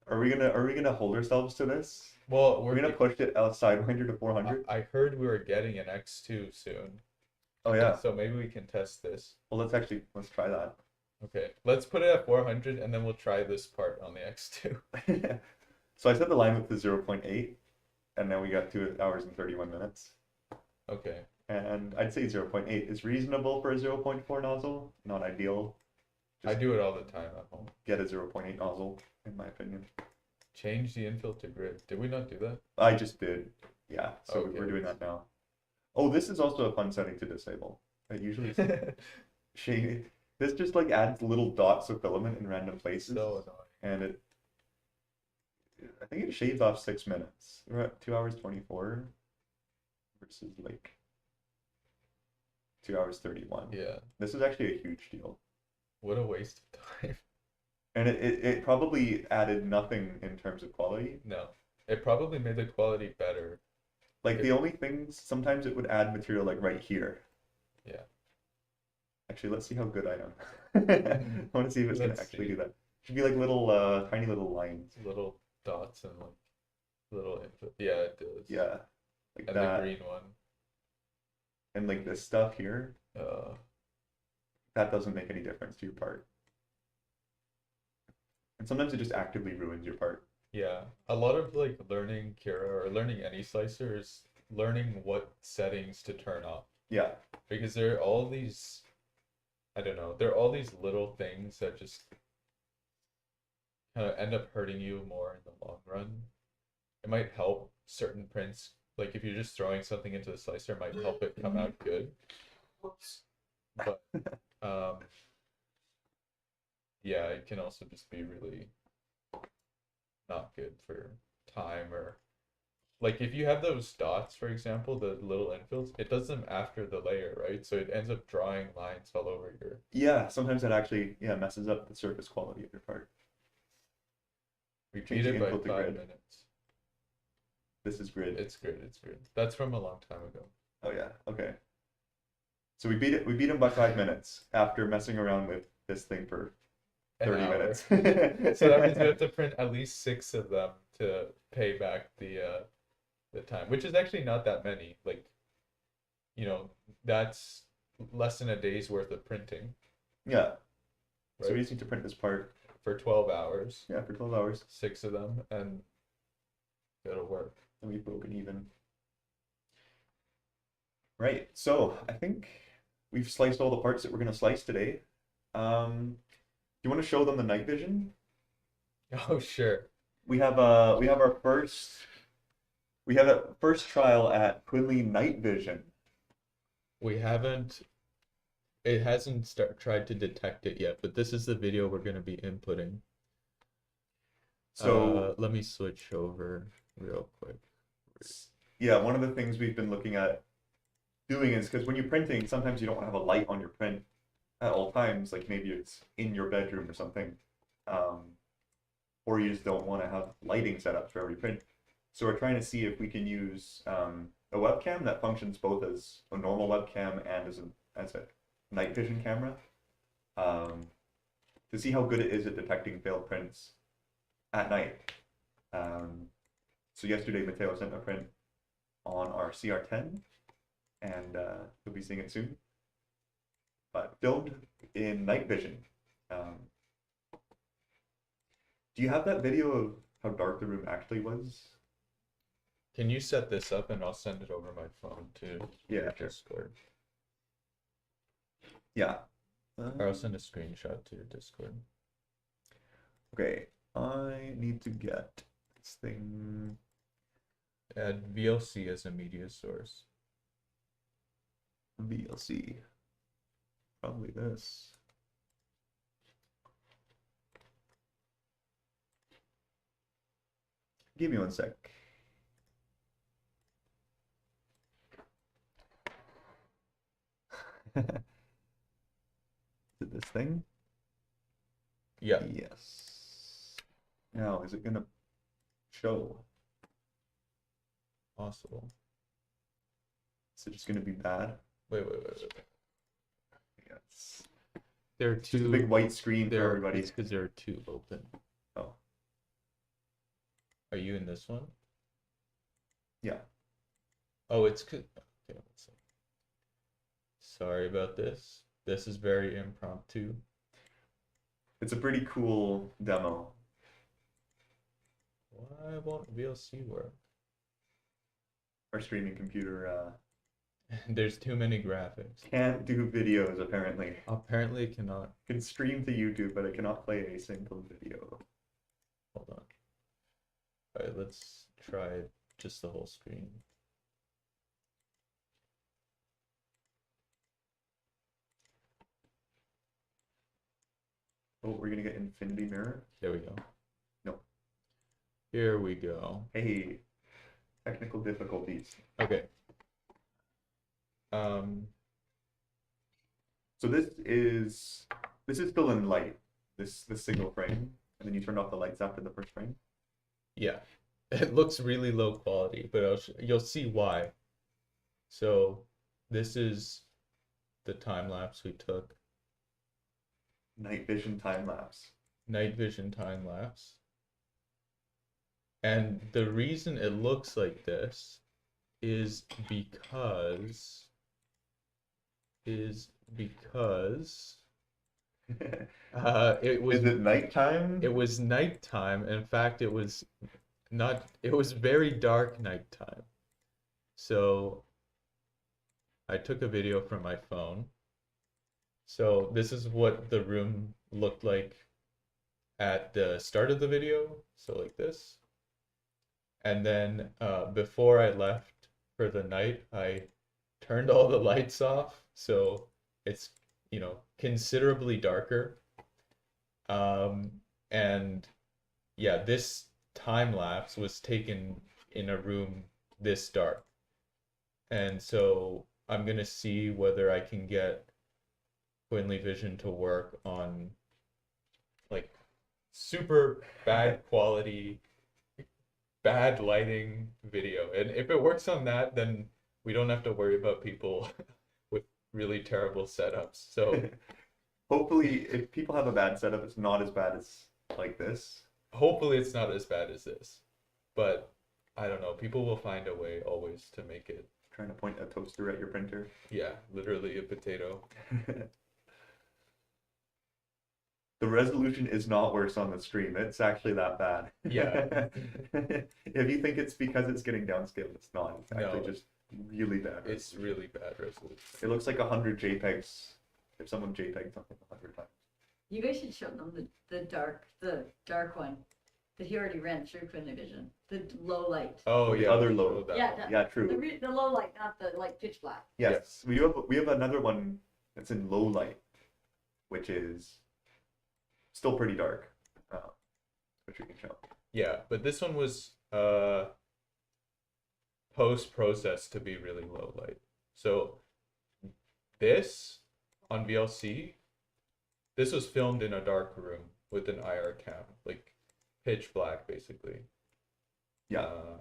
Are we gonna hold ourselves to this?
Well,
We're gonna push it outside 100 to 400.
I heard we were getting an X2 soon.
Oh yeah.
So maybe we can test this.
Well, let's try that.
Okay, let's put it at 400 and then we'll try this part on the X2.
So I set the line width to 0.8, and now we got 2 hours and 31 minutes.
Okay.
And I'd say 0.8 is reasonable for a 0.4 nozzle. Not ideal.
I do it all the time at home.
Get a 0.8 nozzle, in my opinion.
Change the infill to grid. Did we not do that?
I just did. Yeah, so
Okay.
we're doing that now. Oh, this is also a fun setting to disable. It usually shade. This just like adds little dots of filament in random places.
So annoying.
And I think it shaves off 6 minutes. We're at 2 hours 24 versus like 2 hours 31.
Yeah.
This is actually a huge deal.
What a waste of time.
And it probably added nothing in terms of quality.
No. It probably made the quality better.
Like the only things, sometimes it would add material like right here.
Yeah.
Actually, let's see how good I am. I want to see if it's going to
Let's
actually
see.
do that. Should be like little, tiny little lines.
Little dots and like little infill. Yeah, it does.
Yeah, like
And
that.
the green one.
And like this stuff here, that doesn't make any difference to your part. And sometimes it just actively ruins your part.
Yeah, a lot of like learning Kira or learning any slicer is learning what settings to turn off,
Yeah,
because there are all these, I don't know, there are all these little things that just kind of end up hurting you more in the long run. It might help certain prints, like if you're just throwing something into the slicer, it might help it come out good. But yeah, it can also just be really not good for time, or like if you have those dots, for example, the little infills, it does them after the layer, right? So it ends up drawing lines all over your.
yeah. Sometimes that actually, messes up the surface quality of your part.
Repeat
the
it by
input to
5
grid.
minutes.
This is grid.
It's good. It's good. That's from a long time ago.
Oh yeah, okay. So we beat it. We beat him by 5 minutes after messing around with this thing for
An
30
hour.
minutes.
So that means we have to print at least 6 of them to pay back the time, which is actually not that many. Like, that's less than a day's worth of printing.
Yeah. So
Right.
we just need to print this part.
For 12 hours,
Yeah, for 12 hours.
6 of them, and it'll work.
And we've broken even. Right. So I think we've sliced all the parts that we're gonna slice today. Do you want to show them the night vision?
Oh, sure.
we have our first trial at Quinley Night Vision.
We haven't, it hasn't tried to detect it yet, but this is the video we're going to be inputting.
So
Let me switch over real quick.
yeah, one of the things we've been looking at doing is because when you're printing, sometimes you don't want to have a light on your print at all times. Like maybe it's in your bedroom or something, or you just don't want to have lighting set up for every print. So we're trying to see if we can use a webcam that functions both as a normal webcam and as a night vision camera, to see how good it is at detecting failed prints at night. So yesterday Mateo sent a print on our CR10, and you'll be seeing it soon. But filmed in night vision. Do you have that video of how dark the room actually was?
Can you set this up and I'll send it over my phone to
Yeah,
your
sure.
Discord.
Yeah.
Or I'll send a screenshot to your Discord.
Okay, I need to get this thing.
Add VLC as a media source.
VLC. Probably this. Give me one sec. Is it this thing?
Yeah.
Yes. Now, is it gonna show?
Possible.
Is it just gonna be bad?
Wait.
Yes.
There are
It's just a
two.
big white screen for everybody.
It's because there are two open.
Oh,
Are you in this one?
yeah.
Oh, it's okay. One second. Sorry about this. This is very impromptu.
It's a pretty cool demo.
Why won't VLC work?
Our streaming computer
There's too many graphics.
can't do videos, apparently.
Apparently it cannot.
It can stream to YouTube, but it cannot play a single video.
Hold on. Alright, let's try just the whole screen.
Oh, we're gonna get infinity mirror?
There we go.
No.
Here we go.
Hey, technical difficulties.
Okay.
So this is still in light, this single frame, and then you turned off the lights after the first frame.
Yeah. It looks really low quality, but you'll see why. So this is the time lapse we took.
Night vision time lapse.
Night vision time lapse. And the reason it looks like this is because it was
Is it nighttime?
it was nighttime. In fact, it was very dark nighttime. So I took a video from my phone. So this is what the room looked like at the start of the video. So like this. And then before I left for the night, I turned all the lights off. So it's, considerably darker. And yeah, this time lapse was taken in a room this dark. And so I'm gonna see whether I can get Quinley Vision to work on like super bad quality, bad lighting video. And if it works on that, then we don't have to worry about people with really terrible setups. So
Hopefully, if people have a bad setup, it's not as bad as like this.
hopefully it's not as bad as this. But I don't know, people will find a way always to make it.
Trying to point a toaster at your printer.
Yeah, literally a potato.
The resolution is not worse on the stream. It's actually that bad.
Yeah.
If you think it's because it's getting downscaled, it's not. It's actually
No.
just really bad.
It's really bad resolution.
It looks like 100 JPEGs if someone JPEG something 100 times.
You guys should show them the dark one. But he already ran through Quinley Vision, the low light.
Oh
The
yeah,
other
we
low.
showed that
Yeah,
one.
that-
Yeah,
The,
true.
the low light, not the like pitch black.
Yes, we have another one that's in low light, which is still pretty dark, which we can show.
Yeah, but this one was post-processed to be really low light. So this on VLC, this was filmed in a dark room with an IR cam, like pitch black basically.
Yeah,
Uh,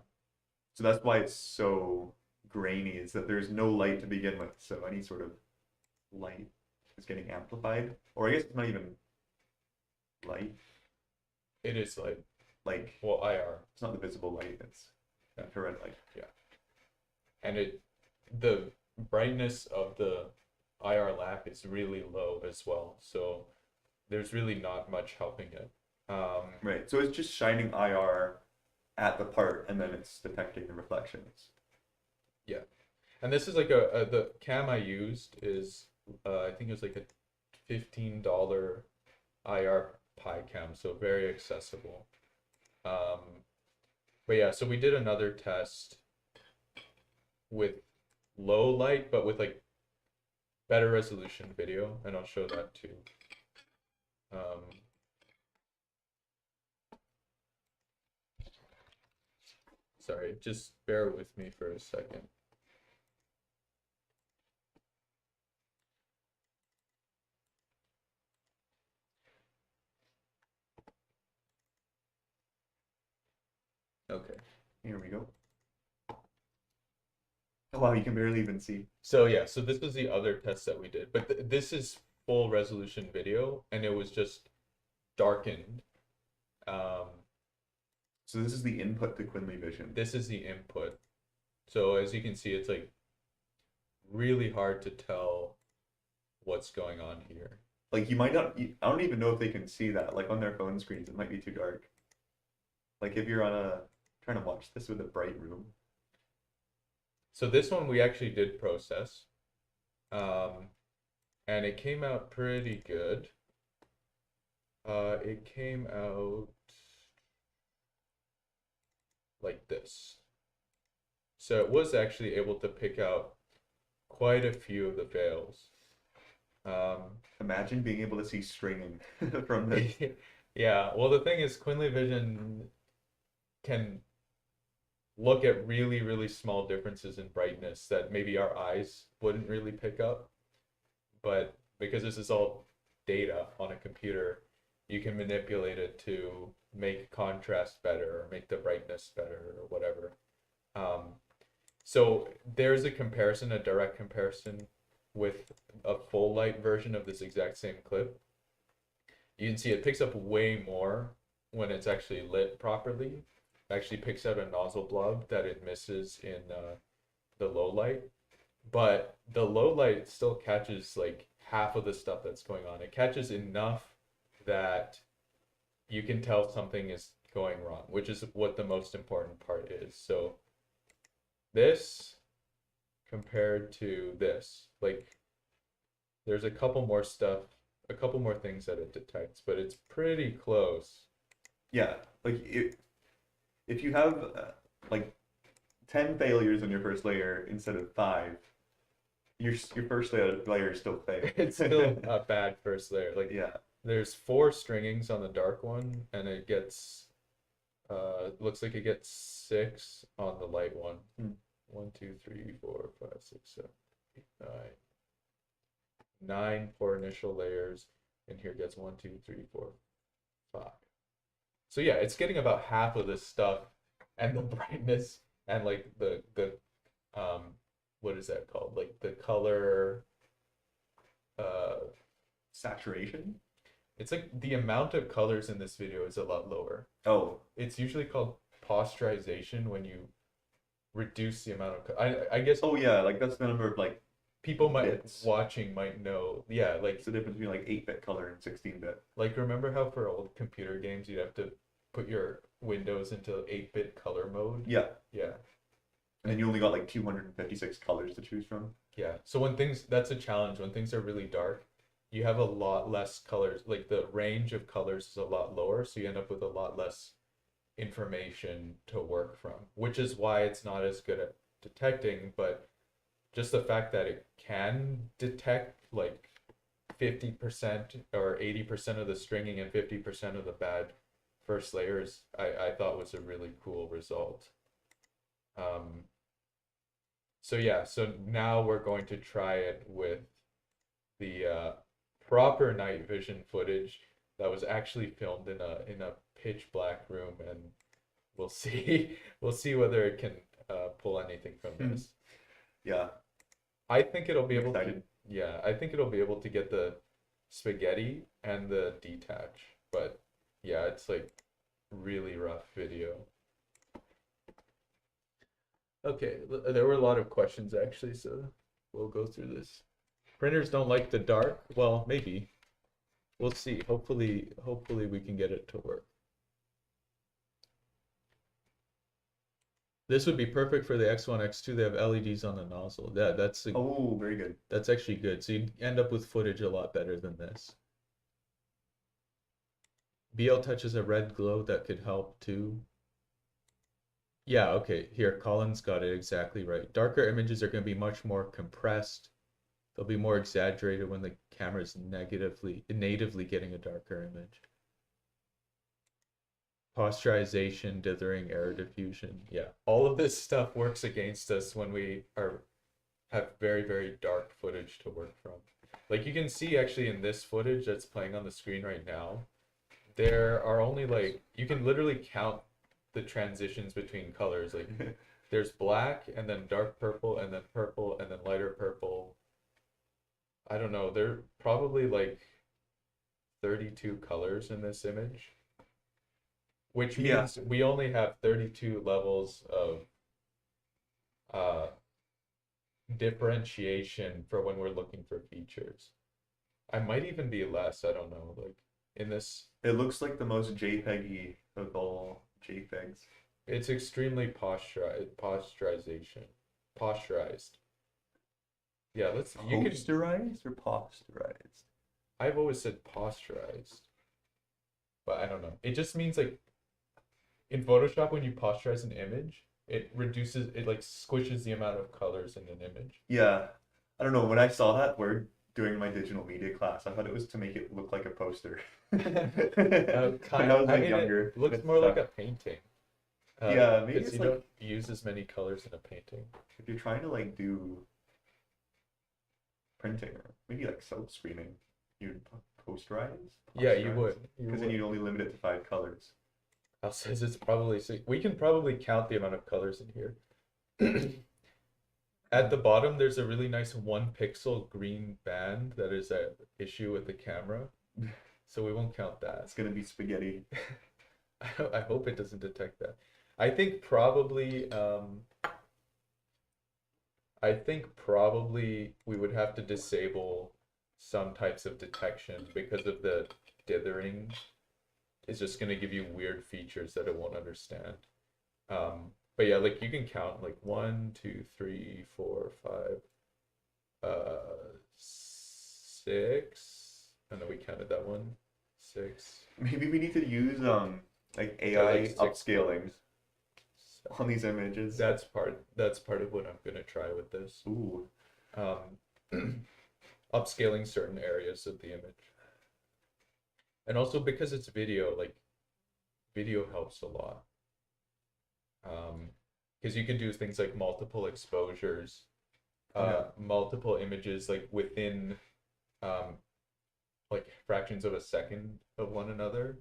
so that's why it's so grainy, is that there's no light to begin with, so any sort of light is getting amplified. Or I guess it's not even light,
it is like,
like
well, IR.
it's not the visible light, it's infrared light.
And the brightness of the IR lamp is really low as well, so there's really not much helping it.
Right, so it's just shining IR at the part, and then it's detecting the reflections.
And this is like the cam I used is I think it was like a $15 IR Pi cam, so very accessible. But yeah, so we did another test with low light, but with like better resolution video, and I'll show that too. Sorry, just bear with me for a second. Okay.
Here we go. Oh wow, you can barely even see.
So yeah, so this was the other test that we did, but this is full resolution video, and it was just darkened.
So this is the input to Quinley Vision.
This is the input. So as you can see, it's like really hard to tell what's going on here.
Like you might not, I don't even know if they can see that. Like on their phone screens, it might be too dark. Like if you're trying to watch this with a bright room.
So this one we actually did process, and it came out pretty good. It came out like this. So it was actually able to pick out quite a few of the veils.
Imagine being able to see stringing from this.
Yeah, well, the thing is, Quinley Vision can look at really, really small differences in brightness that maybe our eyes wouldn't really pick up. But because this is all data on a computer, you can manipulate it to make contrast better or make the brightness better or whatever. So there's a comparison, a direct comparison with a full light version of this exact same clip. You can see it picks up way more when it's actually lit properly. It actually picks out a nozzle blob that it misses in the low light. But the low light still catches like half of the stuff that's going on. It catches enough that you can tell something is going wrong, which is what the most important part is. So this compared to this, like there's a couple more things that it detects, but it's pretty close.
Yeah, like if you have like 10 failures on your first layer instead of 5, your first layer is still failed.
It's still a bad first layer. Like
Yeah.
there's 4 stringings on the dark one, and it gets looks like it gets 6 on the light one. 1, 2, 3, 4, 5, 6, 7, 8, 9. 9 for initial layers, and here gets 1, 2, 3, 4, 5. So yeah, it's getting about half of this stuff, and the brightness and like the what is that called? Like the color
Saturation?
it's like the amount of colors in this video is a lot lower.
Oh,
It's usually called posterization when you reduce the amount of I guess
oh yeah, like that's the number of like
people
bits.
watching might know. Yeah, like
it's the difference between like 8-bit color and 16-bit.
like remember how for old computer games you'd have to put your windows into 8-bit color mode?
Yeah,
Yeah.
and then you only got like 256 colors to choose from.
Yeah. So when that's a challenge. When things are really dark, you have a lot less colors. Like the range of colors is a lot lower, so you end up with a lot less information to work from, which is why it's not as good at detecting. But just the fact that it can detect like 50% or 80% of the stringing and 50% of the bad first layers, I thought was a really cool result. So yeah, so now we're going to try it with the proper night vision footage that was actually filmed in a pitch black room, and we'll see we'll see whether it can pull anything from this.
Yeah,
I think it'll be
I'm
able to,
excited.
yeah, I think it'll be able to get the spaghetti and the detach, but yeah, it's like really rough video. Okay, there were a lot of questions actually, so we'll go through this. Printers don't like the dark. Well, maybe. We'll see. Hopefully we can get it to work. This would be perfect for the X1, X2. They have LEDs on the nozzle.
Oh, very good.
That's actually good. So you end up with footage a lot better than this. BL Touch is a red glow that could help too. Yeah, okay. Here, Colin's got it exactly right. Darker images are going to be much more compressed. They'll be more exaggerated when the camera's natively getting a darker image. Posturization, dithering, error diffusion. Yeah, all of this stuff works against us when we have very, very dark footage to work from. Like you can see actually in this footage that's playing on the screen right now, there are only like, you can literally count the transitions between colors. Like there's black and then dark purple and then lighter purple. I don't know, there are probably like 32 colors in this image, which means we only have 32 levels of differentiation for when we're looking for features. I might even be less, I don't know, like in this.
It looks like the most JPEG-y of all JPEGs.
It's extremely posturized. Yeah,
Posterized or posterized?
I've always said posturized, but I don't know. It just means like in Photoshop when you posterize an image, it like squishes the amount of colors in an image.
Yeah, I don't know. When I saw that word during my digital media class, I thought it was to make it look like a poster. When I was like younger.
It looks
It's
more like
tough.
a painting.
Yeah, maybe
because
it's
you
like
don't use as many colors in a painting.
if you're trying to like do printing or maybe like silk screening, you'd posterize.
Yeah, you would.
Because then you'd only limit it to 5 colors.
Al says it's probably six. We can probably count the amount of colors in here. At the bottom, there's a really nice 1 pixel green band that is an issue with the camera. So we won't count that.
It's gonna be spaghetti.
I hope it doesn't detect that. I think probably we would have to disable some types of detection because of the dithering. It's just gonna give you weird features that it won't understand. But yeah, like you can count like 1, 2, 3, 4, 5, 6. And then we counted that one. 6.
Maybe we need to use like AI
like 6
upscaling on these images.
That's part of what I'm gonna try with this.
Ooh.
Upscaling certain areas of the image. And also because it's video, like video helps a lot. Because you can do things like multiple exposures, multiple images like within like fractions of a second of one another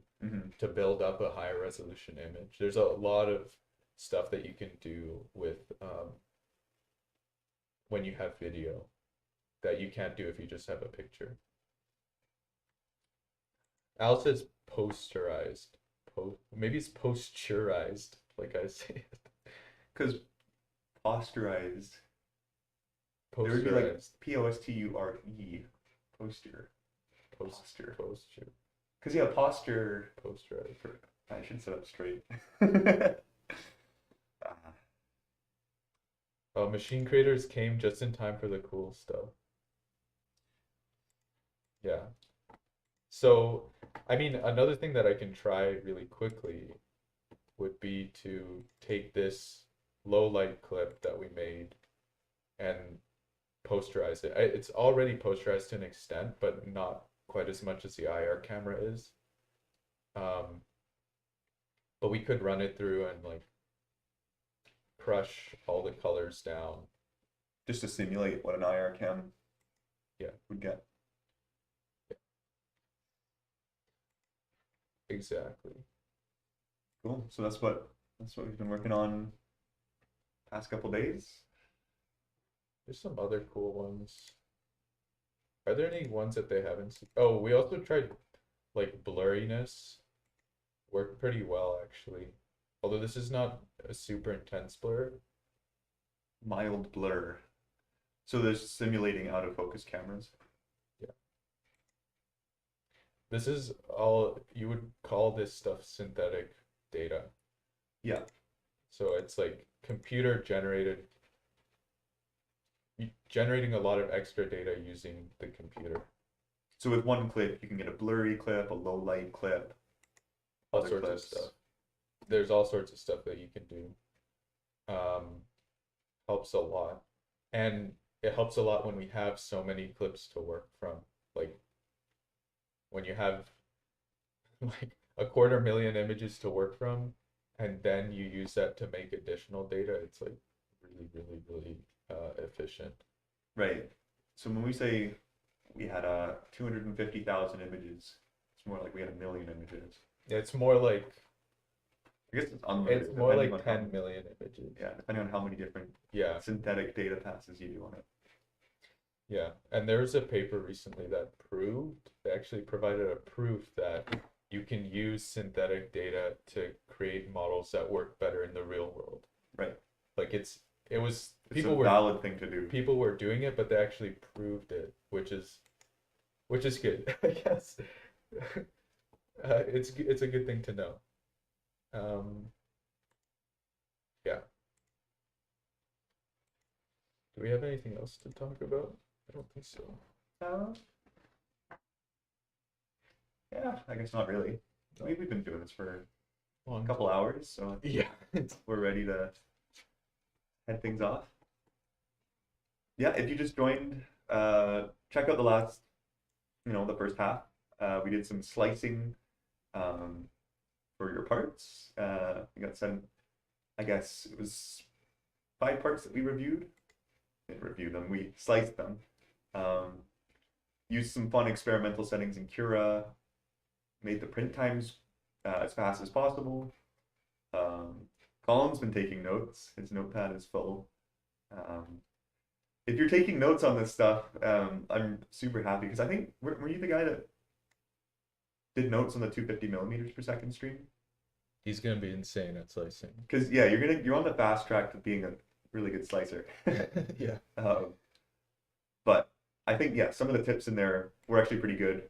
to build up a higher resolution image. There's a lot of stuff that you can do with when you have video that you can't do if you just have a picture. Al says posterized. Maybe it's posturized, like I say.
Because posterized. There would be like P-O-S-T-U-R-E. Posture. Posture. Because yeah, posture.
Posterized.
I should sit up straight.
Machine creators came just in time for the cool stuff. Yeah. So, I mean, another thing that I can try really quickly would be to take this low light clip that we made and posterize it. It's already posterized to an extent, but not quite as much as the IR camera is. But we could run it through and like crush all the colors down.
Just to simulate what an IR cam would get.
Exactly.
Cool. So that's what we've been working on past couple days.
There's some other cool ones. Are there any ones that they haven't seen? Oh, we also tried like blurriness. Worked pretty well actually. Although this is not a super intense blur.
Mild blur. So there's simulating out of focus cameras.
Yeah. This is all, you would call this stuff synthetic data.
Yeah.
So it's like computer generating a lot of extra data using the computer.
So with one clip, you can get a blurry clip, a low light clip,
All
other
sorts
clips.
of stuff. There's all sorts of stuff that you can do. Helps a lot. And it helps a lot when we have so many clips to work from. Like when you have like 250,000 images to work from, and then you use that to make additional data, it's like really efficient.
Right. So when we say we had 250,000 images, it's more like we had 1 million images.
It's more like
I guess it's unlimited.
it's more
depending
like
on how
10 million images.
Yeah, depending on how many different synthetic data passes you do on it.
Yeah, and there's a paper recently that they actually provided a proof that you can use synthetic data to create models that work better in the real world.
Right.
Like it's
a valid thing to do.
People were doing it, but they actually proved it, which is good, I guess. It's a good thing to know. Yeah. Do we have anything else to talk about? I don't think so.
Yeah, I guess not really. We've been doing this for
Long
a couple hours, so
Yeah.
we're ready to head things off. Yeah, if you just joined, check out the last, the first half. We did some slicing for your parts. We got sent, I guess it was 5 parts that we reviewed. Didn't review them, we sliced them. Used some fun experimental settings in Cura. Made the print times as fast as possible. Colin's been taking notes. His notepad is full. If you're taking notes on this stuff, I'm super happy because I think were you the guy that did notes on the 250 millimeters per second stream?
He's gonna be insane at slicing.
Because yeah, you're on the fast track to being a really good slicer.
Yeah.
But I think some of the tips in there were actually pretty good.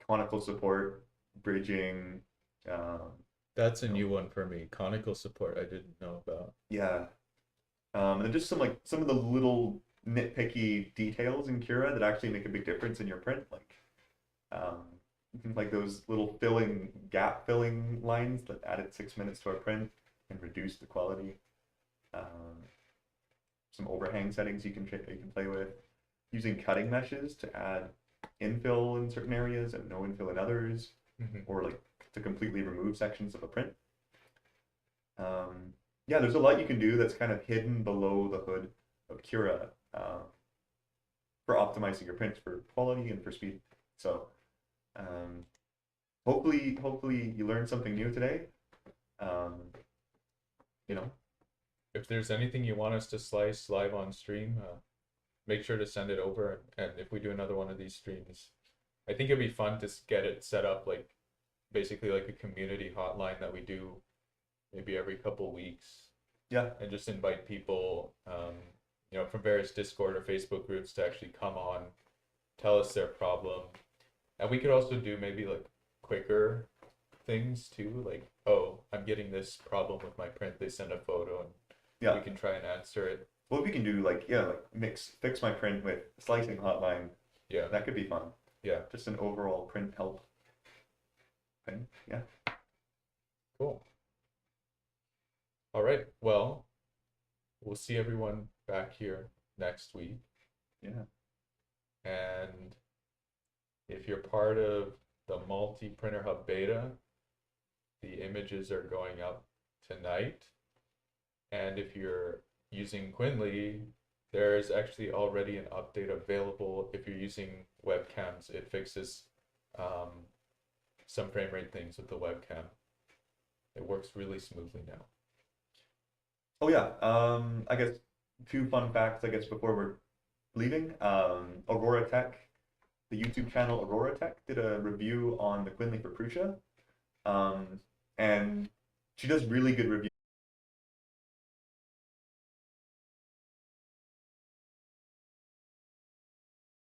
Conical support, bridging.
That's a new one for me. Conical support I didn't know about.
Yeah. And just some of the little nitpicky details in Cura that actually make a big difference in your print, like those little gap filling lines that added 6 minutes to our print and reduced the quality. Some overhang settings you can play with. Using cutting meshes to add infill in certain areas and no infill in others, or to completely remove sections of a print. Yeah, there's a lot you can do that's kind of hidden below the hood of Cura for optimizing your prints for quality and for speed. So hopefully you learned something new today.
If there's anything you want us to slice live on stream, make sure to send it over. And if we do another one of these streams, I think it'd be fun to get it set up basically like a community hotline that we do maybe every couple weeks.
Yeah.
And just invite people, from various Discord or Facebook groups to actually come on, tell us their problem. And we could also do maybe quicker things too, oh, I'm getting this problem with my print. They send a photo and we can try and answer it.
What we can do, fix my print with slicing hotline.
Yeah.
That could be fun.
Yeah.
Just an overall print help thing. Yeah.
Cool. All right. Well, we'll see everyone back here next week.
Yeah.
And if you're part of the multi-printer hub beta, the images are going up tonight. And if you're using Quinly, there's actually already an update available. If you're using webcams, it fixes some frame rate things with the webcam. It works really smoothly now.
Oh yeah. I guess two fun facts. I guess before we're leaving, Aurora Tech, the YouTube channel Aurora Tech, did a review on the Quinly for Prusa, and she does really good reviews.